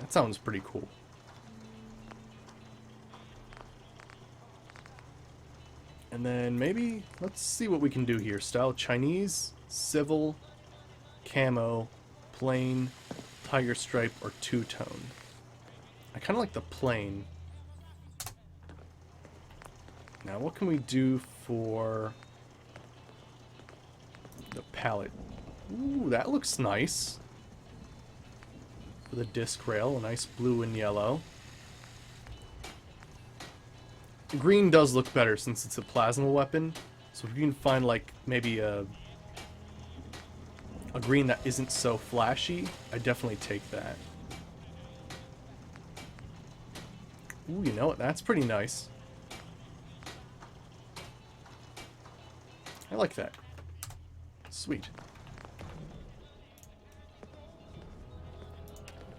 That sounds pretty cool. And then maybe, let's see what we can do here. Style Chinese, Civil, Camo, Plain, Tiger Stripe, or Two-Tone. I kind of like the Plain. Now, what can we do for The palette. Ooh, that looks nice. For the disc rail, a nice blue and yellow. The green does look better since it's a plasma weapon. So if you can find like maybe a green that isn't so flashy, I definitely take that. Ooh, you know what? That's pretty nice. I like that. Sweet.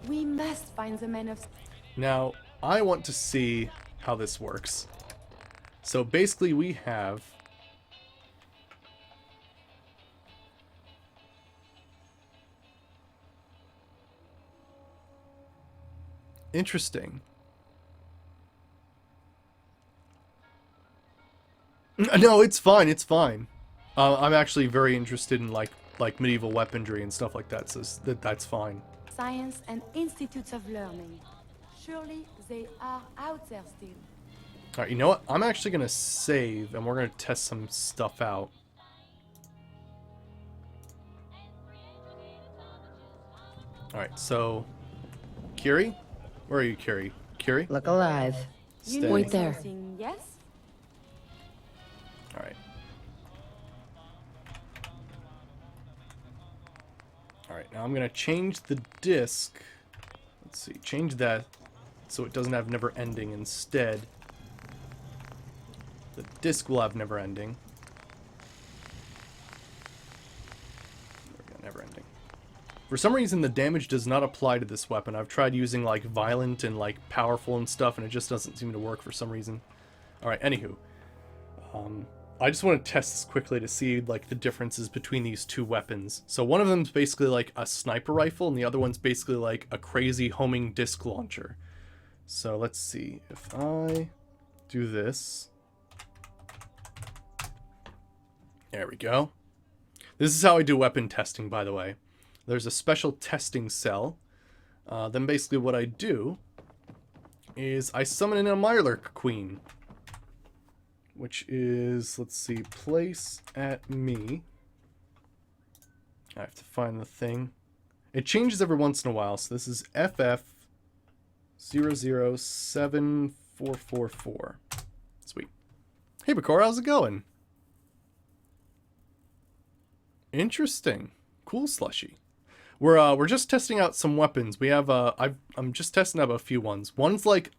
We must find the man of... Now, I want to see how this works. So basically we have... Interesting. No, it's fine, it's fine. I'm actually very interested in like medieval weaponry and stuff like that, so that's fine. Science and institutes of learning. Surely they are out there still. Alright, you know what? I'm actually gonna save and we're gonna test some stuff out. Alright, so Curie? Where are you, Curie? Curie? Look alive. You Stay. know Wait there. something, yes? Alright. Alright, now I'm gonna change the disc. Let's see, change that so it doesn't have never ending. Instead, the disc will have never ending. There we go, never ending. For some reason, the damage does not apply to this weapon. I've tried using like violent and like powerful and stuff, and it just doesn't seem to work for some reason. Alright, anywho. I just want to test this quickly to see like the differences between these two weapons. So one of them is basically like a sniper rifle, and the other one's basically like a crazy homing disc launcher. So let's see. If I do this. There we go. This is how I do weapon testing, by the way. There's a special testing cell. Then basically what I do is I summon in a Mirelurk Queen. Which is, let's see, place at me. I have to find the thing. It changes every once in a while, so this is FF007444. Sweet. Hey, Bakura, how's it going? Interesting. Cool, Slushy. We're just testing out some weapons. We have I'm just testing out a few ones. One's like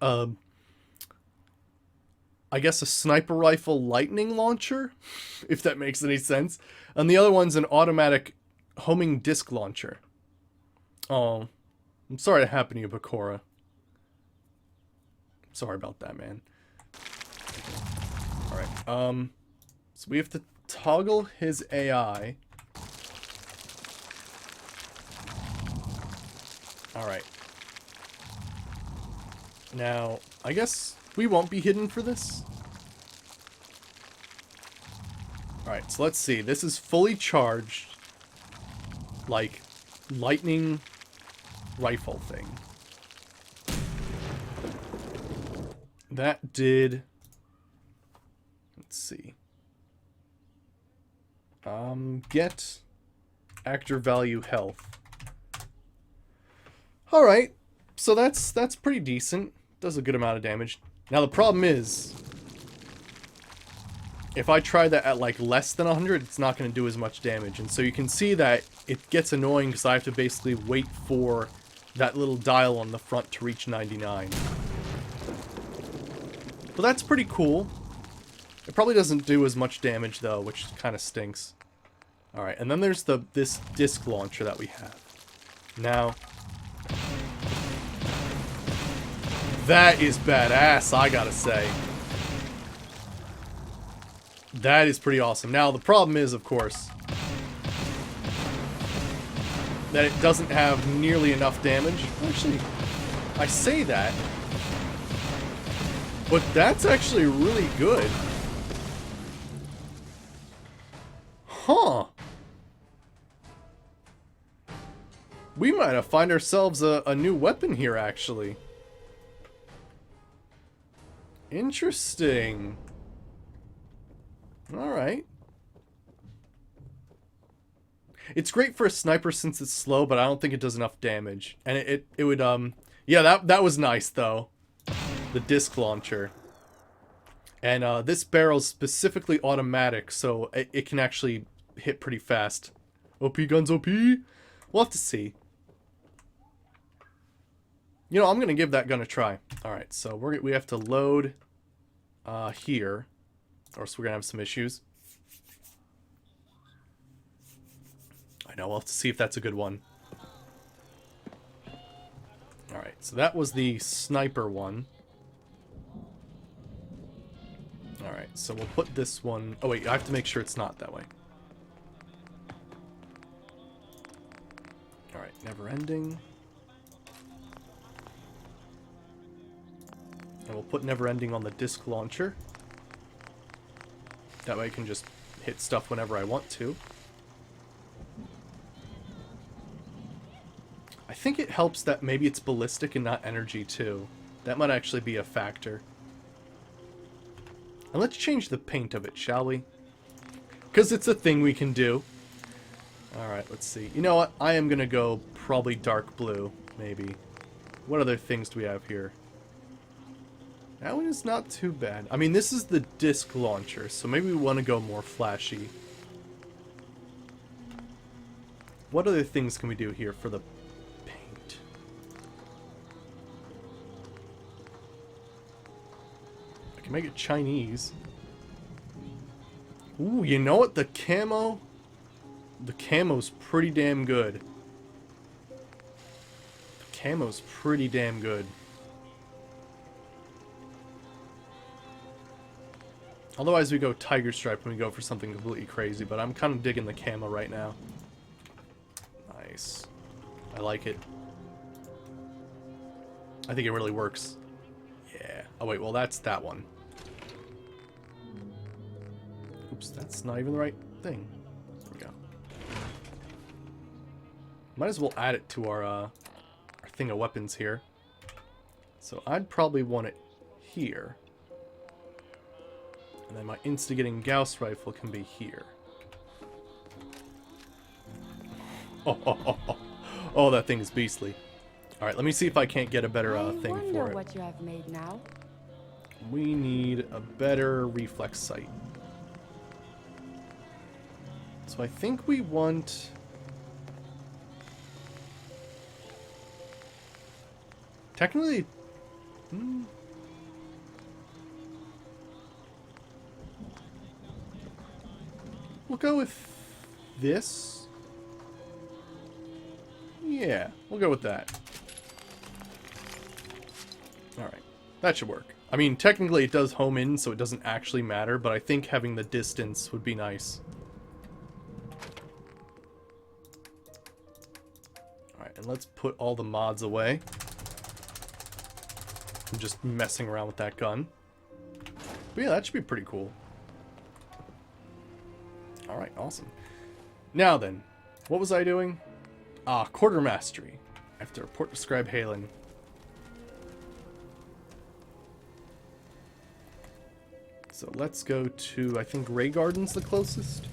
I guess a sniper rifle lightning launcher, if that makes any sense. And the other one's an automatic homing disc launcher. Oh, I'm sorry to happen to you, Bakura. Sorry about that, man. Alright, so we have to toggle his AI. Alright. Now, I guess we won't be hidden for this. Alright, so let's see. This is fully charged, like, lightning rifle thing. That did... Let's see. Get actor value health. Alright, so that's pretty decent. Does a good amount of damage. Now the problem is, if I try that at like less than 100, it's not going to do as much damage. And so you can see that it gets annoying because I have to basically wait for that little dial on the front to reach 99. But that's pretty cool. It probably doesn't do as much damage though, which kind of stinks. Alright, and then there's this disc launcher that we have. Now, that is badass, I gotta say. That is pretty awesome. Now, the problem is, of course, that it doesn't have nearly enough damage. Actually, I say that, but that's actually really good. Huh. We might have found ourselves a new weapon here, actually. Interesting. Alright. It's great for a sniper since it's slow, but I don't think it does enough damage. And it would, yeah, that was nice, though. The disc launcher. And this barrel's specifically automatic, so it can actually hit pretty fast. OP guns, OP! We'll have to see. You know, I'm going to give that gun a try. Alright, so we have to load here, or else we're going to have some issues. I know, we'll have to see if that's a good one. Alright, so that was the sniper one. Alright, so we'll put this one... Oh wait, I have to make sure it's not that way. Alright, never ending. And we'll put never ending on the disc launcher. That way I can just hit stuff whenever I want to. I think it helps that maybe it's ballistic and not energy too. That might actually be a factor. And let's change the paint of it, shall we? Because it's a thing we can do. Alright, let's see. You know what? I am going to go probably dark blue, maybe. What other things do we have here? That one is not too bad. I mean, this is the disc launcher, so maybe we want to go more flashy. What other things can we do here for the paint? I can make it Chinese. Ooh, you know what? The camo... The camo's pretty damn good. The camo's pretty damn good. Otherwise we go Tiger Stripe and we go for something completely crazy, but I'm kind of digging the camo right now. Nice. I like it. I think it really works. Yeah. Oh wait, well that's that one. Oops, that's not even the right thing. There we go. Might as well add it to our thing of weapons here. So I'd probably want it here. And then my instigating Gauss rifle can be here. Oh, that thing is beastly. Alright, let me see if I can't get a better thing for it. I wonder what you have made now. We need a better reflex sight. So I think we want... Technically... We'll go with this. Yeah, we'll go with that. Alright, that should work. I mean, technically it does home in, so it doesn't actually matter, but I think having the distance would be nice. Alright, and let's put all the mods away. I'm just messing around with that gun. But yeah, that should be pretty cool. Alright, awesome. Now then, what was I doing? Quarter mastery. I have to report to Scribe Halen. So let's go to, I think Ray Garden's the closest.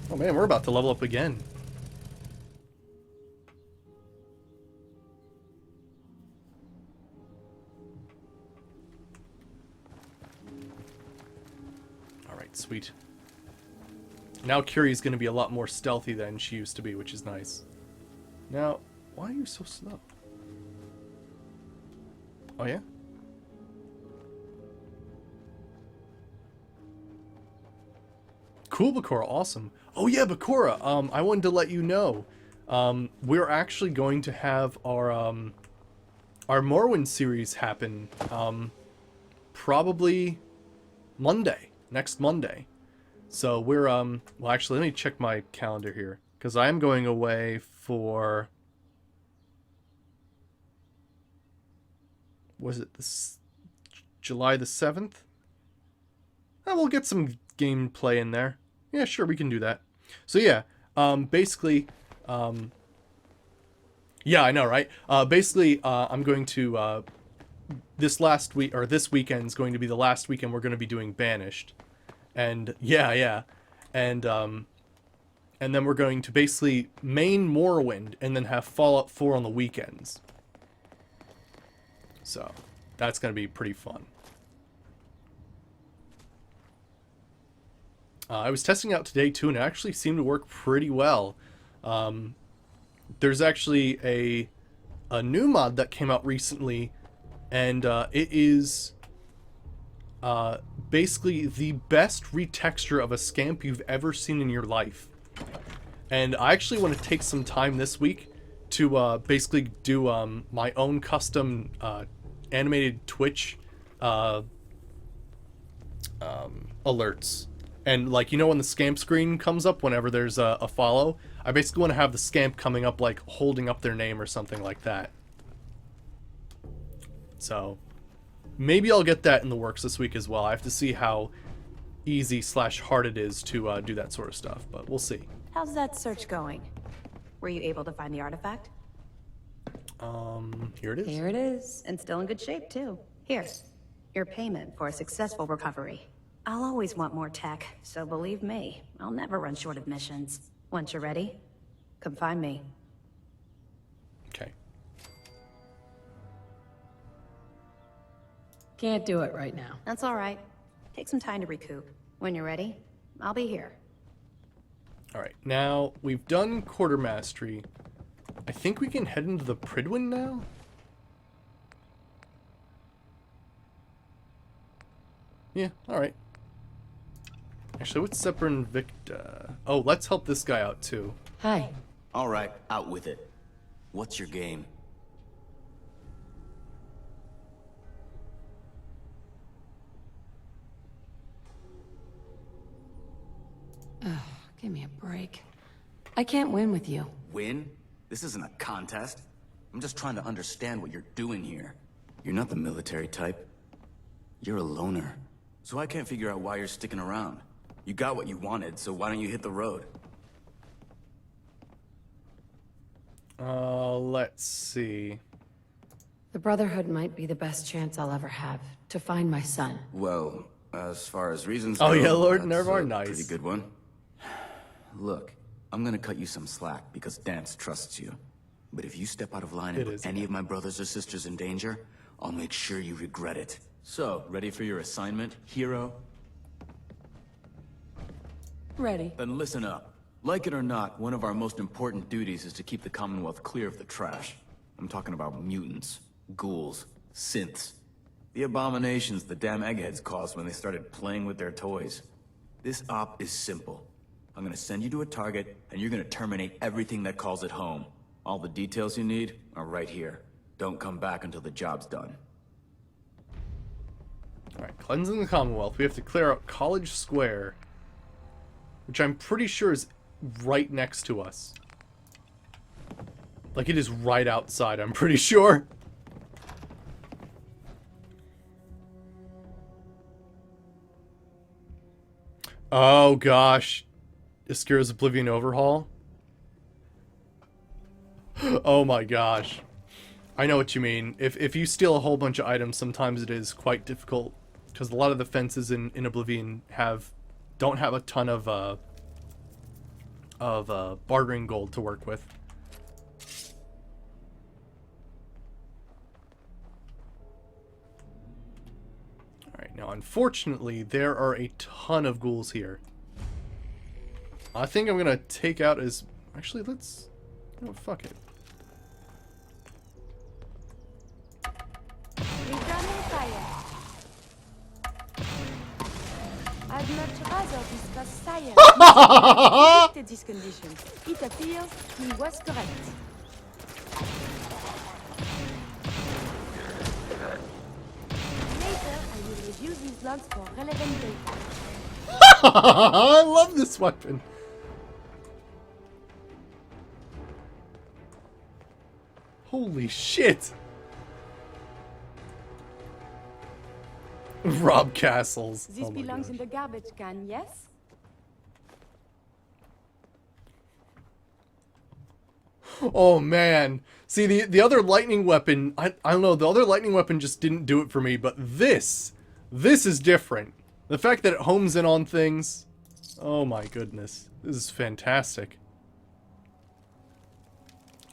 Oh man, we're about to level up again. Alright, sweet. Now Curie's going to be a lot more stealthy than she used to be, which is nice. Now, why are you so slow? Oh yeah? Cool, Bakura, awesome. Oh yeah, Bakura, I wanted to let you know. We're actually going to have our Morrowind series happen, probably Monday, next Monday. So we're, well actually let me check my calendar here, because I am going away for, was it this July the 7th? We'll get some gameplay in there. Yeah, sure, we can do that. So yeah, basically, yeah, I know, right? Basically, I'm going to, this weekend's going to be the last weekend we're going to be doing Banished. And, yeah, and and then we're going to basically main Morrowind and then have Fallout 4 on the weekends. So, that's going to be pretty fun. I was testing out today too, and it actually seemed to work pretty well. There's actually a new mod that came out recently, and it is basically the best retexture of a scamp you've ever seen in your life. And I actually want to take some time this week to basically do my own custom animated Twitch alerts. And, like, you know when the scamp screen comes up whenever there's a follow? I basically want to have the scamp coming up, like, holding up their name or something like that. So, maybe I'll get that in the works this week as well. I have to see how easy/hard it is to do that sort of stuff, but we'll see. How's that search going? Were you able to find the artifact? Here it is. Here it is. And still in good shape, too. Here, your payment for a successful recovery. I'll always want more tech, so believe me, I'll never run short of missions. Once you're ready, come find me. Okay. Can't do it right now. That's all right. Take some time to recoup. When you're ready, I'll be here. Alright, now we've done Quarter Mastery. I think we can head into the Prydwen now? Yeah, alright. Actually, what's Sepper and Victa? Oh, let's help this guy out too. Hi. All right, out with it. What's your game? Give me a break. I can't win with you. Win? This isn't a contest. I'm just trying to understand what you're doing here. You're not the military type. You're a loner. So I can't figure out why you're sticking around. You got what you wanted, so why don't you hit the road? Let's see. The Brotherhood might be the best chance I'll ever have to find my son. Well, as far as reasons Oh go, yeah, Lord that's Nervar, a nice. pretty good one. Look, I'm gonna cut you some slack because Danse trusts you. But if you step out of line and It put is. any of my brothers or sisters in danger, I'll make sure you regret it. So, ready for your assignment, hero? Ready. Then listen up. Like it or not, one of our most important duties is to keep the Commonwealth clear of the trash. I'm talking about mutants, ghouls, synths. The abominations the damn eggheads caused when they started playing with their toys. This op is simple. I'm gonna send you to a target, and you're gonna terminate everything that calls it home. All the details you need are right here. Don't come back until the job's done. Alright, cleansing the Commonwealth. We have to clear out College Square, which I'm pretty sure is right next to us. Like, it is right outside, I'm pretty sure. Oh, gosh. Iskira's Oblivion Overhaul? Oh my gosh. I know what you mean. If you steal a whole bunch of items, sometimes it is quite difficult. Because a lot of the fences in Oblivion don't have a ton of bartering gold to work with. Alright, now unfortunately, there are a ton of ghouls here. I think I'm gonna take out as... Actually, let's... Oh, fuck it. Returning fire. I'd much rather discuss science. I predicted this condition. It appears he was correct. Later, I will review these logs for relevant data. I love this weapon. Holy shit. Rob Castles. This Oh my belongs gosh. in the garbage can, yes? Oh man. See, the other lightning weapon, I don't know, the other lightning weapon just didn't do it for me, but this is different. The fact that it homes in on things, Oh my goodness. This is fantastic.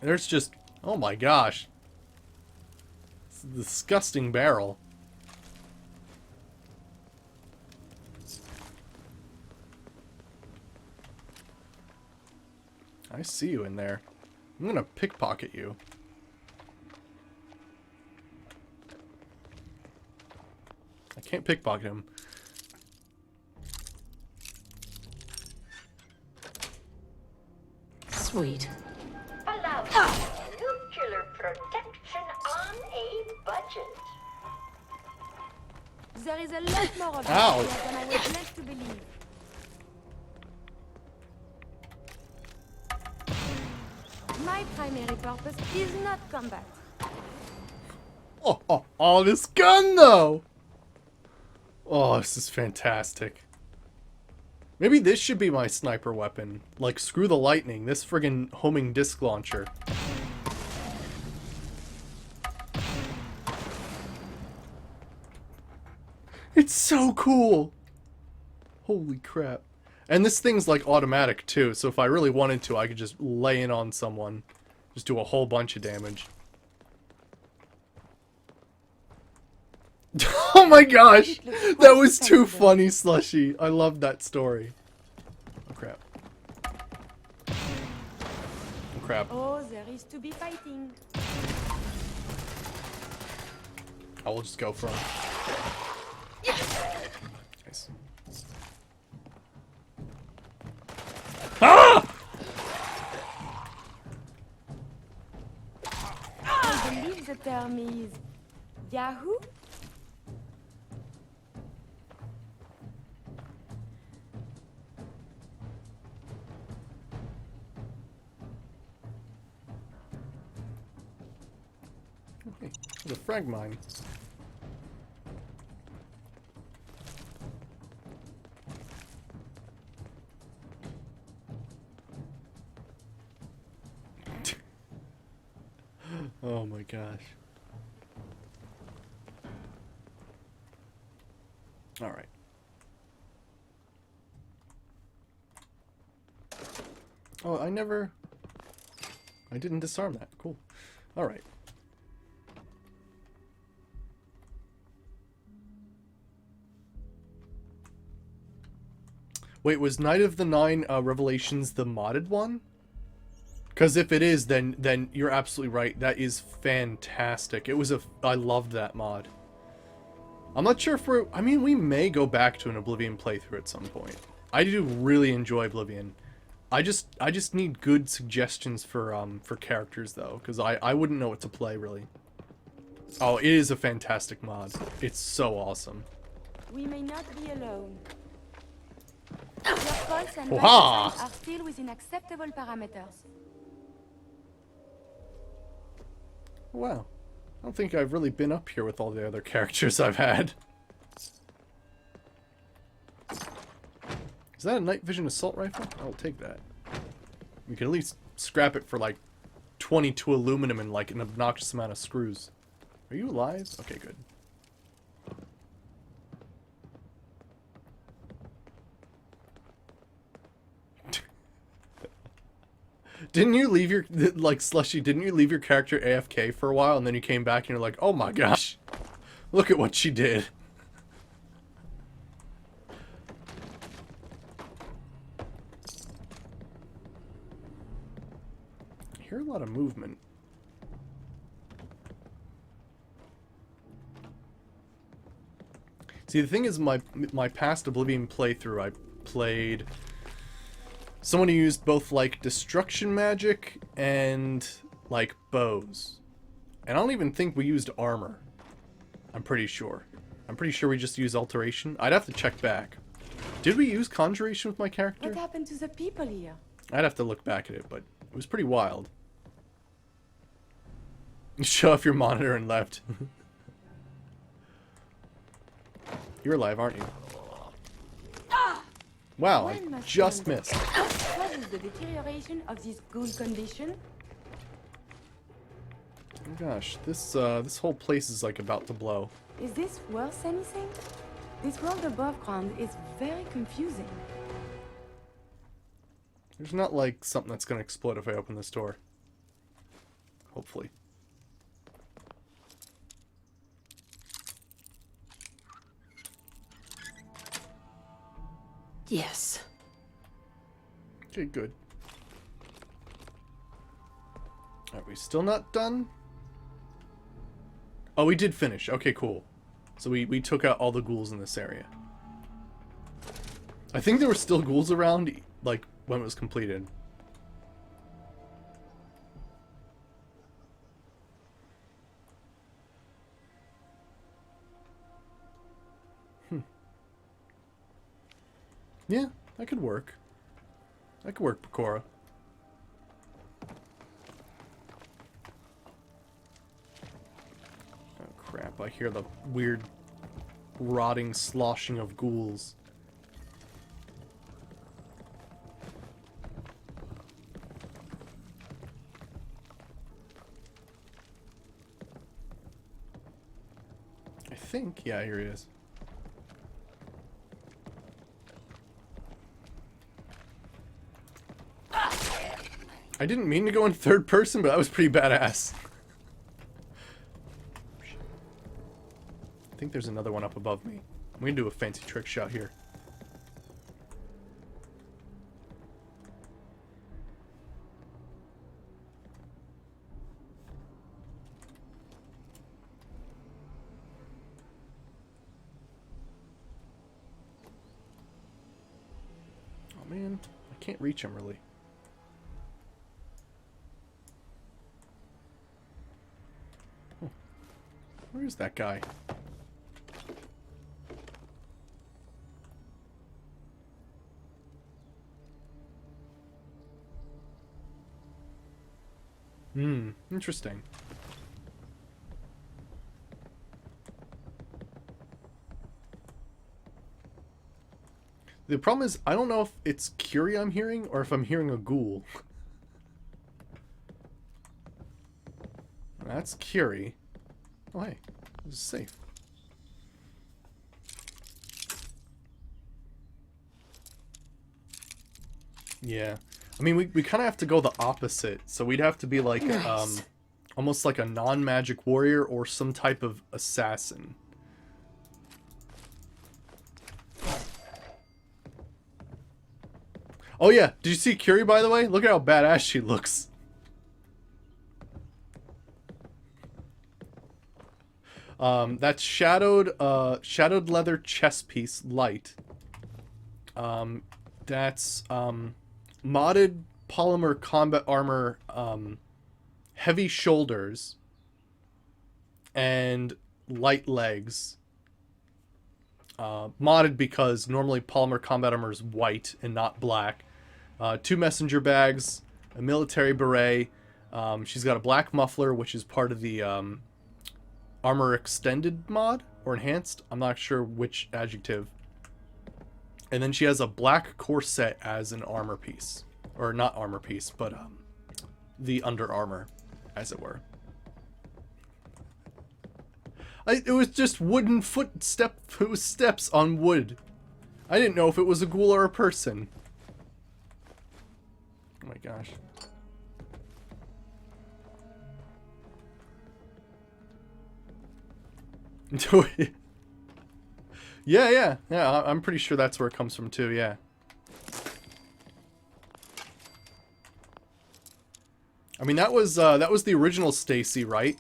There's just... Oh my gosh. It's a disgusting barrel. I see you in there. I'm gonna pickpocket you. I can't pickpocket him. Sweet. Allow nuclear protection on a budget. There is a lot more of Ow. this than I was led to believe. My primary purpose is not combat. Oh, this gun though! Oh, this is fantastic. Maybe this should be my sniper weapon. Like, screw the lightning. This friggin' homing disc launcher. It's so cool! Holy crap. And this thing's like automatic too, so if I really wanted to, I could just lay in on someone. Just do a whole bunch of damage. Oh my gosh! That was too funny, Slushy. I love that story. Oh crap. Oh crap. Oh, there is to be fighting. I will just go for him. Nice. Ah! I believe the term is Yahoo? Okay, there's a frag mine. Oh my gosh. All right. Oh, I didn't disarm that. Cool. All right. Wait, was Night of the Nine Revelations the modded one? Because if it is, then you're absolutely right. That is fantastic. I loved that mod. I'm not sure if we may go back to an Oblivion playthrough at some point. I do really enjoy Oblivion. I just need good suggestions for characters though, because I wouldn't know what to play really. Oh, it is a fantastic mod. It's so awesome. We may not be alone. Your pulse and Oha! vital signs are still within acceptable parameters. Wow. I don't think I've really been up here with all the other characters I've had. Is that a night vision assault rifle? I'll take that. We can at least scrap it for like 22 aluminum and like an obnoxious amount of screws. Are you alive? Okay, good. Didn't you leave your, like, Slushy, didn't you leave your character AFK for a while and then you came back and you're like, oh my gosh, look at what she did. I hear a lot of movement. See, the thing is, my past Oblivion playthrough, I played someone who used both, like, destruction magic and, like, bows. And I don't even think we used armor. I'm pretty sure. I'm pretty sure we just used alteration. I'd have to check back. Did we use conjuration with my character? What happened to the people here? I'd have to look back at it, but it was pretty wild. Show off your monitor and left. You're alive, aren't you? Wow, I just missed. What is the deterioration of this ghoul condition? Oh gosh, this whole place is like about to blow. Is this worth anything? This world above ground is very confusing. There's not, like, something that's gonna explode if I open this door. Hopefully. Yes. Okay, good. Are we still not done? Oh, we did finish. Okay, cool. So we took out all the ghouls in this area. I think there were still ghouls around, like, when it was completed. Yeah, that could work. That could work, Pecora. Oh crap, I hear the weird rotting sloshing of ghouls. I think, yeah, here he is. I didn't mean to go in third person, but that was pretty badass. I think there's another one up above me. I'm gonna do a fancy trick shot here. Oh man, I can't reach him really. Where is that guy? Interesting. The problem is, I don't know if it's Curie I'm hearing, or if I'm hearing a ghoul. That's Curie. Oh, hey. This is safe. Yeah. I mean, we kind of have to go the opposite. So we'd have to be like, Nice. almost like a non-magic warrior or some type of assassin. Oh yeah, did you see Curie, by the way? Look at how badass she looks. That's shadowed leather chest piece, light. That's modded polymer combat armor, heavy shoulders, and light legs. Modded because normally polymer combat armor is white and not black. 2 messenger bags, a military beret. She's got a black muffler, which is part of the armor extended mod or enhanced. I'm not sure which adjective. And then she has a black corset as an armor piece, or not armor piece, but the under armor, as it were. It was just wooden it was steps on wood. I didn't know if it was a ghoul or a person. Oh my gosh. Yeah, I'm pretty sure that's where it comes from too, yeah. I mean, that was the original Stacy, right?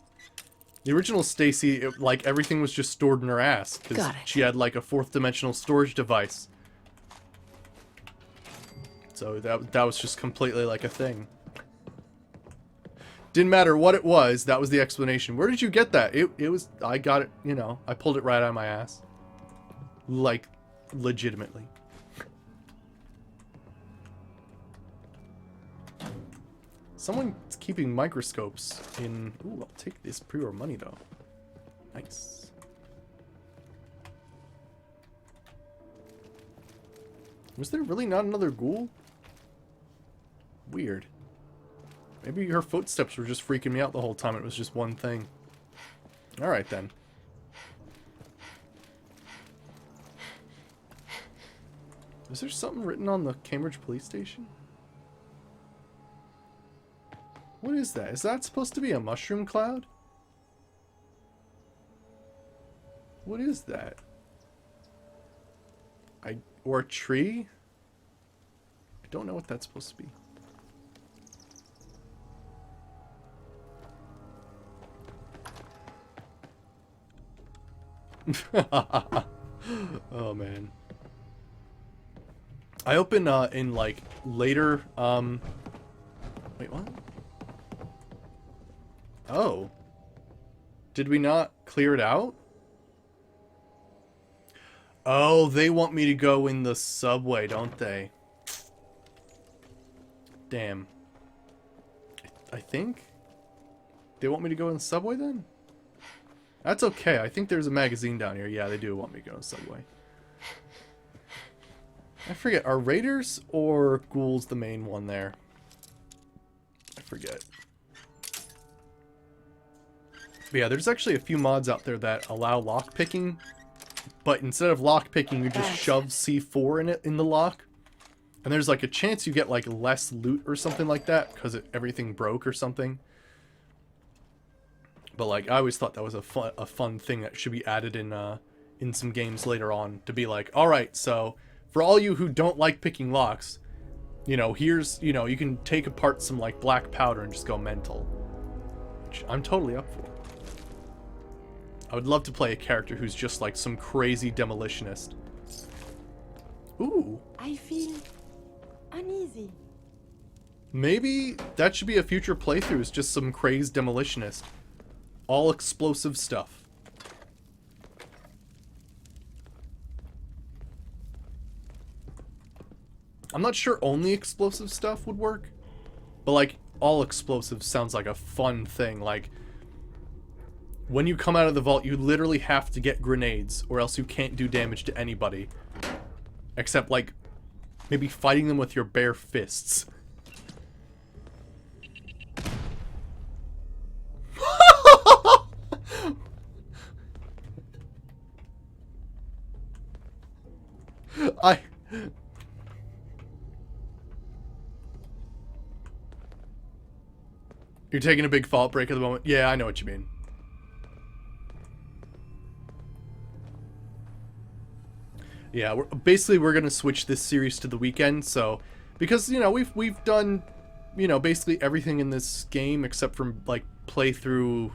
The original Stacy, like, everything was just stored in her ass, because she had, like, a 4th dimensional storage device. So that was just completely, like, a thing. Didn't matter what it was, that was the explanation. Where did you get that? It was, I got it, you know, I pulled it right out of my ass. Like, legitimately. Someone's keeping microscopes in... Ooh, I'll take this pre-war money, though. Nice. Was there really not another ghoul? Weird. Maybe her footsteps were just freaking me out the whole time. It was just one thing. Alright, then. Is there something written on the Cambridge police station? What is that? Is that supposed to be a mushroom cloud? What is that? Or a tree? I don't know what that's supposed to be. Oh man. I open in like later wait, what? Oh. Did we not clear it out? Oh, they want me to go in the subway, don't they? Damn. I think they want me to go in the subway then? That's okay. I think there's a magazine down here. Yeah, they do want me to go in the subway. I forget. Are raiders or ghouls the main one there? I forget. But yeah, there's actually a few mods out there that allow lockpicking. But instead of lockpicking, you just shove C4 in the lock. And there's like a chance you get like less loot or something like that because everything broke or something. But like I always thought that was a fun thing that should be added in some games later on to be like, all right, so for all you who don't like picking locks, you know, here's, you know, you can take apart some like black powder and just go mental, which I'm totally up for. I would love to play a character who's just like some crazy demolitionist. Ooh. I feel uneasy. Maybe that should be a future playthrough, is just some crazed demolitionist. All explosive stuff. I'm not sure only explosive stuff would work, but like all explosive sounds like a fun thing. Like when you come out of the vault, you literally have to get grenades or else you can't do damage to anybody. Except like maybe fighting them with your bare fists. You're taking a big fault break at the moment? Yeah, I know what you mean. Yeah, we're gonna switch this series to the weekend, so because you know we've done, you know, basically everything in this game except for like play through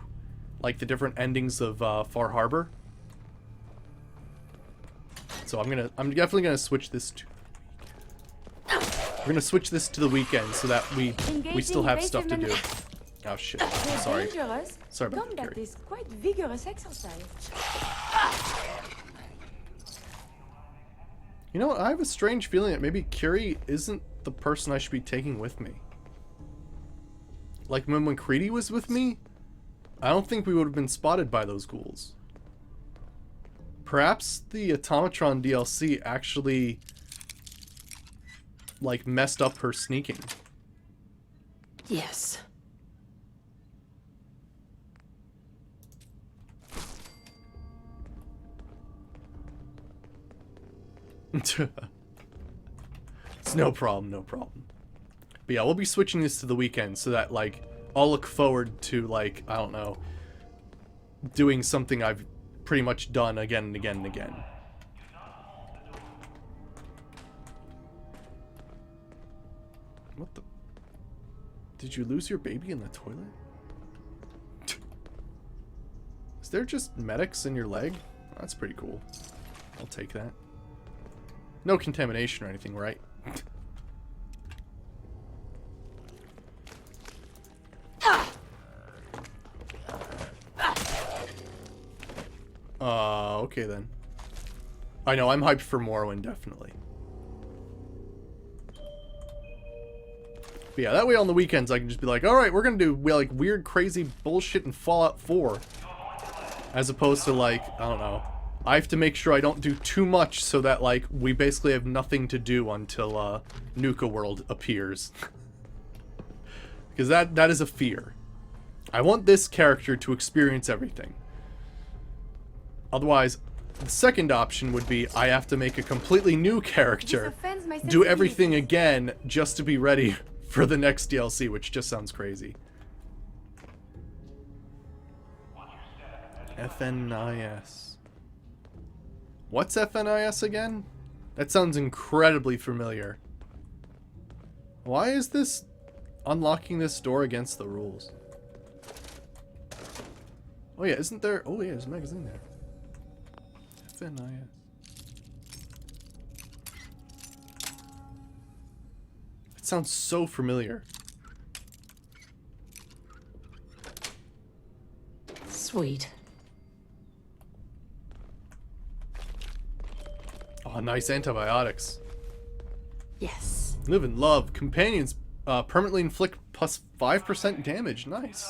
like the different endings of Far Harbor. So I'm definitely gonna switch this to. We're gonna switch this to the weekend so that we still have stuff to do. Oh shit! Sorry. Sorry about that, Combat Kiri. is quite vigorous exercise. You know what? I have a strange feeling that maybe Kiri isn't the person I should be taking with me. Like when Creedy was with me, I don't think we would have been spotted by those ghouls. Perhaps the Automatron DLC actually like messed up her sneaking. Yes. It's no problem, no problem. But yeah, we'll be switching this to the weekend so that like I'll look forward to like, I don't know, doing something I've pretty much done again and again and again. What the? Did you lose your baby in the toilet? Is there just medics in your leg? That's pretty cool. I'll take that. No contamination or anything, right? Okay then. I know, I'm hyped for Morrowind, definitely. But yeah, that way on the weekends I can just be like, alright, we're gonna do like weird, crazy bullshit in Fallout 4. As opposed to like, I don't know. I have to make sure I don't do too much so that like we basically have nothing to do until Nuka World appears. Because that is a fear. I want this character to experience everything. Otherwise, the second option would be I have to make a completely new character, do everything again just to be ready for the next DLC, which just sounds crazy. FNIS. What's FNIS again? That sounds incredibly familiar. Why is this unlocking this door against the rules? Oh yeah, isn't there... Oh yeah, there's a magazine there. FNIS. It sounds so familiar. Sweet. Oh, nice antibiotics. Yes. Live and love. Companions permanently inflict plus 5% damage. Nice.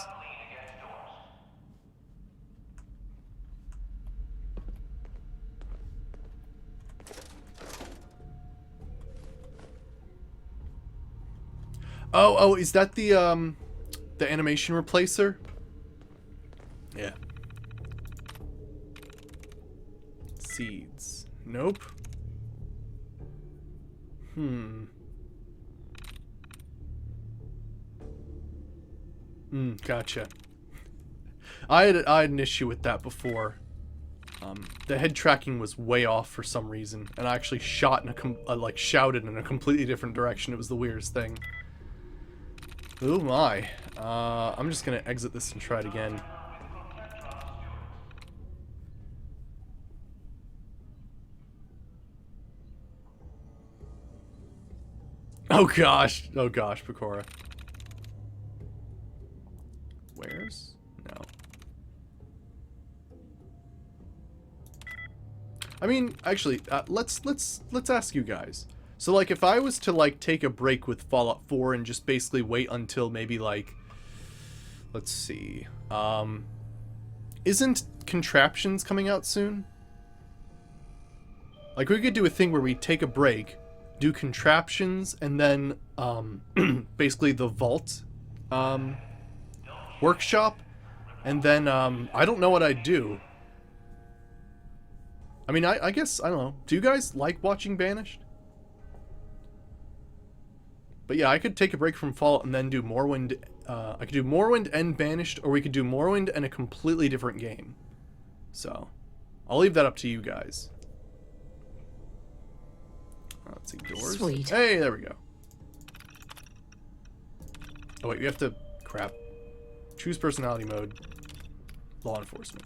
Oh, is that the animation replacer? Yeah. Seeds. Nope. Gotcha. I had an issue with that before. The head tracking was way off for some reason, and I actually shot in like shouted in a completely different direction. It was the weirdest thing. Oh my. I'm just gonna exit this and try it again. Oh gosh, Pecora. Where's? No. I mean, actually, let's ask you guys. So, like, if I was to, like, take a break with Fallout 4 and just basically wait until maybe, like, let's see, isn't Contraptions coming out soon? Like, we could do a thing where we take a break, do Contraptions, and then, basically the Vault, workshop, and then, I don't know what I'd do. I mean, I guess, I don't know. Do you guys like watching Banished? But yeah, I could take a break from Fallout and then do Morrowind. I could do Morrowind and Banished, or we could do Morrowind and a completely different game. So, I'll leave that up to you guys. Let's see, doors. Sweet. Hey, there we go. Oh wait, we have to... Crap. Choose personality mode. Law enforcement.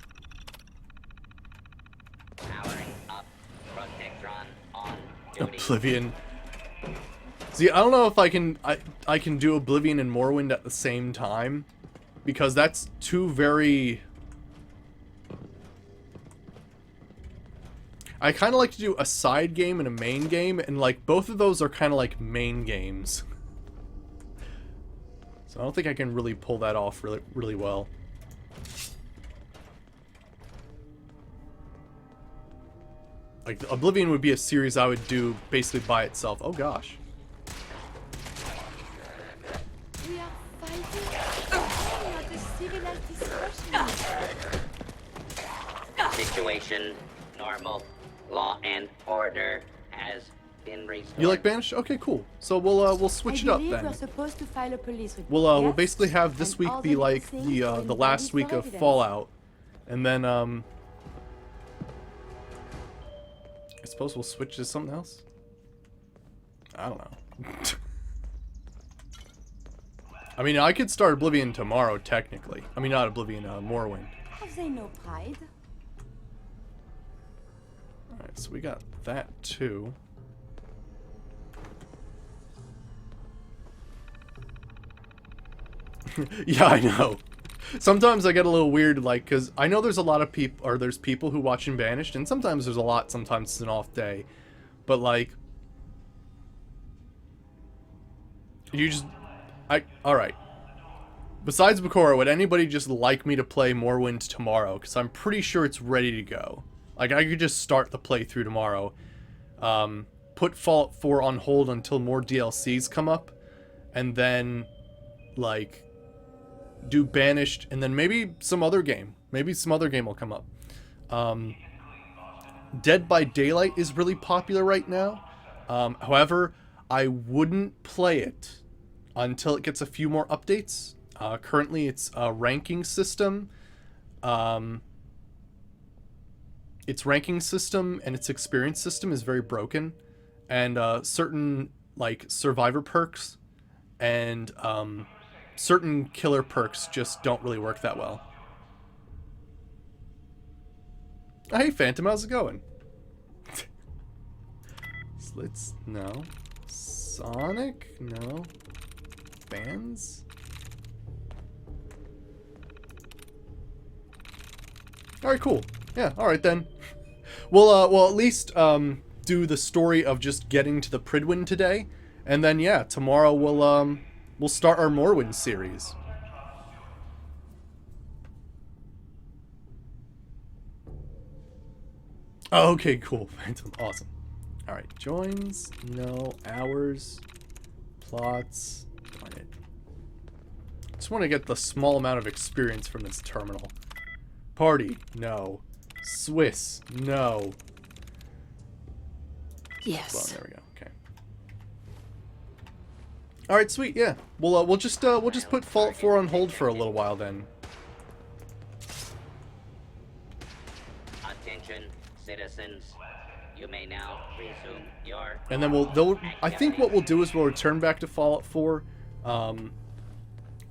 Powering up. Protectron on duty. Oblivion. See, I don't know if I can do Oblivion and Morrowind at the same time, because that's two very... I kind of like to do a side game and a main game, and like both of those are kind of like main games. So I don't think I can really pull that off really well. Like Oblivion would be a series I would do basically by itself. Oh gosh. We are fighting not a civilized discussion. Situation normal. Law and order has been restored. You like Banished? Okay, cool. So we'll switch it up then. We're supposed to file a police report. We'll yes? basically have this And week all be the like things the will be last ready week for of evidence. Fallout, and then I suppose we'll switch to something else. I don't know. I mean, I could start Oblivion tomorrow technically. I mean, not Oblivion, Morrowind. Have they no pride? Alright, so we got that too. Yeah, I know. Sometimes I get a little weird, like, because I know there's a lot of people, or there's people who watch Banished, and sometimes there's a lot, sometimes it's an off day. But, like, you just, alright. Besides Bakura, would anybody just like me to play Morrowind tomorrow? Because I'm pretty sure it's ready to go. Like, I could just start the playthrough tomorrow. Put Fallout 4 on hold until more DLCs come up. And then, like, do Banished, and then maybe some other game. Maybe some other game will come up. Dead by Daylight is really popular right now. However, I wouldn't play it until it gets a few more updates. Currently, it's a ranking system. its ranking system and its experience system is very broken, and certain like survivor perks and certain killer perks just don't really work that well. Hey Phantom, how's it going? Slits? No. Sonic? No. Fans? Alright, cool. Yeah, alright then. We'll at least do the story of just getting to the Prydwen today, and then yeah, tomorrow we'll start our Morrowind series. Oh, okay, cool. Phantom, awesome. Alright, joins, no, hours, plots, darn it. Just want to get the small amount of experience from this terminal. Party, no. Swiss, no. Yes. Well, there we go. Okay. All right, sweet. Yeah, we'll just put Fallout 4 on hold for a little while then. Attention, citizens. You may now resume your. And then I think what we'll do is we'll return back to Fallout 4,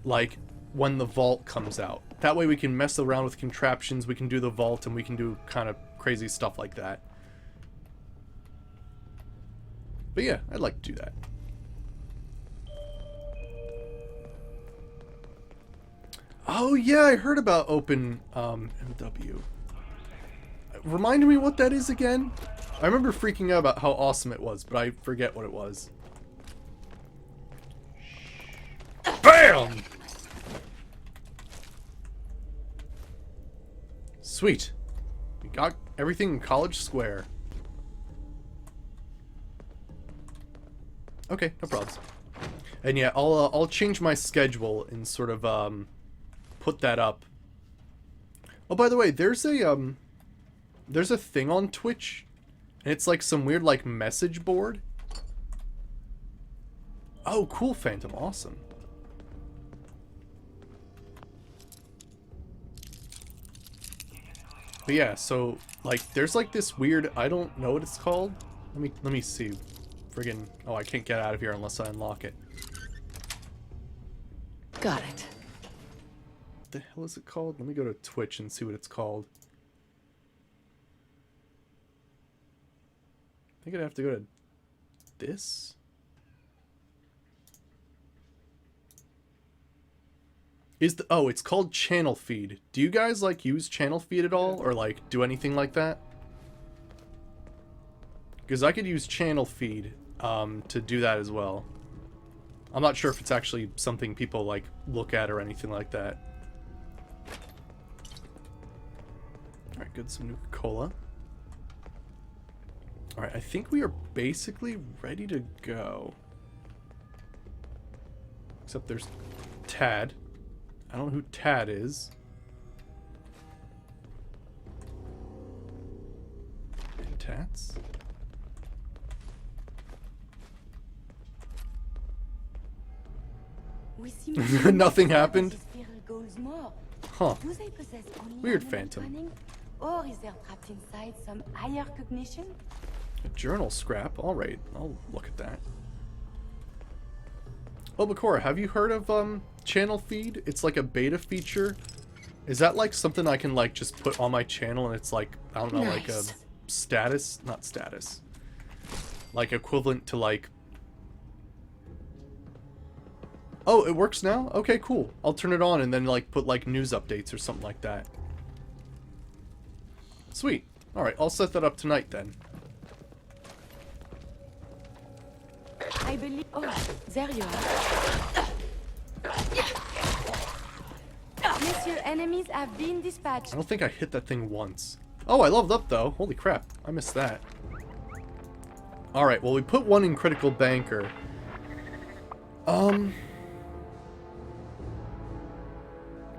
like when the vault comes out. That way we can mess around with contraptions, we can do the vault, and we can do kind of crazy stuff like that. But yeah, I'd like to do that. Oh yeah, I heard about Open MW. Remind me what that is again? I remember freaking out about how awesome it was, but I forget what it was. BAM! Sweet. We got everything in College Square. Okay, no problems. And yeah, I'll change my schedule and sort of put that up. Oh, by the way, there's a thing on Twitch, and it's like some weird like message board. Oh, cool, Phantom, awesome. But yeah, so like there's like this weird, I don't know what it's called. Let me see. Friggin', oh, I can't get out of here unless I unlock it. Got it. What the hell is it called? Let me go to Twitch and see what it's called. I think I'd have to go to this. Oh, it's called Channel Feed. Do you guys like use Channel Feed at all, or like do anything like that? Because I could use Channel Feed to do that as well. I'm not sure if it's actually something people like look at or anything like that. Alright, good, some Nuka-Cola. Alright, I think we are basically ready to go. Except there's Tad. I don't know who Tad is. And Tats? Nothing happened? Huh. Weird, Phantom. Or is there trapped inside some higher cognition? A journal scrap? Alright, I'll look at that. Oh, Bakura, have you heard of Channel Feed? It's like a beta feature. Is that like something I can like just put on my channel and it's like, I don't know, nice. like a status? Not status. Like equivalent to like... Oh, it works now? Okay, cool. I'll turn it on and then like put like news updates or something like that. Sweet. Alright, I'll set that up tonight then. I believe... Oh, there you are. Monsieur, enemies have been dispatched. I don't think I hit that thing once. Oh, I leveled up though. Holy crap. I missed that. Alright, well we put one in Critical Banker.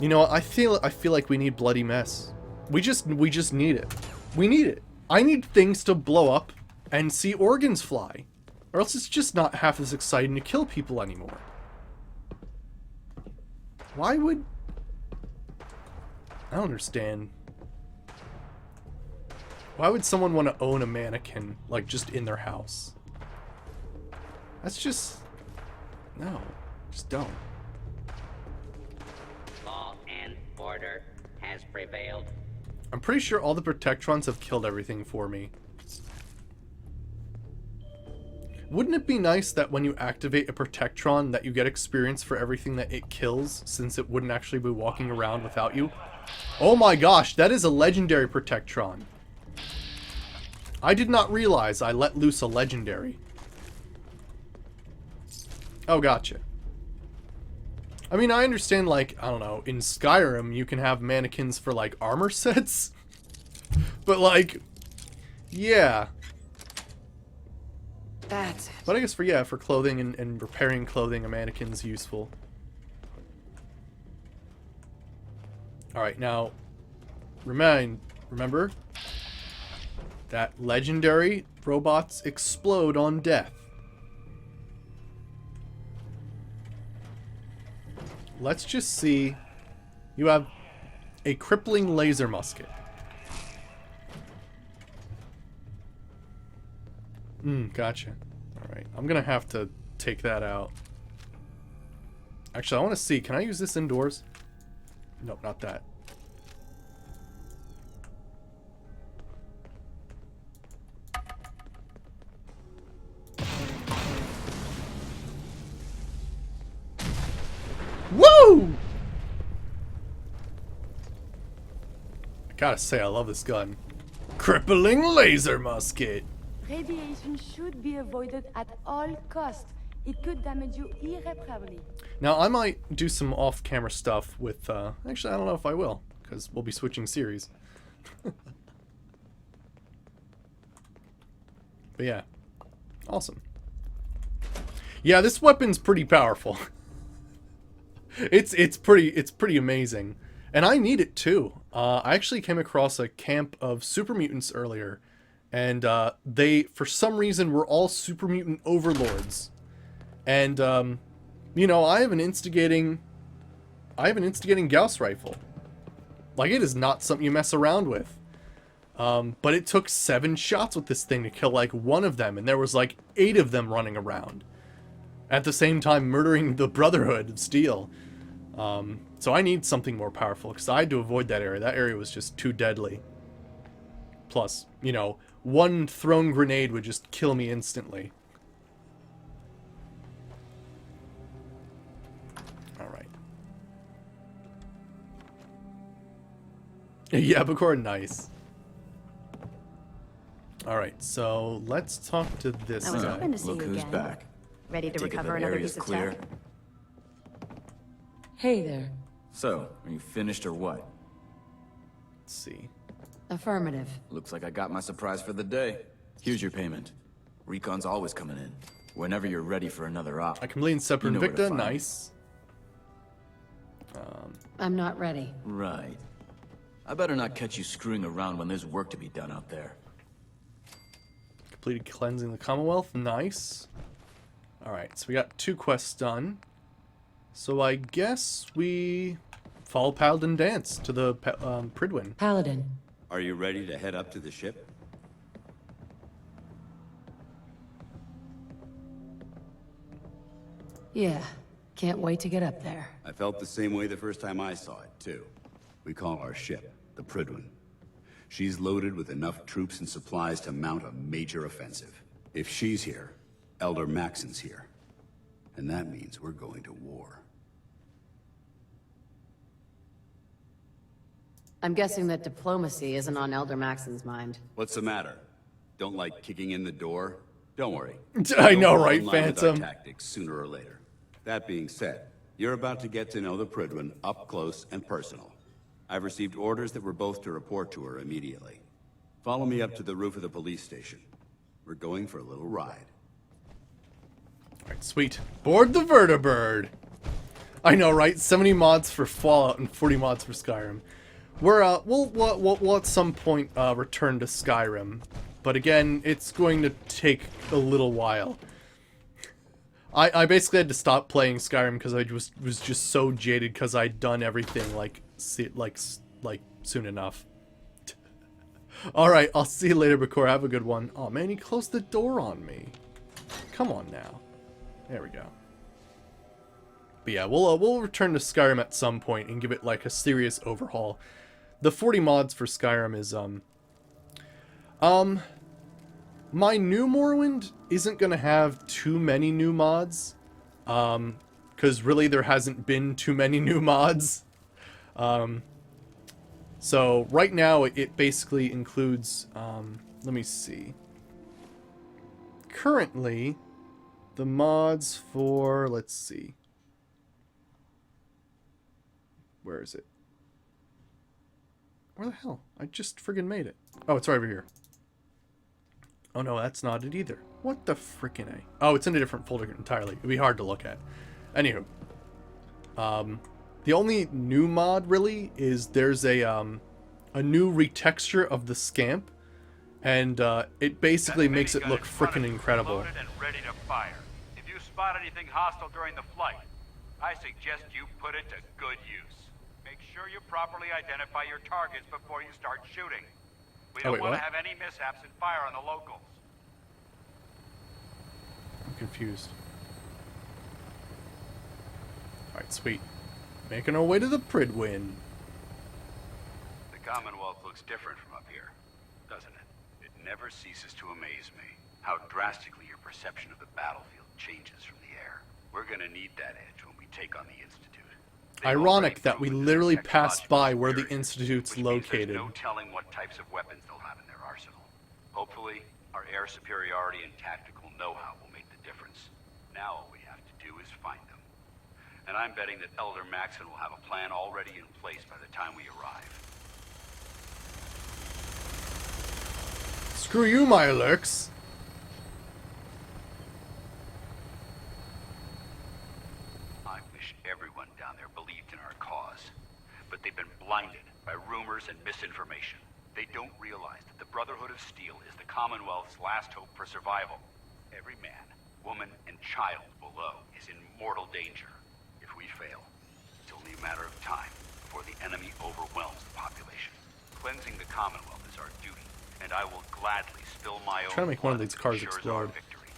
You know, I feel like we need Bloody Mess. We just need it. We need it. I need things to blow up and see organs fly. Or else it's just not half as exciting to kill people anymore. Why would... I don't understand. Why would someone want to own a mannequin, like, just in their house? That's just... No. Just don't. Law and order has prevailed. I'm pretty sure all the Protectrons have killed everything for me. Wouldn't it be nice that when you activate a Protectron that you get experience for everything that it kills, since it wouldn't actually be walking around without you? Oh my gosh, that is a legendary Protectron. I did not realize I let loose a legendary. Oh, gotcha. I mean, I understand, like, I don't know, in Skyrim you can have mannequins for, like, armor sets. But, like, yeah. That's it. But I guess for clothing and repairing clothing, a mannequin's useful. Alright, now, remember that legendary robots explode on death. Let's just see. You have a crippling laser musket. Gotcha. Alright, I'm gonna have to take that out. Actually, I want to see. Can I use this indoors? Nope, not that. Woo! I gotta say, I love this gun. Crippling laser musket. Radiation should be avoided at all costs. It could damage you irreparably. Now, I might do some off-camera stuff with, actually, I don't know if I will, because we'll be switching series. But yeah. Awesome. Yeah, this weapon's pretty powerful. It's pretty amazing. And I need it too. I actually came across a camp of super mutants earlier, and they, for some reason, were all super mutant overlords. And you know, I have an instigating Gauss rifle. Like, it is not something you mess around with. But it took 7 shots with this thing to kill like one of them, and there was like 8 of them running around at the same time murdering the Brotherhood of Steel. So I need something more powerful, because I had to avoid that area. That area was just too deadly. Plus, you know, one thrown grenade would just kill me instantly. Alright. Yeah, Bakor, nice. Alright, so let's talk to this I was guy. hoping to see Look you who's again. back. Ready to Take it recover that another area's piece of clear. tech? Hey there. So, are you finished or what? Let's see. Affirmative. Looks like I got my surprise for the day. Here's your payment. Recon's always coming in. Whenever you're ready for another op. I completed Separate You know where to Invicta, find me. nice. I'm not ready. Right. I better not catch you screwing around when there's work to be done out there. Completed Cleansing the Commonwealth, nice. Alright, so we got 2 quests done. So I guess we follow Paladin Dance to the Pridwin. Paladin. Are you ready to head up to the ship? Yeah. Can't wait to get up there. I felt the same way the first time I saw it, too. We call our ship the Pridwin. She's loaded with enough troops and supplies to mount a major offensive. If she's here, Elder Maxon's here. And that means we're going to war. I'm guessing that diplomacy isn't on Elder Maxon's mind. What's the matter? Don't like kicking in the door? Don't worry. I know, We'll fall right, in line with our Phantom? tactics sooner or later. That being said, you're about to get to know the Pridwin up close and personal. I've received orders that we're both to report to her immediately. Follow me up to the roof of the police station. We're going for a little ride. Alright, sweet. Board the Vertibird! I know, right? 70 mods for Fallout and 40 mods for Skyrim. We'll at some point return to Skyrim. But again, it's going to take a little while. I basically had to stop playing Skyrim because I was just so jaded because I'd done everything like soon enough. Alright, I'll see you later, Bakor. Have a good one. Oh man, he closed the door on me. Come on now. There we go. But yeah, we'll return to Skyrim at some point and give it like a serious overhaul. The 40 mods for Skyrim is my new Morrowind isn't gonna have too many new mods. Because really there hasn't been too many new mods. So right now it basically includes, let me see. Currently, the mods for, let's see. Where is it? Where the hell? I just friggin' made it. Oh, it's right over here. Oh no, that's not it either. What the frickin' A? Oh, it's in a different folder entirely. It'd be hard to look at. Anywho. The only new mod, really, is there's a new retexture of the Scamp. And, it basically makes it look frickin' incredible. And ready to fire. If you spot anything hostile during the flight, I suggest you put it to good use. Make sure you properly identify your targets before you start shooting. We don't want to have any mishaps and fire on the locals. I'm confused. Alright, sweet. Making our way to the Prydwen. The Commonwealth looks different from up here, doesn't it? It never ceases to amaze me how drastically your perception of the battlefield changes from the air. We're gonna need that edge when we take on the Institute. Ironic that we literally passed by where the Institute's located. There's no telling what types of weapons they'll have in their arsenal. Hopefully, our air superiority and tactical know-how will make the difference. Now all we have to do is find them. And I'm betting that Elder Maxon will have a plan already in place by the time we arrive. Screw you, my lurks. I wish everyone down there believed in our cause. But they've been blinded by rumors and misinformation. They don't realize that the Brotherhood of Steel is the Commonwealth's last hope for survival. Every man, woman, and child below is in mortal danger. If we fail, it's only a matter of time before the enemy overwhelms the population. Cleansing the Commonwealth is our duty, and I will gladly spill my own Trying to make one of blood these cars that ensures our explode. victory.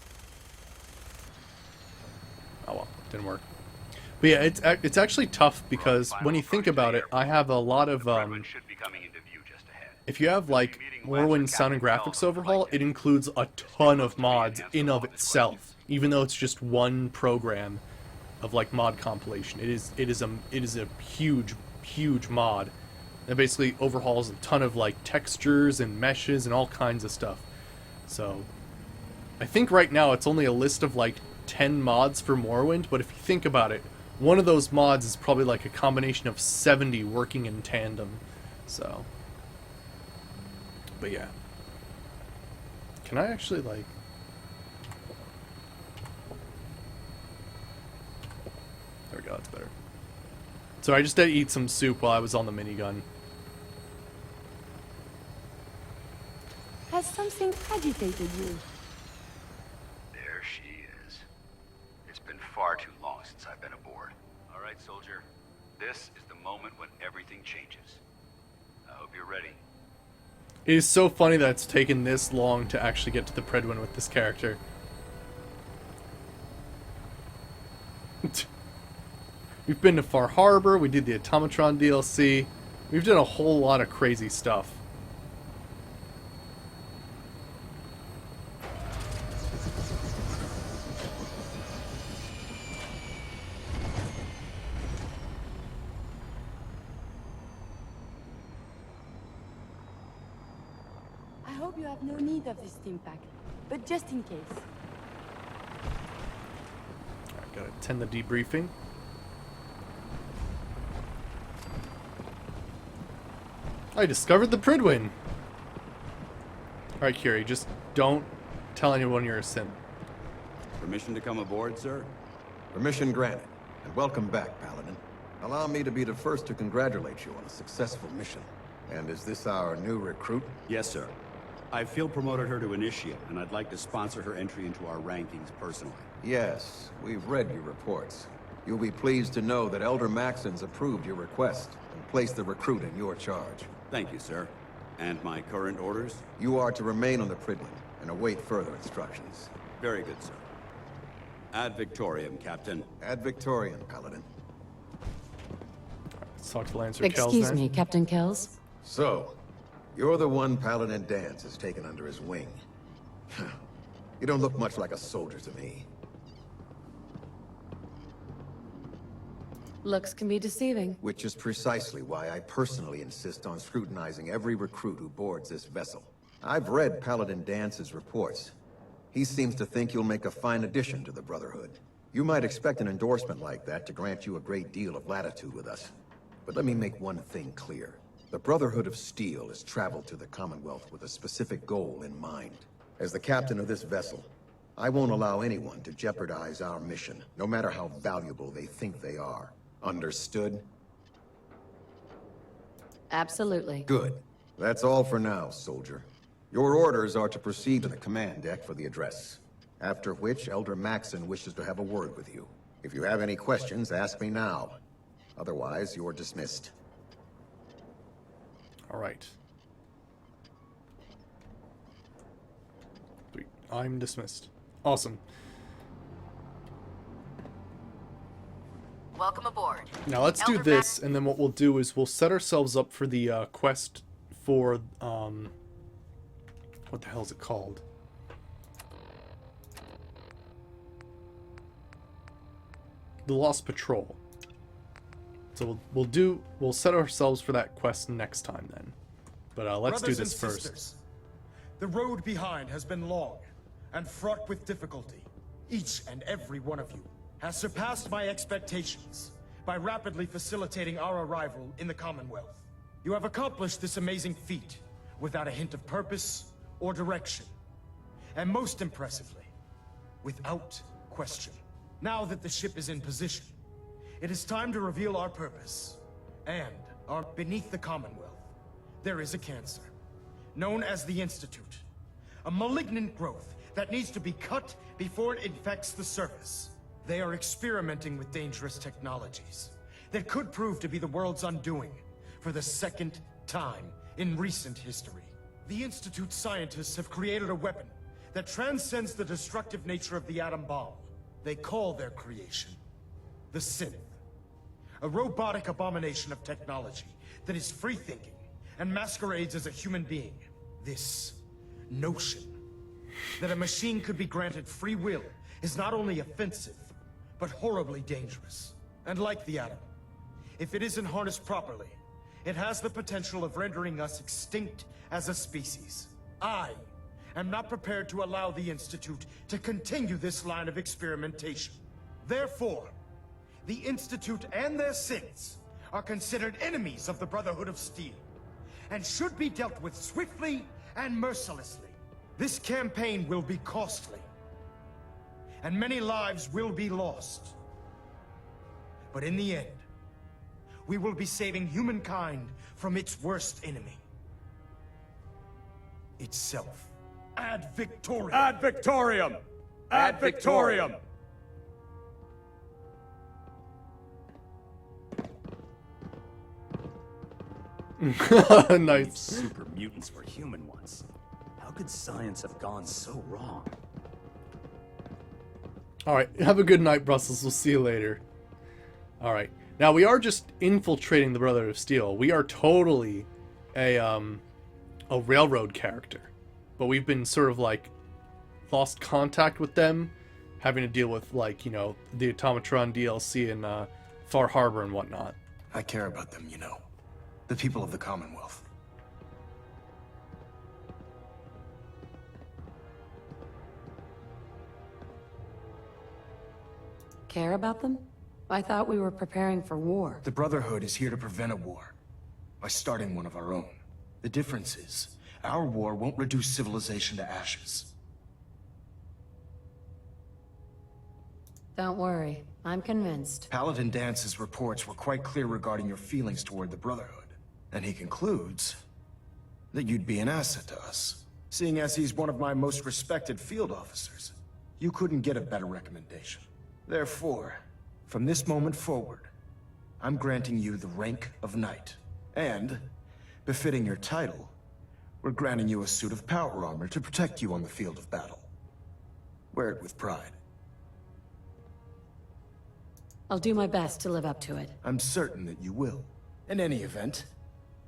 Oh well, didn't work. But yeah, it's actually tough because when you think about it, I have a lot of Should be coming into view just ahead. if you have like Morrowind sound and graphics overhaul, it includes a ton of mods in of itself, even though it's just one program of like mod compilation. It is a huge mod that basically overhauls a ton of like textures and meshes and all kinds of stuff. So I think right now it's only a list of like 10 mods for Morrowind, but if you think about it, one of those mods is probably like a combination of 70 working in tandem. So, but yeah. Can I actually like... There we go, that's better. So I just had to eat some soup while I was on the minigun. Has something agitated you? There she is. It's been far too long since I've been aboard. All right, soldier. This is the moment when everything changes. I hope you're ready. It is so funny that it's taken this long to actually get to the Prydwen with this character. We've been to Far Harbor, we did the Automatron DLC, we've done a whole lot of crazy stuff. I hope you have no need of this steam pack, but just in case. Alright, gotta attend the debriefing. I discovered the Prydwen! Alright, Kiri, just don't tell anyone you're a Sim. Permission to come aboard, sir? Permission granted, and welcome back, Paladin. Allow me to be the first to congratulate you on a successful mission. And is this our new recruit? Yes, sir. I field promoted her to Initiate, and I'd like to sponsor her entry into our rankings personally. Yes, we've read your reports. You'll be pleased to know that Elder Maxon's approved your request and placed the recruit in your charge. Thank you, sir. And my current orders? You are to remain on the Pridman and await further instructions. Very good, sir. Ad Victoriam, Captain. Ad Victoriam, Paladin. Let's talk to Lancer Kells Excuse then. me, Captain Kells. So, you're the one Paladin Danse has taken under his wing. You don't look much like a soldier to me. Looks can be deceiving. Which is precisely why I personally insist on scrutinizing every recruit who boards this vessel. I've read Paladin Dance's reports. He seems to think you'll make a fine addition to the Brotherhood. You might expect an endorsement like that to grant you a great deal of latitude with us. But let me make one thing clear. The Brotherhood of Steel has traveled to the Commonwealth with a specific goal in mind. As the captain of this vessel, I won't allow anyone to jeopardize our mission, no matter how valuable they think they are. Understood? Absolutely. Good. That's all for now, soldier. Your orders are to proceed to the command deck for the address. After which, Elder Maxson wishes to have a word with you. If you have any questions, ask me now. Otherwise, you're dismissed. All right. Sweet. I'm dismissed. Awesome. Welcome aboard. Now let's do this, and then what we'll do is we'll set ourselves up for the quest for what the hell is it called? The Lost Patrol. So we'll set ourselves for that quest next time then. But let's do this first. Sisters, the road behind has been long and fraught with difficulty. Each and every one of you has surpassed my expectations by rapidly facilitating our arrival in the Commonwealth. You have accomplished this amazing feat without a hint of purpose or direction. And most impressively, without question. Now that the ship is in position, it is time to reveal our purpose. And beneath the Commonwealth, there is a cancer, known as the Institute. A malignant growth that needs to be cut before it infects the surface. They are experimenting with dangerous technologies that could prove to be the world's undoing for the second time in recent history. The Institute scientists have created a weapon that transcends the destructive nature of the atom bomb. They call their creation the Synth. A robotic abomination of technology that is free-thinking and masquerades as a human being. This notion that a machine could be granted free will is not only offensive, but horribly dangerous. And like the atom, if it isn't harnessed properly, it has the potential of rendering us extinct as a species. I am not prepared to allow the Institute to continue this line of experimentation. Therefore, the Institute and their synths are considered enemies of the Brotherhood of Steel, and should be dealt with swiftly and mercilessly. This campaign will be costly, and many lives will be lost. But in the end, we will be saving humankind from its worst enemy. Itself. Ad Victoriam! Ad Victoriam! Ad Victoriam! Nice. Super mutants were human once. How could science have gone so wrong? Alright, have a good night, Brussels. We'll see you later. Alright. Now, we are just infiltrating the Brotherhood of Steel. We are totally a railroad character. But we've been sort of, like, lost contact with them, having to deal with, like, you know, the Automatron DLC in Far Harbor and whatnot. I care about them, you know. The people of the Commonwealth. Care about them? I thought we were preparing for war. The Brotherhood is here to prevent a war by starting one of our own. The difference is, our war won't reduce civilization to ashes. Don't worry, I'm convinced. Paladin Dance's reports were quite clear regarding your feelings toward the Brotherhood. And he concludes that you'd be an asset to us. Seeing as he's one of my most respected field officers, you couldn't get a better recommendation. Therefore, from this moment forward, I'm granting you the rank of Knight. And, befitting your title, We're granting you a suit of power armor to protect you on the field of battle. Wear it with pride. I'll do my best to live up to it. I'm certain that you will. In any event,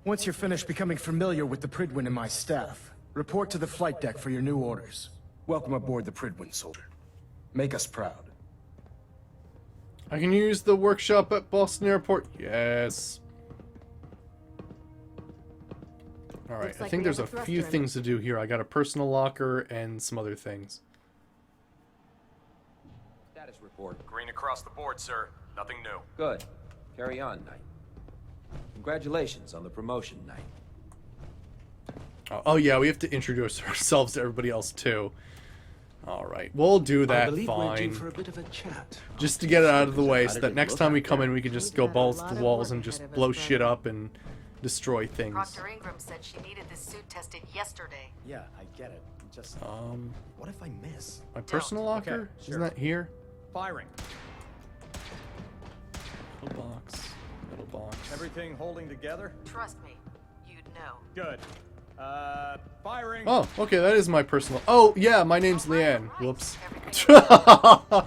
once you're finished becoming familiar with the Prydwen and my staff, report to the flight deck for your new orders. Welcome aboard the Prydwen, soldier. Make us proud. I can use the workshop at Boston Airport. Yes. Alright, Looks I like think we there's have a a few thruster things to do here. I got a personal locker and some other things. Status report. Green across the board, sir. Nothing new. Good. Carry on, Knight. Congratulations on the promotion, Knight. Oh yeah, we have to introduce ourselves to everybody else too. Alright, we'll do that, I believe we're due fine. for a bit of a chat. Just to get it out of the way How so did that it next look time we out come there? in we can just go We've got a balls lot to the of walls work and just ahead of us, blow brother. shit up and destroy things. Proctor Ingram said she needed this suit tested yesterday. Yeah, I get it. Just... what if I miss? My personal locker? Okay, Isn't sure. that here? Firing. Little box. Little box. Everything holding together? Trust me, you'd know. Good. Firing. Oh, okay, that is my personal... Oh, yeah, my name's Leanne. Whoops.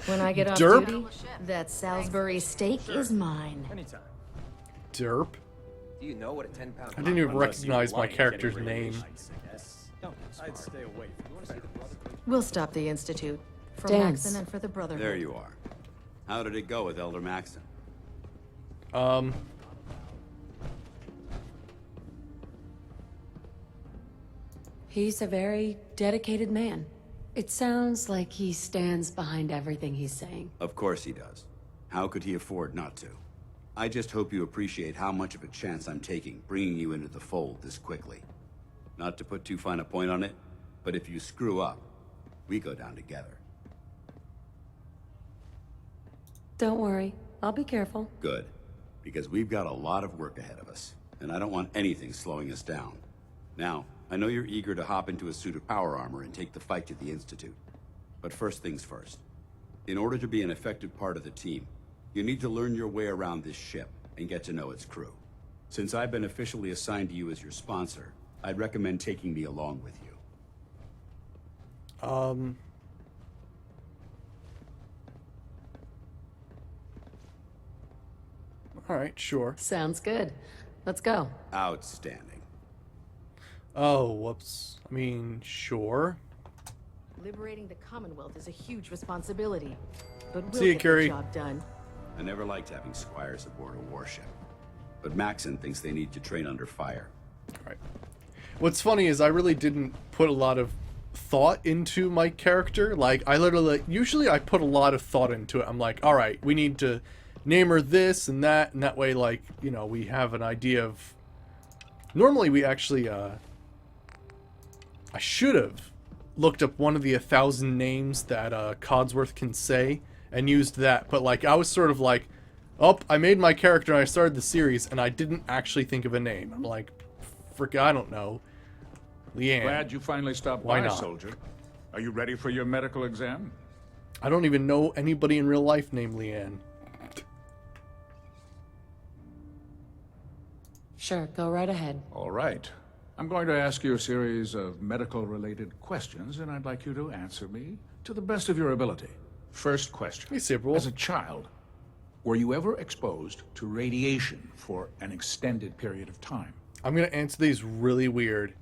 When I get off Derp? duty, that Salisbury steak is mine. Anytime. Derp? Do you know what a 10-pound... I didn't even Unless you recognize my like character's getting name. radiation, I guess. I'd stay away from We'll stop the Institute. For Dance. Maxon and for the Brotherhood. There you are. How did it go with Elder Maxon? He's a very dedicated man. It sounds like he stands behind everything he's saying. Of course he does. How could he afford not to? I just hope you appreciate how much of a chance I'm taking bringing you into the fold this quickly. Not to put too fine a point on it, but if you screw up, we go down together. Don't worry, I'll be careful. Good. Because we've got a lot of work ahead of us, and I don't want anything slowing us down. Now, I know you're eager to hop into a suit of power armor and take the fight to the Institute. But first things first. In order to be an effective part of the team, you need to learn your way around this ship and get to know its crew. Since I've been officially assigned to you as your sponsor, I'd recommend taking me along with you. Alright, sure. Sounds good. Let's go. Outstanding. Oh, whoops. I mean, sure. Liberating the Commonwealth is a huge responsibility. But we'll See you, get Carrie. the job done. I never liked having squires aboard a warship. But Maxon thinks they need to train under fire. Alright. What's funny is I really didn't put a lot of thought into my character. Like, I literally, usually I put a lot of thought into it. I'm like, alright, we need to name her this and that way, like, you know, we have an idea of... Normally we actually, I should have looked up one of the 1,000 names that Codsworth can say and used that, but like, I was sort of like, oh, I made my character and I started the series and I didn't actually think of a name. I'm like, I don't know. Leanne. Glad you finally stopped Why by, not? soldier. Are you ready for your medical exam? I don't even know anybody in real life named Leanne. Sure, go right ahead. All right. I'm going to ask you a series of medical-related questions, and I'd like you to answer me to the best of your ability. First question. Hey, Sibrel. As a child, were you ever exposed to radiation for an extended period of time? I'm gonna answer these really weird.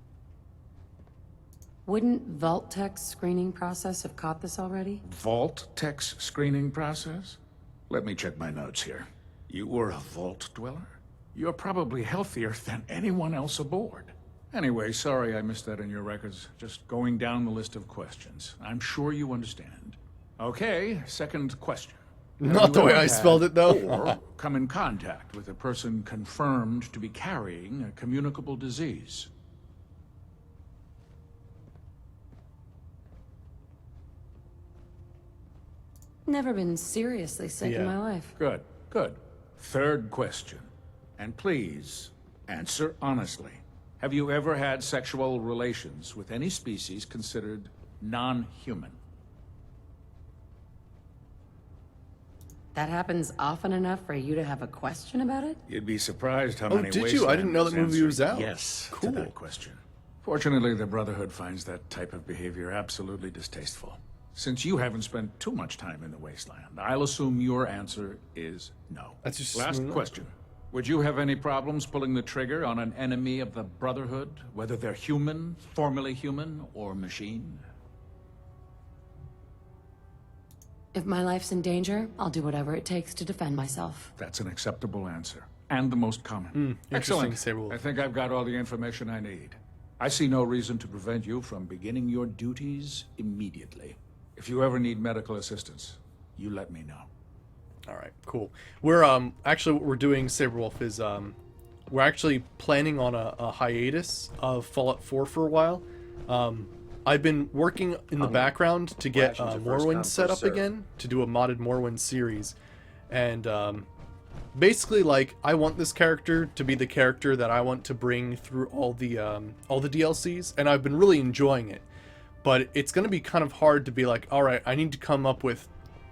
Wouldn't Vault-Tech's screening process have caught this already? Vault-Tech's screening process? Let me check my notes here. You were a Vault dweller? You're probably healthier than anyone else aboard. Anyway, sorry I missed that in your records. Just going down the list of questions. I'm sure you understand. Okay, second question. Not Have the you way ever I had spelled it, though. Or come in contact with a person confirmed to be carrying a communicable disease? Never been seriously sick in my life. Good, good. Third question. And please, answer honestly. Have you ever had sexual relations with any species considered non-human? That happens often enough for you to have a question about it? You'd be surprised how Oh, many did you? I didn't know that Wastelanders movie was answered out. Yes, Cool. to that question. Fortunately, the Brotherhood finds that type of behavior absolutely distasteful. Since you haven't spent too much time in the Wasteland, I'll assume your answer is no. That's just Last question. Would you have any problems pulling the trigger on an enemy of the Brotherhood, whether they're human, formerly human, or machine? If my life's in danger, I'll do whatever it takes to defend myself. That's an acceptable answer, and the most common. Interesting, Excellent. Saberwolf. I think I've got all the information I need. I see no reason to prevent you from beginning your duties immediately. If you ever need medical assistance, you let me know. All right, cool. We're actually what we're doing, Saberwolf, is we're actually planning on a hiatus of Fallout 4 for a while. I've been working in the background to get Morrowind set up again, to do a modded Morrowind series, and basically, like, I want this character to be the character that I want to bring through all the DLCs, and I've been really enjoying it. But it's going to be kind of hard to be like, all right, I need to come up with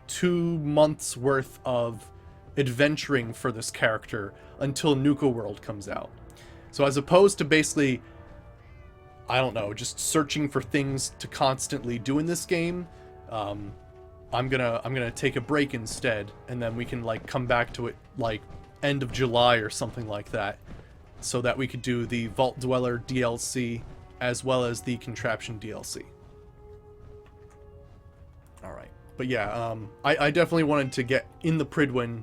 2 months worth of adventuring for this character until Nuka World comes out. So as opposed to basically, I don't know, just searching for things to constantly do in this game, I'm gonna take a break instead, and then we can like come back to it like end of July or something like that, so that we could do the Vault Dweller DLC as well as the Contraption DLC. All right, but yeah, I definitely wanted to get in the Prydwen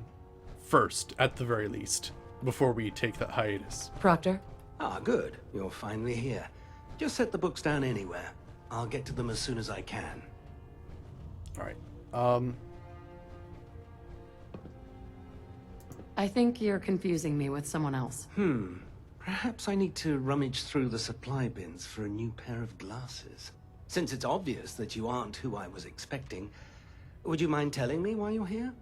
first, at the very least, before we take that hiatus. Proctor? Ah, good. You're finally here. Just set the books down anywhere. I'll get to them as soon as I can. All right. I think you're confusing me with someone else. Perhaps I need to rummage through the supply bins for a new pair of glasses. Since it's obvious that you aren't who I was expecting, would you mind telling me why you're here?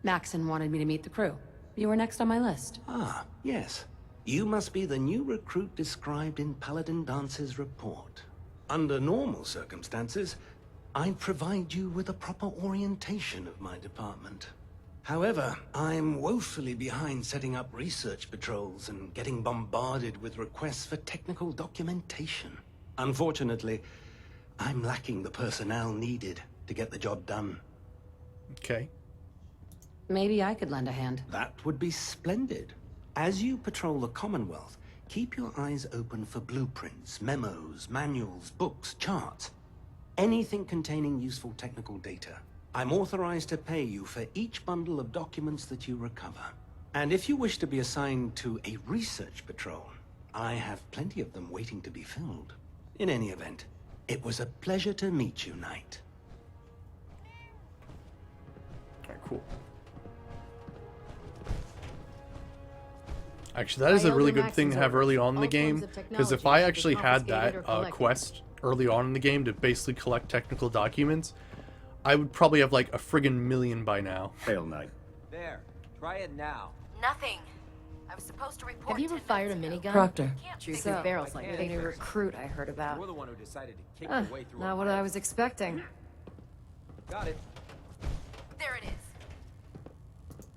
Maxon wanted me to meet the crew. You were next on my list. Ah, yes. You must be the new recruit described in Paladin Dance's report. Under normal circumstances, I'd provide you with a proper orientation of my department. However, I'm woefully behind setting up research patrols and getting bombarded with requests for technical documentation. Unfortunately, I'm lacking the personnel needed to get the job done. Okay. Maybe I could lend a hand. That would be splendid. As you patrol the Commonwealth, keep your eyes open for blueprints, memos, manuals, books, charts. Anything containing useful technical data. I'm authorized to pay you for each bundle of documents that you recover. And if you wish to be assigned to a research patrol, I have plenty of them waiting to be filled. In any event, it was a pleasure to meet you, Knight. Alright, cool. Actually, that is a really good thing to have early on in the game, because if I actually had that quest early on in the game to basically collect technical documents, I would probably have like a friggin' million by now. Hail Knight. There. Try it now. Nothing. I was supposed to report. Have you ever fired a minigun? Proctor. Juicy barrels like the new recruit I heard about. You're the one who decided to kick your way through. Not what I was expecting. Got it. There it is.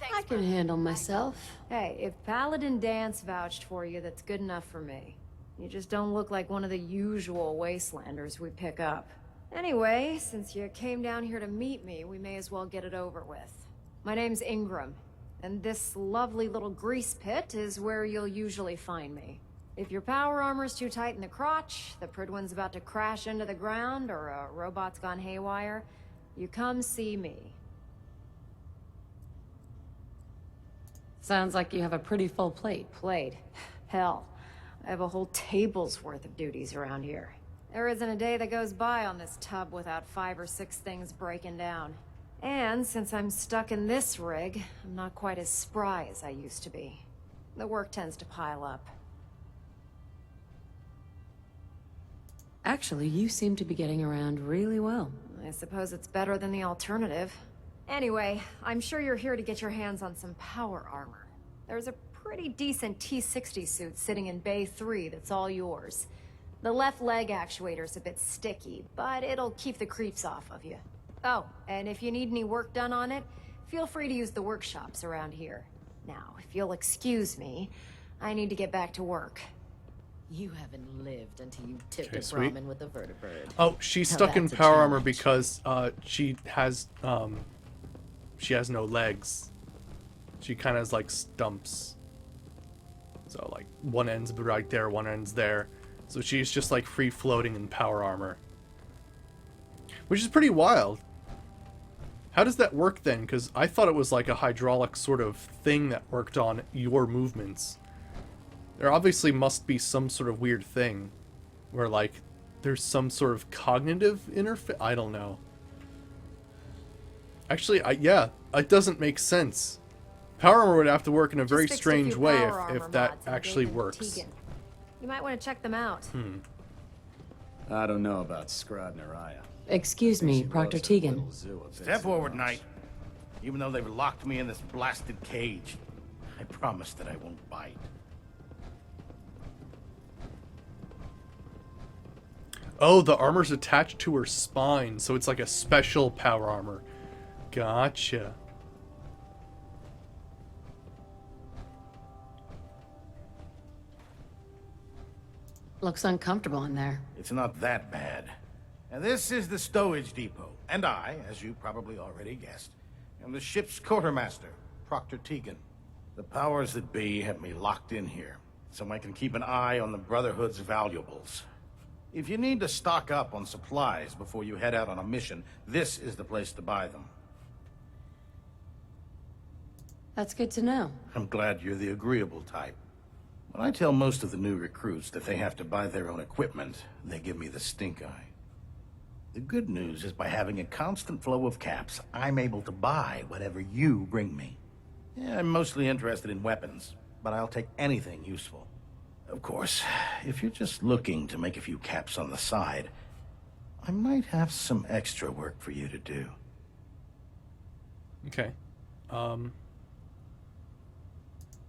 Thanks, I can handle myself. Hey, if Paladin Dance vouched for you, that's good enough for me. You just don't look like one of the usual Wastelanders we pick up. Anyway, since you came down here to meet me, we may as well get it over with. My name's Ingram, and this lovely little grease pit is where you'll usually find me. If your power armor's too tight in the crotch, the Prydwen's about to crash into the ground, or a robot's gone haywire, you come see me. Sounds like you have a pretty full plate. Plate? Hell, I have a whole table's worth of duties around here. There isn't a day that goes by on this tub without 5 or 6 things breaking down. And since I'm stuck in this rig, I'm not quite as spry as I used to be. The work tends to pile up. Actually, you seem to be getting around really well. I suppose it's better than the alternative. Anyway, I'm sure you're here to get your hands on some power armor. There's a pretty decent T-60 suit sitting in Bay 3 that's all yours. The left leg actuator's a bit sticky, but it'll keep the creeps off of you. Oh, and if you need any work done on it, feel free to use the workshops around here. Now, if you'll excuse me, I need to get back to work. You haven't lived until you tipped Okay, a sweet. Brahmin with a vertibird. Oh, she's Now stuck in that's a power armor challenge. because she has no legs. She kind of has like stumps. So like one end's right there, one end's there. So she's just like free floating in power armor. Which is pretty wild. How does that work then? Because I thought it was like a hydraulic sort of thing that worked on your movements. There obviously must be some sort of weird thing where like there's some sort of cognitive interface. I don't know. Actually, yeah, it doesn't make sense. Power armor would have to work in a very Just fixed a strange few way power armor if that mods and actually gave them to works. Tegan. You might want to check them out. I don't know about Scrod Naraya. Excuse me, Proctor Tegan. Step forward, Knight. Even though they've locked me in this blasted cage, I promise that I won't bite. Oh, the armor's attached to her spine, so it's like a special power armor. Gotcha. Looks uncomfortable in there. It's not that bad. And this is the stowage depot. And I, as you probably already guessed, am the ship's quartermaster, Proctor Tegan. The powers that be have me locked in here, so I can keep an eye on the Brotherhood's valuables. If you need to stock up on supplies before you head out on a mission, this is the place to buy them. That's good to know. I'm glad you're the agreeable type. When I tell most of the new recruits that they have to buy their own equipment, they give me the stink eye. The good news is by having a constant flow of caps, I'm able to buy whatever you bring me. Yeah, I'm mostly interested in weapons, but I'll take anything useful. Of course, if you're just looking to make a few caps on the side, I might have some extra work for you to do. Okay.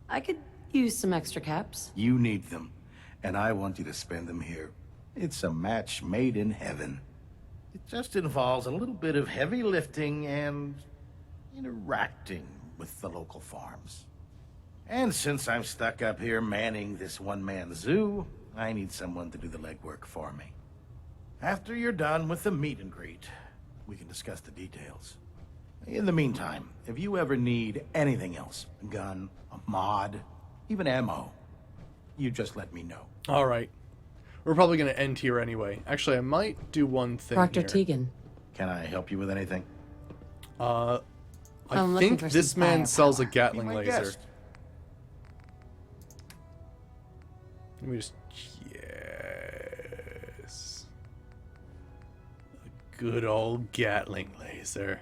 I could use some extra caps. You need them, and I want you to spend them here. It's a match made in heaven. It just involves a little bit of heavy lifting and interacting with the local farms. And since I'm stuck up here manning this one-man zoo, I need someone to do the legwork for me. After you're done with the meet and greet, we can discuss the details. In the meantime, if you ever need anything else, a gun, a mod, even ammo, you just let me know. All right. We're probably going to end here anyway. Actually, I might do one thing Proctor here. Tegan. Can I help you with anything? I I'm looking think for this some man sells a firepower. Gatling Be my laser. guest. Let me just... Yes. A good old Gatling laser.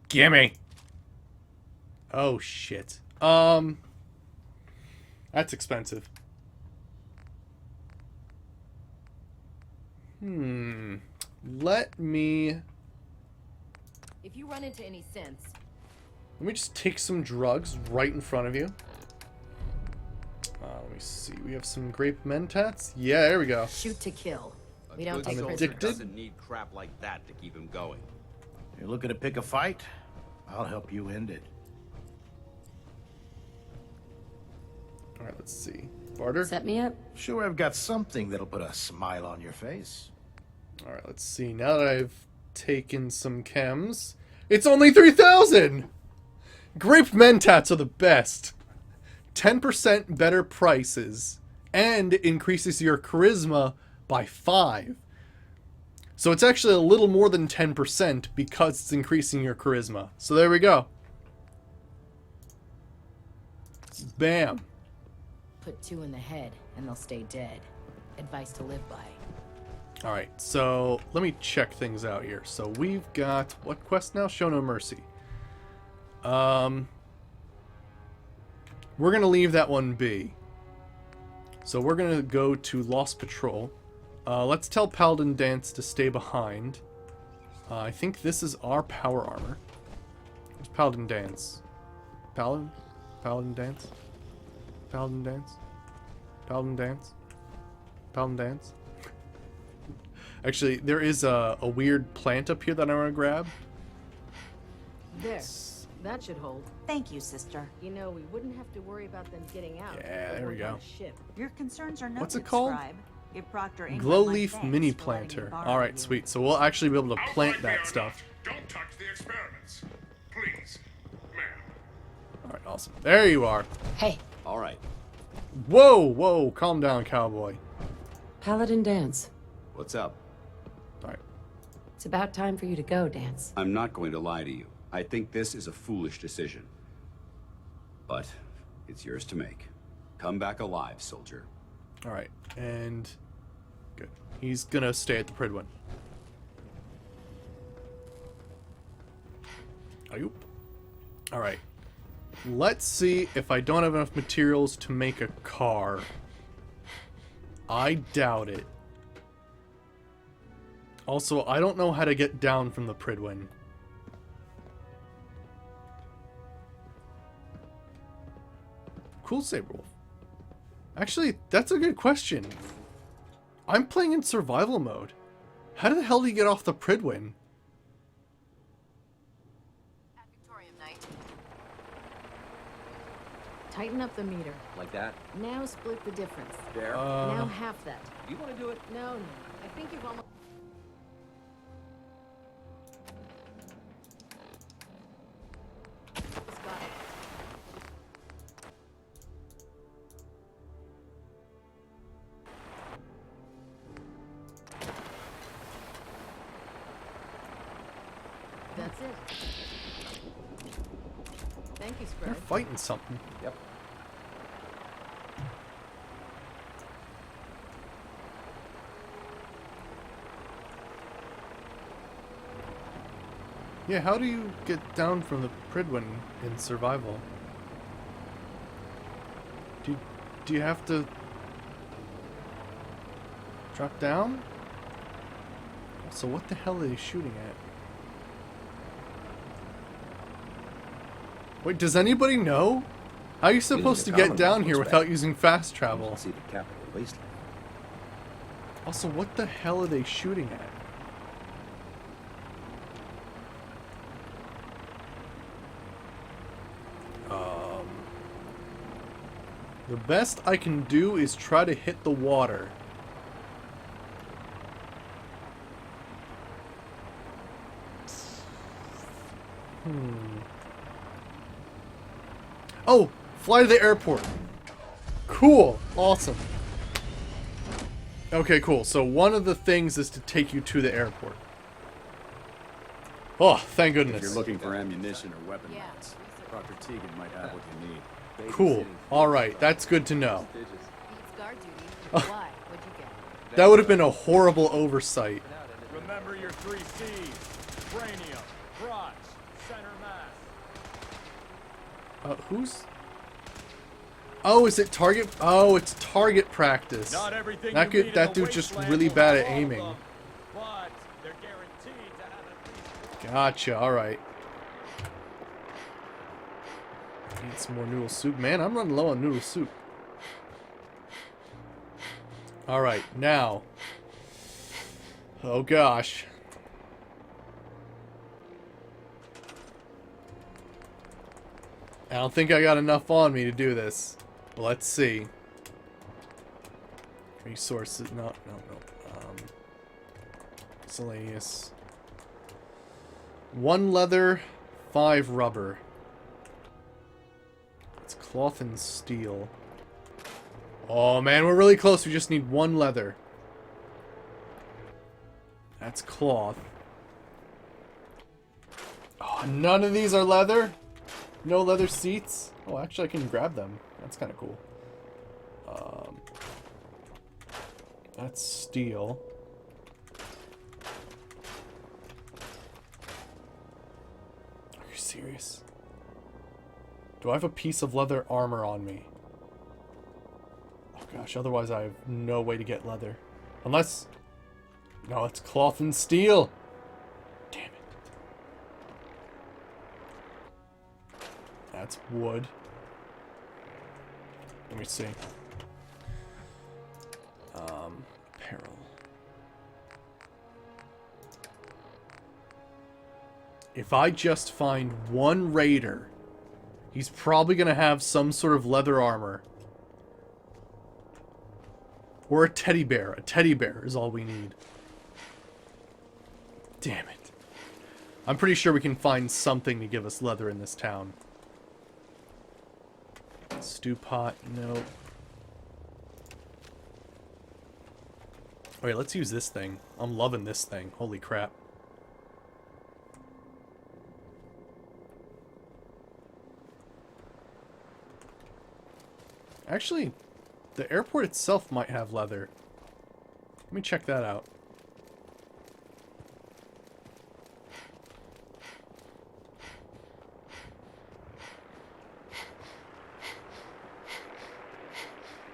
Gimme! Oh, shit. That's expensive. Let me If you run into any sense, just take some drugs right in front of you. Let me see. We have some grape mentats. Yeah, there we go. shoot to kill. We don't Good take soldier prisoners. Addicted? doesn't need crap like that to keep him going. You're looking to pick a fight? I'll help you end it. All right, let's see. Barter? Set me up. Sure, I've got something that'll put a smile on your face. All right, let's see. Now that I've taken some chems, it's only 3,000! Grape mentats are the best. 10% better prices and increases your charisma by 5. So it's actually a little more than 10% because it's increasing your charisma. So there we go. Bam. Put 2 in the head, and they'll stay dead. Advice to live by. Alright, so let me check things out here. So we've got, what quest now? Show No Mercy. We're going to leave that one be. So we're going to go to Lost Patrol. Let's tell Paladin Dance to stay behind. I think this is our power armor. It's Paladin Dance. Paladin? Paladin Dance? Paladin Dance? Paladin Dance? Paladin Dance? Actually, there is a weird plant up here that I want to grab. There. That should hold. Thank you, sister. You know, we wouldn't have to worry about them getting out. Yeah, there we go. Ship. Your concerns are noted, What's it called? Scribe. Give Proctor Ingram Glow my leaf thanks mini for letting me planter. borrow Alright, you. sweet. So we'll actually be able to plant that stuff. Don't touch the experiments. Please, ma'am. Alright, awesome. There you are. Hey. Alright. Whoa, whoa, calm down, cowboy. Paladin Dance. What's up? Alright. It's about time for you to go, Dance. I'm not going to lie to you. I think this is a foolish decision. But it's yours to make. Come back alive, soldier. Alright, and good. He's gonna stay at the Prydwen. Ayup. Alright. Let's see if I don't have enough materials to make a car. I doubt it. Also, I don't know how to get down from the Prydwen. Cool, Saberwolf. Actually, that's a good question. I'm playing in survival mode. How the hell do you get off the Prydwen? Tighten up the meter. Like that? Now split the difference. There. Now half that. You want to do it? No, no. I think you've almost... got it. That's it. Thank you, They're Scribe. fighting something. Yep. Yeah, how do you get down from the Prydwen in survival? Do you have to drop down? So what the hell are they shooting at? Wait, does anybody know? How are you supposed to get down here without using fast travel? See the capital wasteland. Also, what the hell are they shooting at? The best I can do is try to hit the water. Oh, fly to the airport. Cool. Awesome. Okay, cool. So one of the things is to take you to the airport. Oh, thank goodness. If you're looking for ammunition or weapon mounts, Dr. Tegan might have what you need. Cool. Alright, that's good to know. Beats guard duty. Why? What'd you get? That would have been a horrible oversight. Remember your 3 C's. Cranium, crotch, center mass. Who's... Oh, is it target... Oh, it's target practice. Not everything That you meet in that the dude's just wasteland really will bad at have all of aiming. them, but they're guaranteed to have at least Gotcha, alright. Need some more noodle soup. Man, I'm running low on noodle soup. Alright, now. Oh gosh. I don't think I got enough on me to do this. Let's see. Resources. No. Miscellaneous. 1 leather, 5 rubber. It's cloth and steel. Oh man, we're really close. We just need 1 leather. That's cloth. Oh, none of these are leather? No leather seats? Oh, actually I can grab them. That's kind of cool. That's steel. Are you serious? Do I have a piece of leather armor on me? Oh gosh, otherwise I have no way to get leather. Unless... No, it's cloth and steel! Damn it. That's wood. Let me see. Apparel. if I just find one raider, he's probably going to have some sort of leather armor. Or a teddy bear. A teddy bear is all we need. Damn it. I'm pretty sure we can find something to give us leather in this town. Stew pot, no. Wait, let's use this thing. I'm loving this thing. Holy crap. Actually, the airport itself might have leather. Let me check that out.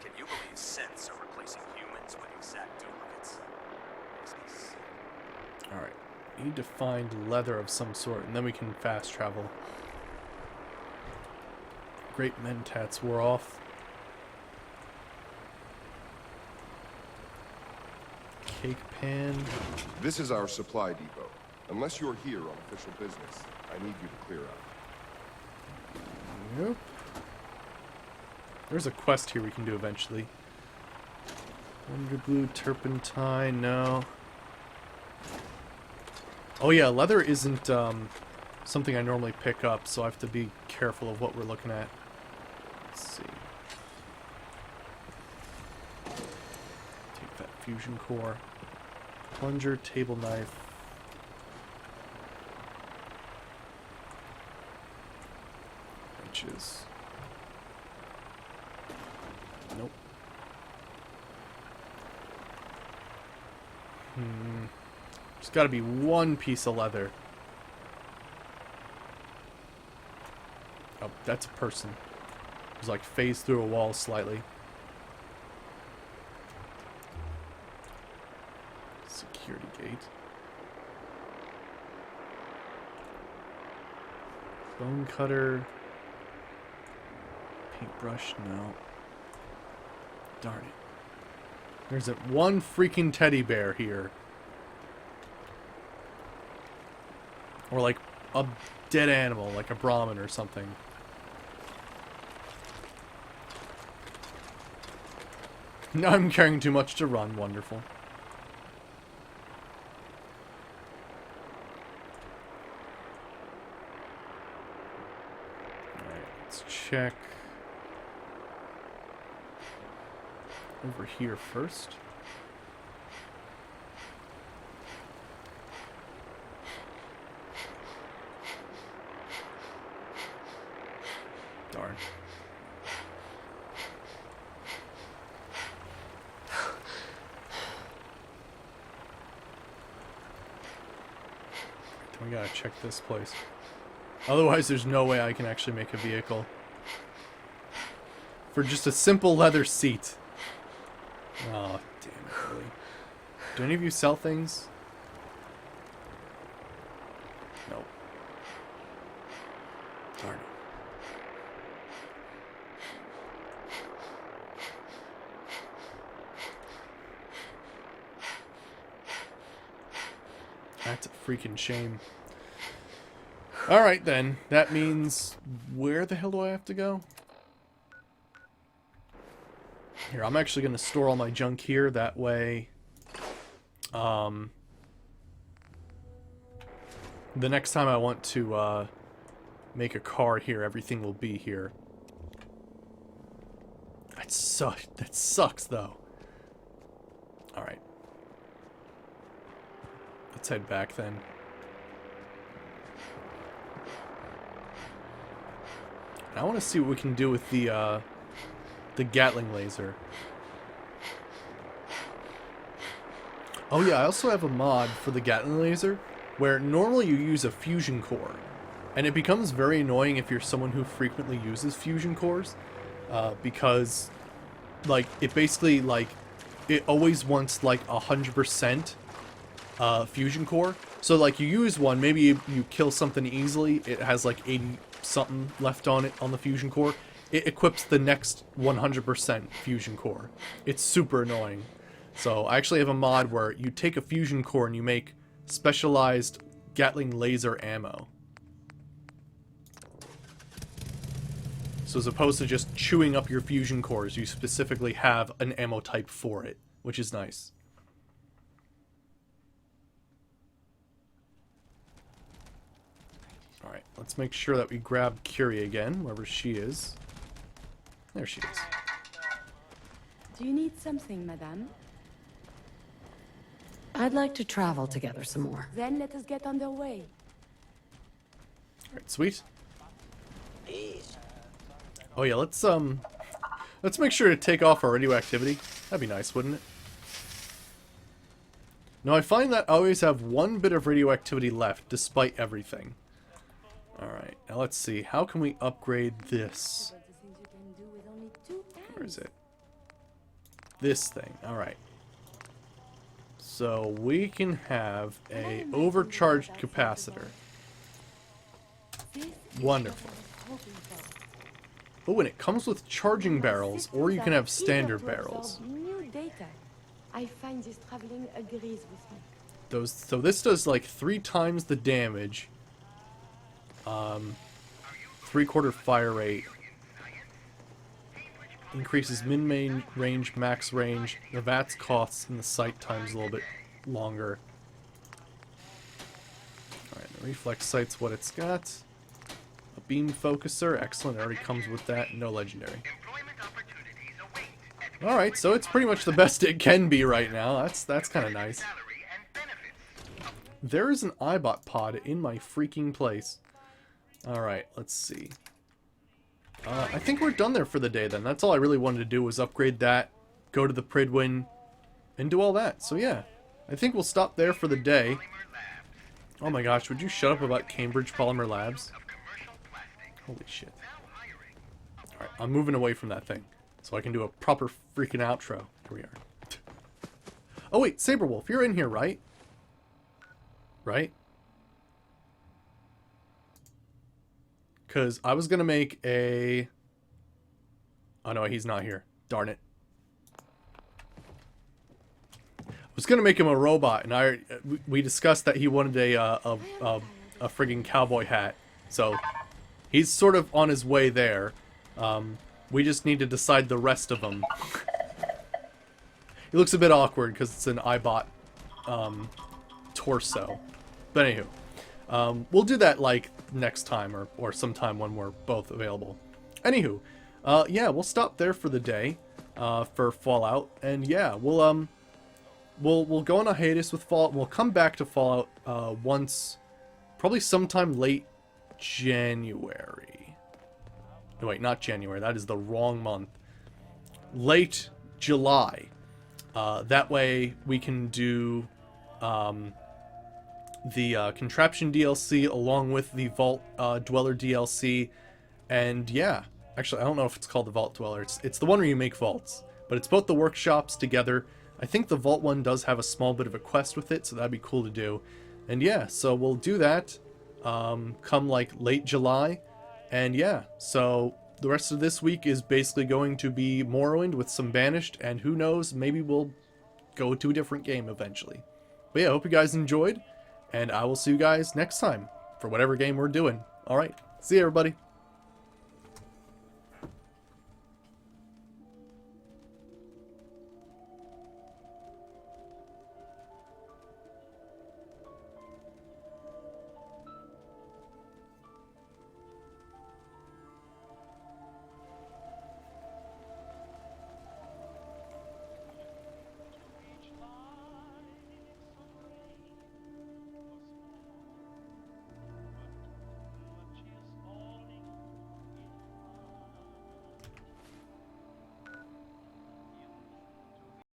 Can you believe synths are replacing humans with exact duplicates? Alright. Need to find leather of some sort, and then we can fast travel. Great mentats wore off. Cake pan. This is our supply depot. Unless you're here on official business, I need you to clear out. Yep. There's a quest here we can do eventually. Wonder glue, turpentine, no. Oh yeah, leather isn't something I normally pick up, so I have to be careful of what we're looking at. Let's see. Take that fusion core. Plunger, table knife. Wrenches. Nope. There's got to be one piece of leather. Oh, that's a person. It was like phased through a wall slightly. Security gate. Bone cutter. Paintbrush, no. Darn it. There's that one freaking teddy bear here. Or like a dead animal, like a Brahmin or something. Now I'm carrying too much to run. Wonderful. Alright, let's check over here first. Darn. We gotta check this place. Otherwise, there's no way I can actually make a vehicle. For just a simple leather seat. Oh, damn it, really. Do any of you sell things? Nope. Darn it. That's a freaking shame. Alright then, that means... Where the hell do I have to go? Here, I'm actually going to store all my junk here, that way... the next time I want to, make a car here, everything will be here. That sucks, though. Alright. Let's head back then. I want to see what we can do with the Gatling laser. Oh yeah, I also have a mod for the Gatling laser where normally you use a fusion core, and it becomes very annoying if you're someone who frequently uses fusion cores, because like it basically like it always wants like 100% fusion core. So like you use one, maybe you kill something easily, it has like 80 something left on it on the fusion core. It equips the next 100% fusion core. It's super annoying. So I actually have a mod where you take a fusion core and you make specialized Gatling laser ammo. So as opposed to just chewing up your fusion cores, you specifically have an ammo type for it, which is nice. Alright, let's make sure that we grab Curie again, wherever she is. There she is. Do you need something, madame? I'd like to travel together some more. Then let us get underway. Alright, sweet. Oh yeah, let's make sure to take off our radioactivity. That'd be nice, wouldn't it? Now I find that I always have one bit of radioactivity left, despite everything. Alright, now let's see. How can we upgrade this? Where is it? This thing. Alright. So we can have a overcharged capacitor. Wonderful. Oh, and it comes with charging barrels, or you can have standard barrels. New data. I find this traveling agrees with me. So this does like 3 times the damage. 3/4 fire rate. Increases min-main range, max range. The VATS costs and the sight time's a little bit longer. Alright, the reflex sight's what it's got. A beam focuser, excellent, it already comes with that. No legendary. Alright, so it's pretty much the best it can be right now. That's kind of nice. There is an Eyebot pod in my freaking place. Alright, let's see. I think we're done there for the day then. That's all I really wanted to do was upgrade that, go to the Prydwen, and do all that. So yeah, I think we'll stop there for the day. Oh my gosh, would you shut up about Cambridge Polymer Labs? Holy shit. Alright, I'm moving away from that thing, so I can do a proper freaking outro. Here we are. Oh wait, Saberwolf, you're in here, right? Right? Because I was going to make a... Oh no, he's not here. Darn it. I was going to make him a robot, and we discussed that he wanted a friggin' cowboy hat. So, he's sort of on his way there. We just need to decide the rest of them. It looks a bit awkward because it's an Eyebot torso. But anywho, we'll do that like next time or sometime when we're both available. Anywho, yeah, we'll stop there for the day for Fallout, and yeah, we'll go on a hiatus with Fallout. We'll come back to Fallout once, probably sometime late January. No, wait, not January. That is the wrong month. Late July. That way we can do the Contraption DLC along with the Vault Dweller DLC, and yeah, actually I don't know if it's called the Vault Dweller. It's the one where you make vaults, but it's both the workshops together. I think the Vault one does have a small bit of a quest with it, so that'd be cool to do. And yeah, so we'll do that come like late July, and yeah, so the rest of this week is basically going to be Morrowind with some Banished, and who knows, maybe we'll go to a different game eventually. But yeah, I hope you guys enjoyed, and I will see you guys next time for whatever game we're doing. Alright, see you everybody.